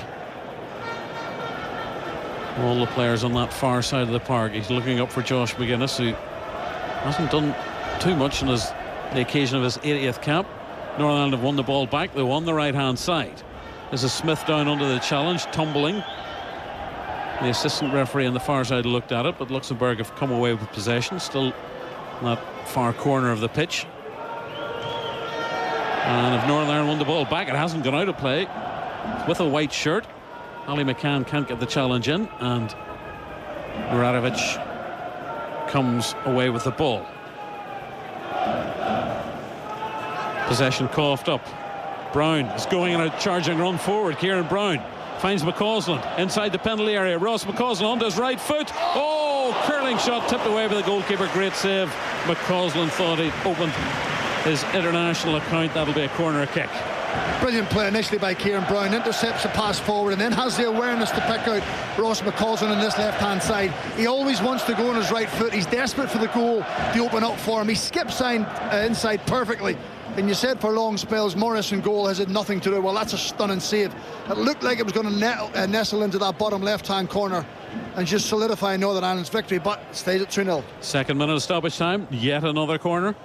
All the players on that far side of the park. He's looking up for Josh McGuinness, who hasn't done too much on the occasion of his 80th cap. Northern Ireland have won the ball back. They won the right hand side. This is Smith down under the challenge, tumbling. The assistant referee on the far side looked at it, but Luxembourg have come away with possession, still in that far corner of the pitch. And if Northern Ireland won the ball back, it hasn't gone out of play. With a white shirt, Ali McCann can't get the challenge in, and Muratovic comes away with the ball. Possession coughed up. Brown is going in a charging run forward. Kieran Brown Finds McCausland inside the penalty area. Ross McCausland on his right foot. Oh, curling shot tipped away by the goalkeeper. Great save. McCausland thought he'd opened his international account. That'll be a corner kick. Brilliant play initially by Kieran Brown. Intercepts the pass forward and then has the awareness to pick out Ross McCausland on this left-hand side. He always wants to go on his right foot. He's desperate for the goal to open up for him. He skips inside perfectly. And you said for long spells Morris in goal has had nothing to do. Well, that's a stunning save. It looked like it was going to nestle into that bottom left-hand corner and just solidify Northern Ireland's victory, but it stays at 2-0. Second minute of stoppage time. Yet another corner.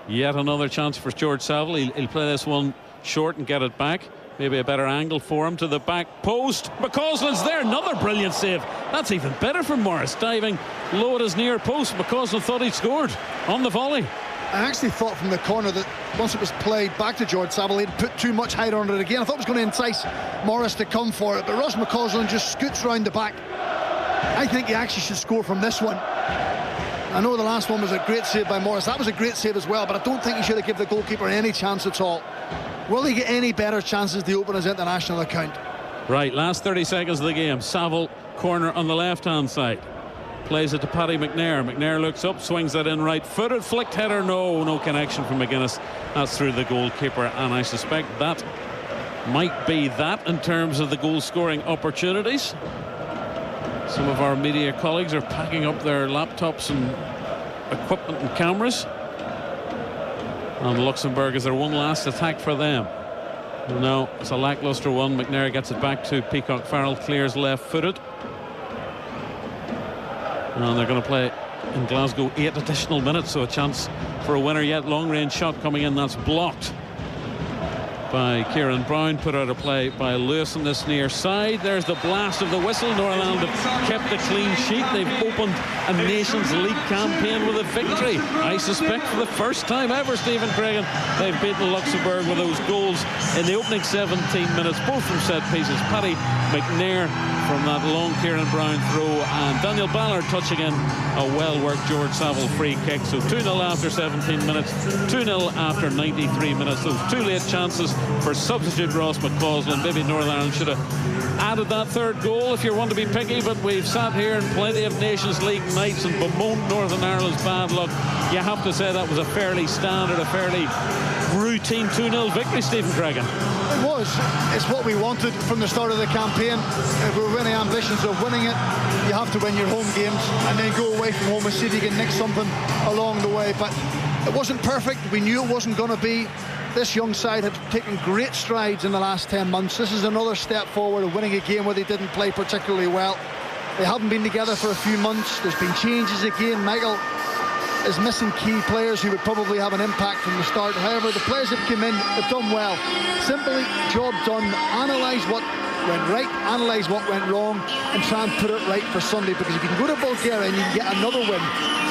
Yet another chance for George Saville. He'll play this one short and get it back. Maybe a better angle for him to the back post. McCausland's there. Another brilliant save. That's even better from Morris. Diving low at his near post. McCausland thought he'd scored on the volley. I actually thought from the corner that once it was played back to George Saville, he'd put too much height on it again. I thought it was going to entice Morris to come for it, but Ross McCausland just scoots round the back. I think he actually should score from this one. I know the last one was a great save by Morris. That was a great save as well, but I don't think he should have given the goalkeeper any chance at all. Will he get any better chances to open his international account? Right, last 30 seconds of the game. Saville, corner on the left-hand side. Plays it to Paddy McNair. McNair looks up, swings that in right footed, flicked header. No connection from McGuinness. That's through the goalkeeper, and I suspect that might be that in terms of the goal scoring opportunities. Some of our media colleagues are packing up their laptops and equipment and cameras, and Luxembourg is their one last attack for them. No, it's a lacklustre one. McNair gets it back to Peacock Farrell, clears left footed. And they're going to play in Glasgow 8 additional minutes, so a chance for a winner yet. Long range shot coming in, that's blocked by Kieran Brown, put out of play by Lewis on this near side. There's the blast of the whistle. Northern Ireland have kept a clean sheet. They've opened a Nations League campaign with a victory. I suspect for the first time ever, Stephen Cregan, they've beaten Luxembourg with those goals in the opening 17 minutes, both from set pieces. Paddy McNair from that long Kieran Brown throw, and Daniel Ballard touching in a well-worked George Saville free kick. So 2-0 after 17 minutes, 2-0 after 93 minutes. Those two late chances for substitute Ross McCausland. Maybe Northern Ireland should have added that third goal if you want to be picky, but we've sat here in plenty of Nations League nights and bemoaned Northern Ireland's bad luck. You have to say that was a fairly standard, a fairly routine 2-0 victory, Stephen Cregan. It was. It's what we wanted from the start of the campaign. If we were any ambitions of winning it, you have to win your home games and then go away from home and see if you can nick something along the way. But it wasn't perfect. We knew it wasn't going to be. This young side have taken great strides in the last 10 months. This is another step forward of winning a game where they didn't play particularly well. They haven't been together for a few months. There's been changes again. Michael is missing key players who would probably have an impact from the start. However, the players that come in have done well. Simply, job done. Analyse what went right, analyse what went wrong, and try and put it right for Sunday. Because if you can go to Bulgaria and you can get another win,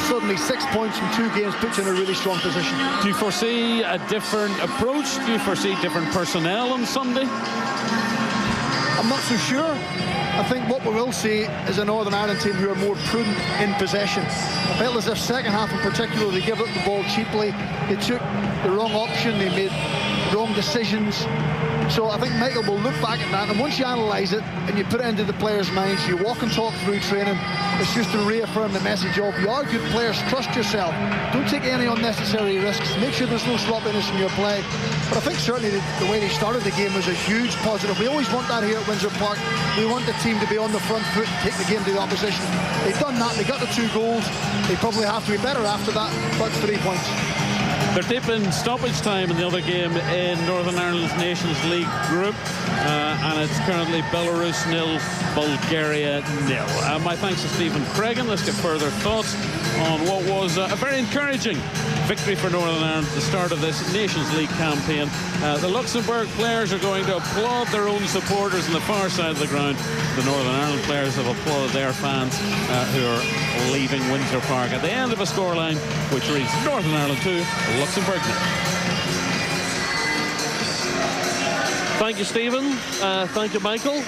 suddenly 6 points from 2 games puts you in a really strong position. Do you foresee a different approach? Do you foresee different personnel on Sunday? I'm not so sure. I think what we will see is a Northern Ireland team who are more prudent in possession. I felt as if second half in particular they gave up the ball cheaply. They took the wrong option, they made wrong decisions. So I think Michael will look back at that, and once you analyse it and you put it into the players' minds, you walk and talk through training, it's just to reaffirm the message of you are good players, trust yourself, don't take any unnecessary risks, make sure there's no sloppiness in your play. But I think certainly the way they started the game was a huge positive. We always want that here at Windsor Park. We want the team to be on the front foot and take the game to the opposition. They've done that, they got the 2 goals. They probably have to be better after that, but 3 points. They're deep in stoppage time in the other game in Northern Ireland's Nations League group, and it's currently Belarus 0, Bulgaria 0. My thanks to Stephen Cregan. Let's get further thoughts on what was a very encouraging victory for Northern Ireland at the start of this Nations League campaign. The Luxembourg players are going to applaud their own supporters on the far side of the ground. The Northern Ireland players have applauded their fans who are leaving Windsor Park at the end of a scoreline which reads Northern Ireland 2, Luxembourg 0. Thank you, Stephen. Thank you, Michael.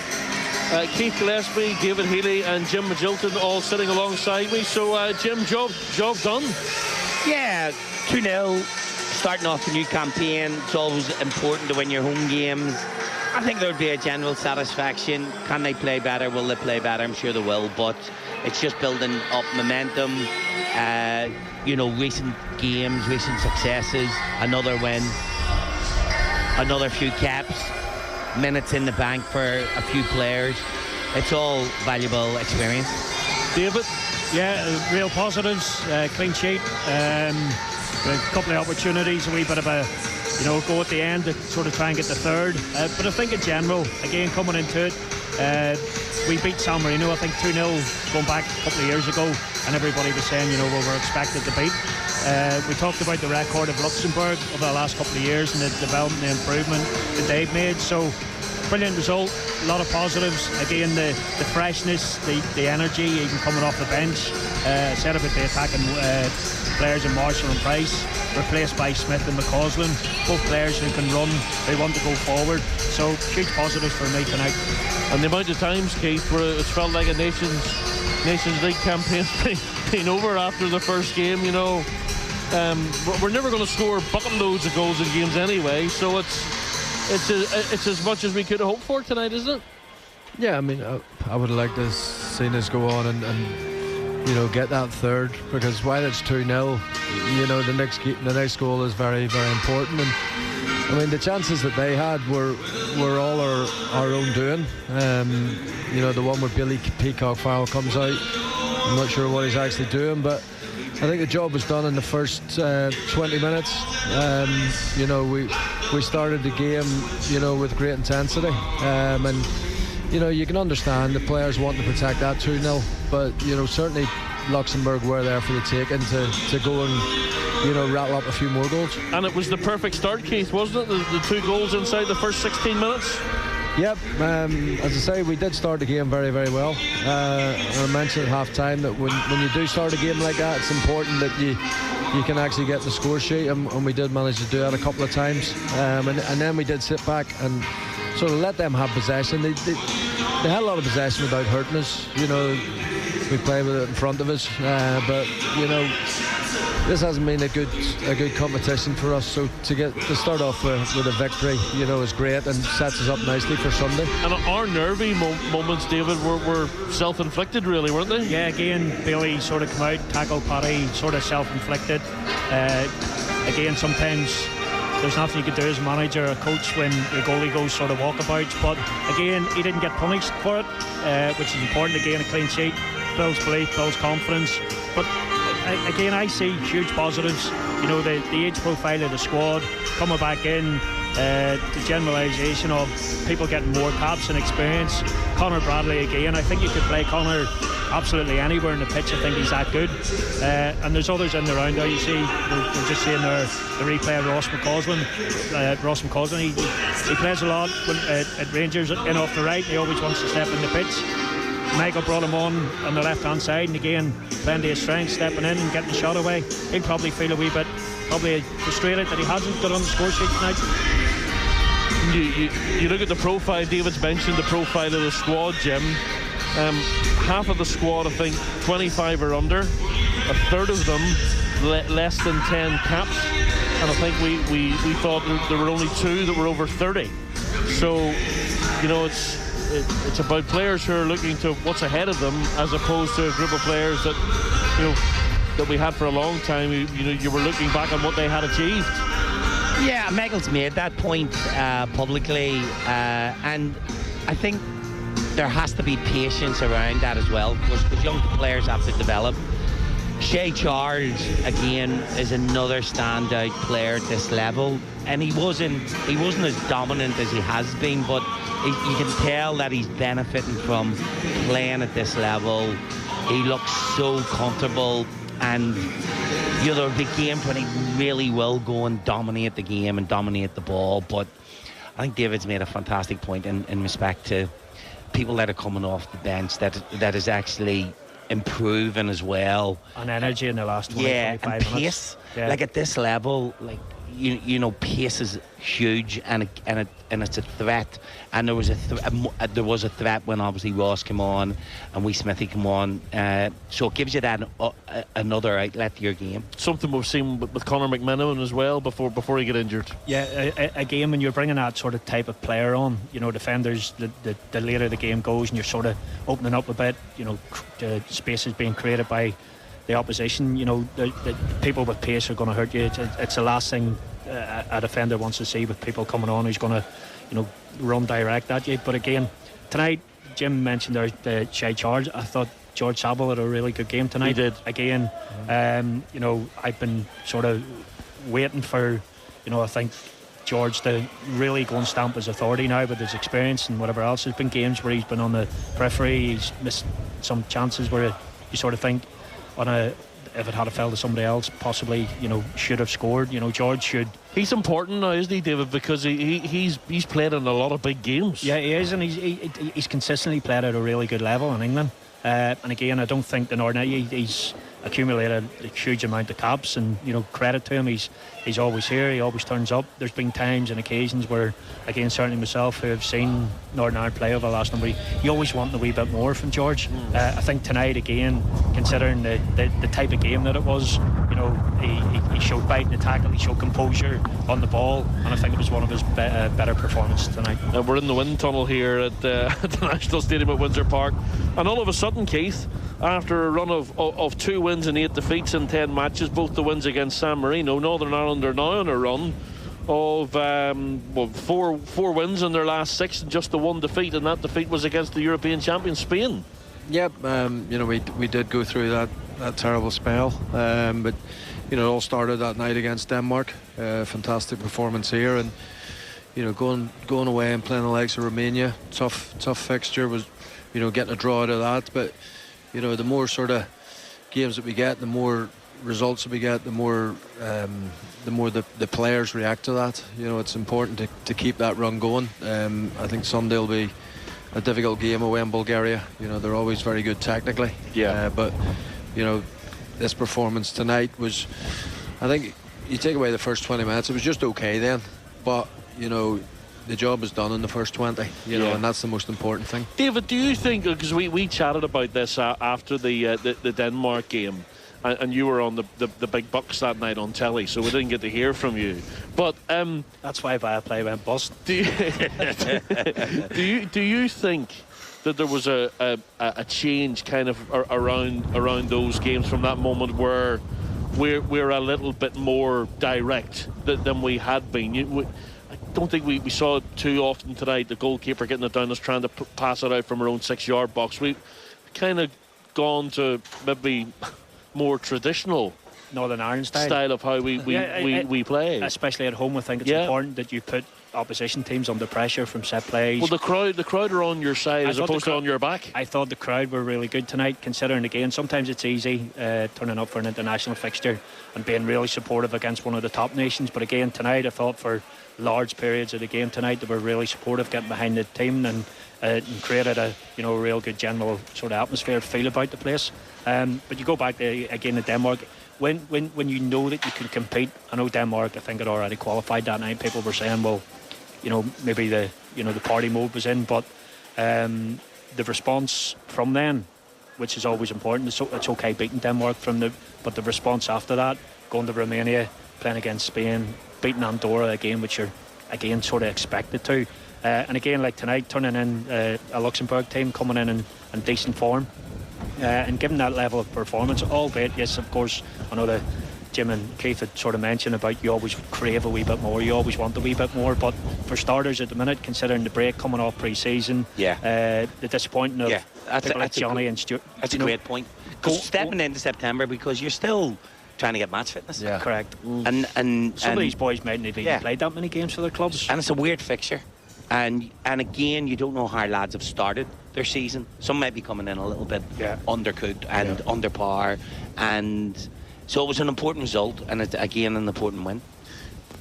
Keith Gillespie, David Healy and Jim Magilton all sitting alongside me. So, Jim, job done? Yeah, 2-0. Starting off a new campaign. It's always important to win your home games. I think there would be a general satisfaction. Can they play better? Will they play better? I'm sure they will, but it's just building up momentum. Recent games, recent successes, another win, another few caps, minutes in the bank for a few players. It's all valuable experience. David? Yeah, real positives, clean sheet, a couple of opportunities, a wee bit of a go at the end to sort of try and get the third. But I think in general, again, coming into it, we beat San Marino, I think 2-0 going back a couple of years ago, and everybody was saying, we were expected to beat. We talked about the record of Luxembourg over the last couple of years and the development, the improvement that they've made. So, brilliant result, a lot of positives. Again, the freshness, the energy, even coming off the bench. Said about the attacking players in Marshall and Price, replaced by Smith and McCausland. Both players who can run, they want to go forward. So huge positives for me tonight. And the amount of times, Keith, where it's felt like a Nations League campaign's been over after the first game. We're never going to score bucket loads of goals in games anyway. So it's as much as we could have hoped for tonight, isn't it? Yeah, I mean, I would have liked to seen us go on and get that third, because while it's 2-0, the next goal is very, very important. And I mean, the chances that they had were all our own doing. The one where Billy Peacock foul comes out, I'm not sure what he's actually doing, but I think the job was done in the first 20 minutes. We started the game, with great intensity, and you can understand the players want to protect that 2-0, but certainly Luxembourg were there for the taking to go and rattle up a few more goals. And it was the perfect start, Keith, wasn't it? The 2 goals inside the first 16 minutes. Yep, as I say, we did start the game very, very well. I mentioned at half-time that when you do start a game like that, it's important that you can actually get the score sheet, and we did manage to do that a couple of times. And then we did sit back and sort of let them have possession. They had a lot of possession without hurting us. We played with it in front of us, but this hasn't been a good competition for us. So to start off with a victory, is great and sets us up nicely for Sunday. And our nervy moments, David, were self-inflicted, really, weren't they? Yeah, again, Billy sort of come out, tackle Paddy, sort of self-inflicted. Again, sometimes there's nothing you can do as a manager or a coach when the goalie goes sort of walkabouts, but again, he didn't get punished for it, which is important. Again, a clean sheet builds belief, builds confidence, but again, I see huge positives. The age profile of the squad coming back in, the generalisation of people getting more caps and experience. Conor Bradley again, I think you could play Conor absolutely anywhere in the pitch. I think he's that good, and there's others in the round there. You see, we're just seeing the replay of Ross McCausland. He plays a lot at Rangers in off the right. He always wants to step in the pitch. Michael brought him on the left-hand side, and again, plenty of strength, stepping in and getting the shot away. He'll probably feel a wee bit frustrated that he hasn't got on the score sheet tonight. You look at the profile, David's mentioned the profile of the squad, Jim. Half of the squad, I think, 25 or under. A third of them less than 10 caps. And I think we thought there were only 2 that were over 30. So, it's about players who are looking to what's ahead of them, as opposed to a group of players that that we had for a long time. You were looking back on what they had achieved. Yeah, Michael's made that point publicly, and I think there has to be patience around that as well, because young players have to develop. Shea Charles again is another standout player at this level, and he wasn't as dominant as he has been, but you can tell that he's benefiting from playing at this level. He looks so comfortable, and there'll be games when he really will go and dominate the game and dominate the ball. But I think David's made a fantastic point in respect to people that are coming off the bench that is actually improving as well. And energy in the last 20, 25 and pace. Yeah. Like at this level, pace is huge, and it's a threat. And there was a threat when obviously Ross came on and Wee Smithy came on. So it gives you that another outlet to your game. Something we've seen with Conor McMenamin as well before he got injured. Yeah, again, when you're bringing that sort of type of player on, defenders, the later the game goes and you're sort of opening up a bit, the space is being created by the opposition, the people with pace are going to hurt you. It's the last thing a defender wants to see, with people coming on who's going to run direct at you. But again, tonight, Jim mentioned the Shea Charge. I thought George Saville had a really good game tonight. He did. Again, I've been sort of waiting for, I think George to really go and stamp his authority now with his experience and whatever else. There's been games where he's been on the periphery, he's missed some chances where you sort of think, if it had fell to somebody else, possibly, should have scored. George should. He's important now, isn't he, David? Because he's played in a lot of big games. Yeah, he is, and he's consistently played at a really good level in England. And again, I don't think the Northern, he's accumulated a huge amount of caps, and credit to him. He's always here, he always turns up. There's been times and occasions where, again, certainly myself, who have seen Northern Ireland play over the last number, you always want a wee bit more from George. I think tonight, again, considering the type of game that it was, he showed bite in the tackle, he showed composure on the ball, and I think it was one of his better performances tonight. We're in the wind tunnel here at the National Stadium at Windsor Park, and all of a sudden, Keith, after a run of 2 wins and 8 defeats in 10 matches, both the wins against San Marino, Northern Ireland are now on a run of 4 wins in their last 6 and just the 1 defeat, and that defeat was against the European champion Spain. Yep, we did go through that terrible spell, but it all started that night against Denmark. Fantastic performance here, and going away and playing the likes of Romania, tough fixture, was getting a draw out of that. But the more sort of games that we get, the more results that we get, the more the players react to that. It's important to keep that run going. I think Sunday will be a difficult game away in Bulgaria. They're always very good technically. Yeah. But this performance tonight was, I think, you take away the first 20 minutes, it was just okay then. But the job is done in the first 20, and that's the most important thing. David, do you think, because we chatted about this after the Denmark game, and you were on the big bucks that night on telly, so we didn't get to hear from you. But that's why Viaplay went bust. Do you think that there was a change kind of around those games from that moment where we're a little bit more direct than we had been? I don't think we saw it too often tonight, the goalkeeper getting it down, us trying to pass it out from our own 6-yard box. We've kind of gone to maybe more traditional Northern Ireland style of how we play. Especially at home, I think it's important that you put opposition teams under pressure from set plays. Well, the crowd are on your side as opposed to on your back. I thought the crowd were really good tonight, considering, again, sometimes it's easy turning up for an international fixture and being really supportive against one of the top nations. But again, tonight, I thought for large periods of the game tonight, they were really supportive, getting behind the team and created a real good general sort of atmosphere, feel about the place. But you go back to, again, to Denmark. When you know that you can compete, I know Denmark, I think, had already qualified that night. People were saying, well, maybe the party mode was in, but the response from them, which is always important, it's okay beating Denmark but the response after that, going to Romania, playing against Spain, beating Andorra again, which you're again sort of expected to, and again, like tonight, turning in a Luxembourg team coming in decent form, and given that level of performance, albeit, yes, of course, I know that Jim and Keith had sort of mentioned about you always crave a wee bit more, you always want a wee bit more, but for starters at the minute, considering the break coming off pre-season, the disappointment of people like Johnny and Stuart. That's a great point. Stepping into September, because you're still trying to get match fitness. Yeah. Correct. And some of these boys mightn't have even played that many games for their clubs. And it's a weird fixture. And again, you don't know how lads have started their season. Some might be coming in a little bit undercooked and under par, and so it was an important result, and it's again an important win.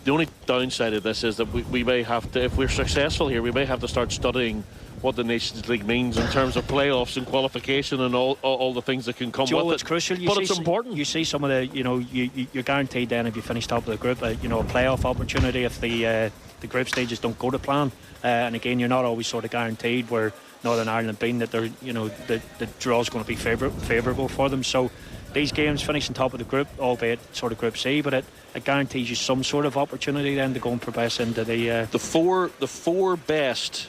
The only downside of this is that we may have to, if we're successful here, we may have to start studying what the Nations League means in terms of playoffs and qualification and all the things that can come Joel, with it. It's crucial. But it's important. You see some of the, you're guaranteed then if you finish top of the group, a playoff opportunity if the group stages don't go to plan. And again, you're not always sort of guaranteed, where Northern Ireland being that they're, the draw's going to be favourable for them. So these games finishing top of the group, albeit sort of Group C, but it guarantees you some sort of opportunity then to go and progress into the four best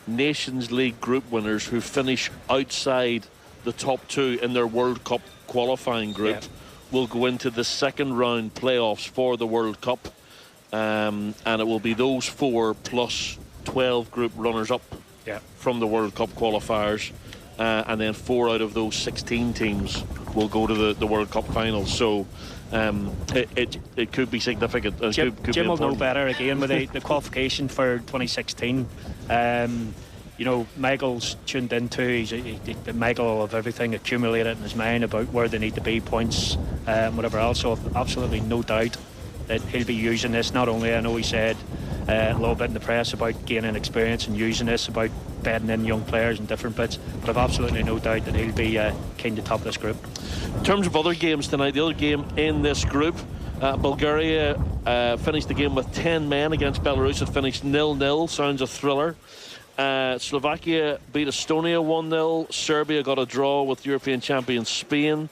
Nations League group winners who finish outside the top two in their World Cup qualifying group will go into the second round playoffs for the World Cup, and it will be those 4 plus 12 group runners up from the World Cup qualifiers, and then 4 out of those 16 teams will go to the World Cup finals. So it could be significant. Jim will know better again with the qualification for 2016. Michael's tuned into. Michael will have everything accumulated in his mind about where they need to be, points, whatever else. So absolutely no doubt that he'll be using this. Not only, I know he said a little bit in the press about gaining experience and using this, about bedding in young players and different bits, but I've absolutely no doubt that he'll be keen to top this group. In terms of other games tonight, the other game in this group, Bulgaria finished the game with 10 men against Belarus. It finished 0-0. Sounds a thriller. Slovakia beat Estonia 1-0. Serbia got a draw with European champion Spain.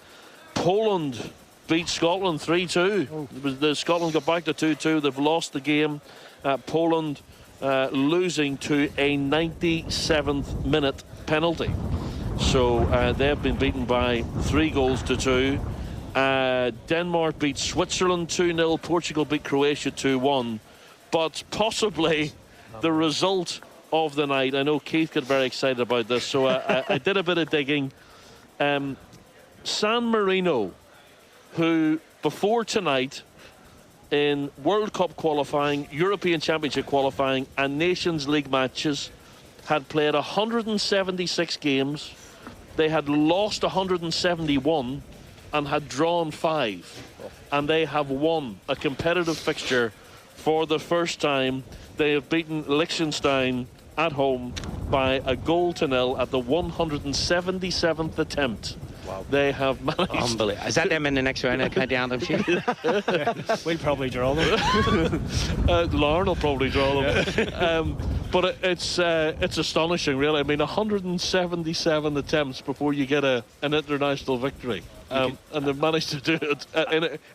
Poland beat Scotland 3-2. Scotland got back to 2-2. They've lost the game. Poland losing to a 97th minute penalty. So they've been beaten by 3-2. Denmark beat Switzerland 2-0. Portugal beat Croatia 2-1. But possibly the result of the night, I know Keith got very excited about this, so I did a bit of digging. San Marino, who before tonight in World Cup qualifying, European Championship qualifying and Nations League matches had played 176 games. They had lost 171 and had drawn 5, and they have won a competitive fixture for the first time. They have beaten Liechtenstein at home by 1-0 at the 177th attempt. Wow. They have managed. Unbelievable. Is that them in the next round of County Anthem sheet? We'll probably draw them. Lauren will probably draw them. But it's astonishing, really. I mean, 177 attempts before you get an international victory. And they've managed to do it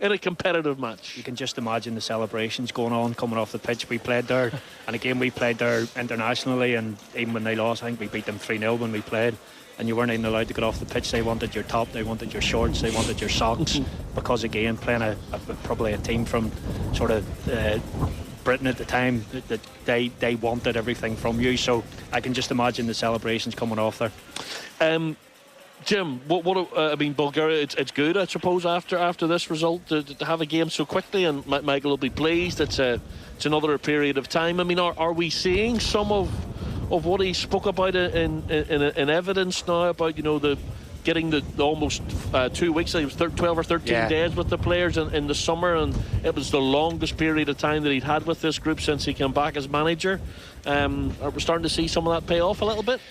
in a competitive match. You can just imagine the celebrations going on coming off the pitch. We played there, and again we played there internationally, and even when they lost, I think we beat them 3-0 when we played, and you weren't even allowed to get off the pitch. They wanted your top, they wanted your shorts, they wanted your socks, because again, playing probably a team from sort of Britain at the time, that they wanted everything from you. So I can just imagine the celebrations coming off there. Jim, I mean, Bulgaria, it's good, I suppose, after this result to have a game so quickly, and Michael will be pleased. It's another period of time. I mean, are we seeing some of what he spoke about in evidence now about, getting the almost 2 weeks, it was 12 or 13 days with the players in the summer, and it was the longest period of time that he'd had with this group since he came back as manager. Are we starting to see some of that pay off a little bit?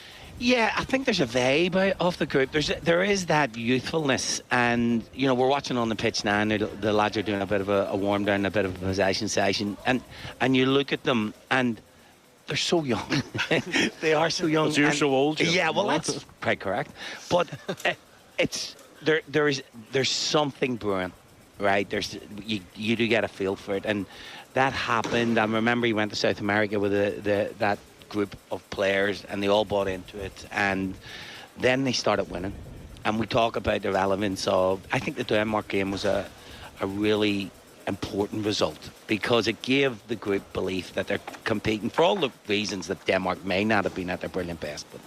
Yeah, I think there's a vibe off the group. There is that youthfulness, and we're watching on the pitch now, and the lads are doing a bit of a warm down, a bit of a possession session, and you look at them, and they're so young. They are so young. But you're so old. Jim. Yeah, well, that's quite correct. But there's something brewing, right? You do get a feel for it, and that happened. I remember he went to South America with that group of players, and they all bought into it, and then they started winning. And we talk about the relevance of, I think the Denmark game was a really important result, because it gave the group belief that they're competing, for all the reasons that Denmark may not have been at their brilliant best. But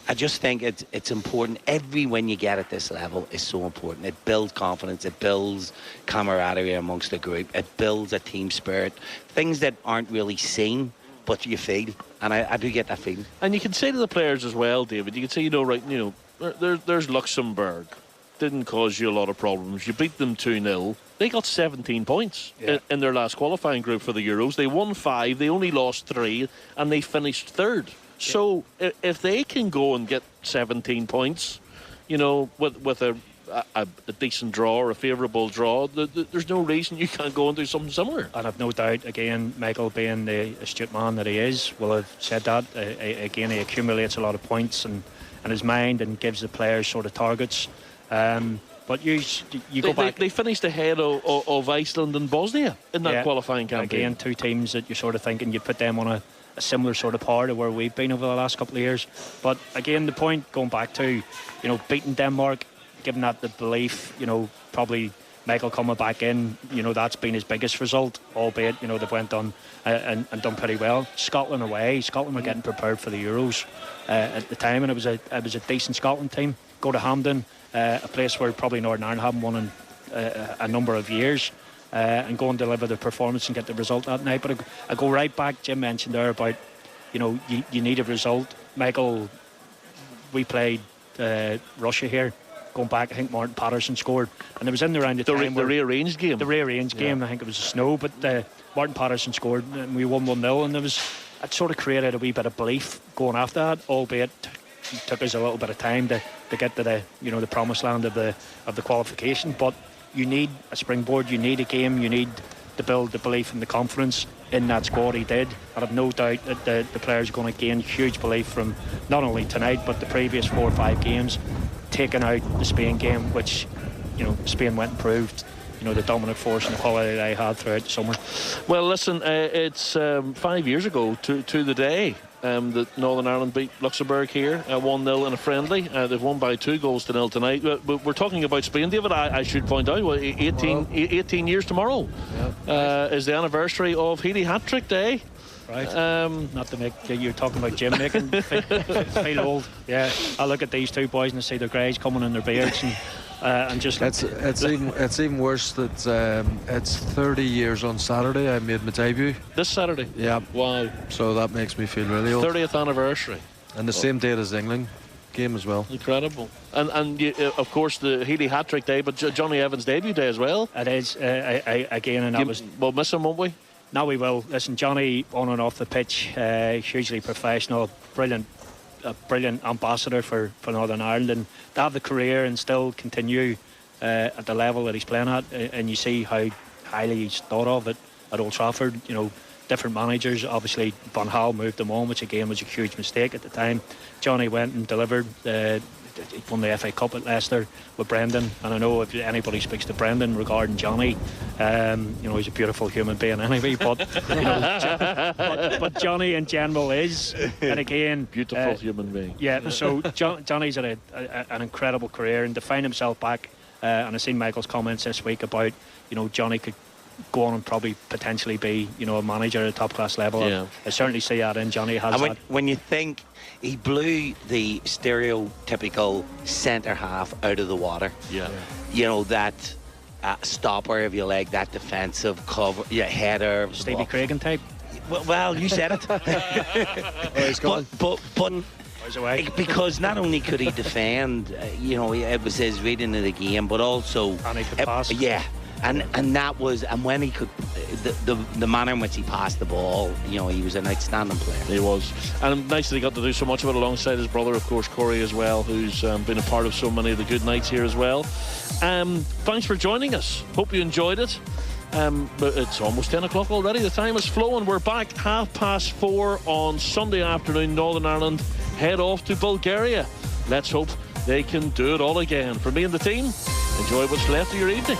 I just think it's important. Every win you get at this level is so important. It builds confidence, it builds camaraderie amongst the group, it builds a team spirit, things that aren't really seen but you feel, and I do get that feeling. And you can say to the players as well, David, you can say, there's Luxembourg, didn't cause you a lot of problems. You beat them 2-0. They got 17 points in their last qualifying group for the Euros. They won 5, they only lost 3, and they finished third. So if they can go and get 17 points, you know, with a decent draw or a favourable draw, there's no reason you can't go and do something similar. And I've no doubt, again, Michael, being the astute man that he is, will have said that. Again, he accumulates a lot of points in his mind and gives the players sort of targets. But you go back. They finished ahead of Iceland and Bosnia in that qualifying campaign. Again, two teams that you're sort of thinking you put them on a similar sort of par to where we've been over the last couple of years. But again, the point going back to, you know, beating Denmark, giving that the belief, you know, probably Michael coming back in, you know, that's been his biggest result, albeit, you know, they've went on and done pretty well. Scotland away. Scotland were getting prepared for the Euros at the time, and it was a decent Scotland team. Go to Hampden, a place where probably Northern Ireland haven't won in a number of years, and go and deliver the performance and get the result that night. But I go right back, Jim mentioned there about, you know, you need a result. Michael, we played Russia here. Going back, I think Martin Patterson scored, and it was in around the time the rearranged game. The rearranged game. I think it was a snow, but Martin Patterson scored, and we won 1-0, and it sort of created a wee bit of belief going after that, albeit it took us a little bit of time to get to the, you know, the promised land of the qualification. But you need a springboard, you need a game, you need to build the belief and the confidence in that squad. He did. I have no doubt that the players are going to gain huge belief from not only tonight but the previous 4 or 5 games, taking out the Spain game, which, you know, Spain went and proved, you know, the dominant force and the quality they had throughout the summer. Well, listen, it's 5 years ago to the day that Northern Ireland beat Luxembourg here 1-0 in a friendly. They've won by 2-0 tonight. But we're talking about Spain, David. I should point out, 18 years tomorrow is the anniversary of Healy Hat-Trick Day. Right. Not to make you're talking about Jim making feel old. Yeah, I look at these two boys and I see their greys coming in their beards and just. It's even worse that it's 30 years on Saturday. I made my debut this Saturday. Yeah. Wow. So that makes me feel really old. 30th anniversary. And the same date as England game as well. Incredible. And of course the Healy Hat-Trick Day, but Johnny Evans' debut day as well. It is again, and that was. We'll miss him, won't we? No, we will. Listen, Johnny, on and off the pitch, hugely professional, brilliant ambassador for Northern Ireland, and to have the career and still continue at the level that he's playing at, and you see how highly he's thought of at Old Trafford. You know, different managers. Obviously, Van Gaal moved him on, which again was a huge mistake at the time. Johnny went and delivered. He won the FA Cup at Leicester with Brendan, and I know if anybody speaks to Brendan regarding Johnny, you know, he's a beautiful human being anyway, but you know, but Johnny in general is, and again, beautiful human being. Yeah, so Johnny's had an incredible career, and to find himself back, and I've seen Michael's comments this week about, you know, Johnny could go on and probably potentially be, you know, a manager at a top class level. Yeah. I certainly see that in Johnny. Has and when you think he blew the stereotypical centre half out of the water. Yeah. You know, that stopper, if you like, that defensive cover, header. Stevie Craigan type. Well, you said it. He's gone. But because not only could he defend, you know, it was his reading of the game, but also and he could pass. Yeah. And that was, and when he could, the manner in which he passed the ball, you know, he was an outstanding player. He was, and nice that he got to do so much of it alongside his brother, of course, Corey as well, who's been a part of so many of the good nights here as well. Thanks for joining us. Hope you enjoyed it. But it's almost 10 o'clock already. The time is flowing. We're back 4:30 on Sunday afternoon. Northern Ireland head off to Bulgaria. Let's hope they can do it all again. For me and the team, enjoy what's left of your evening.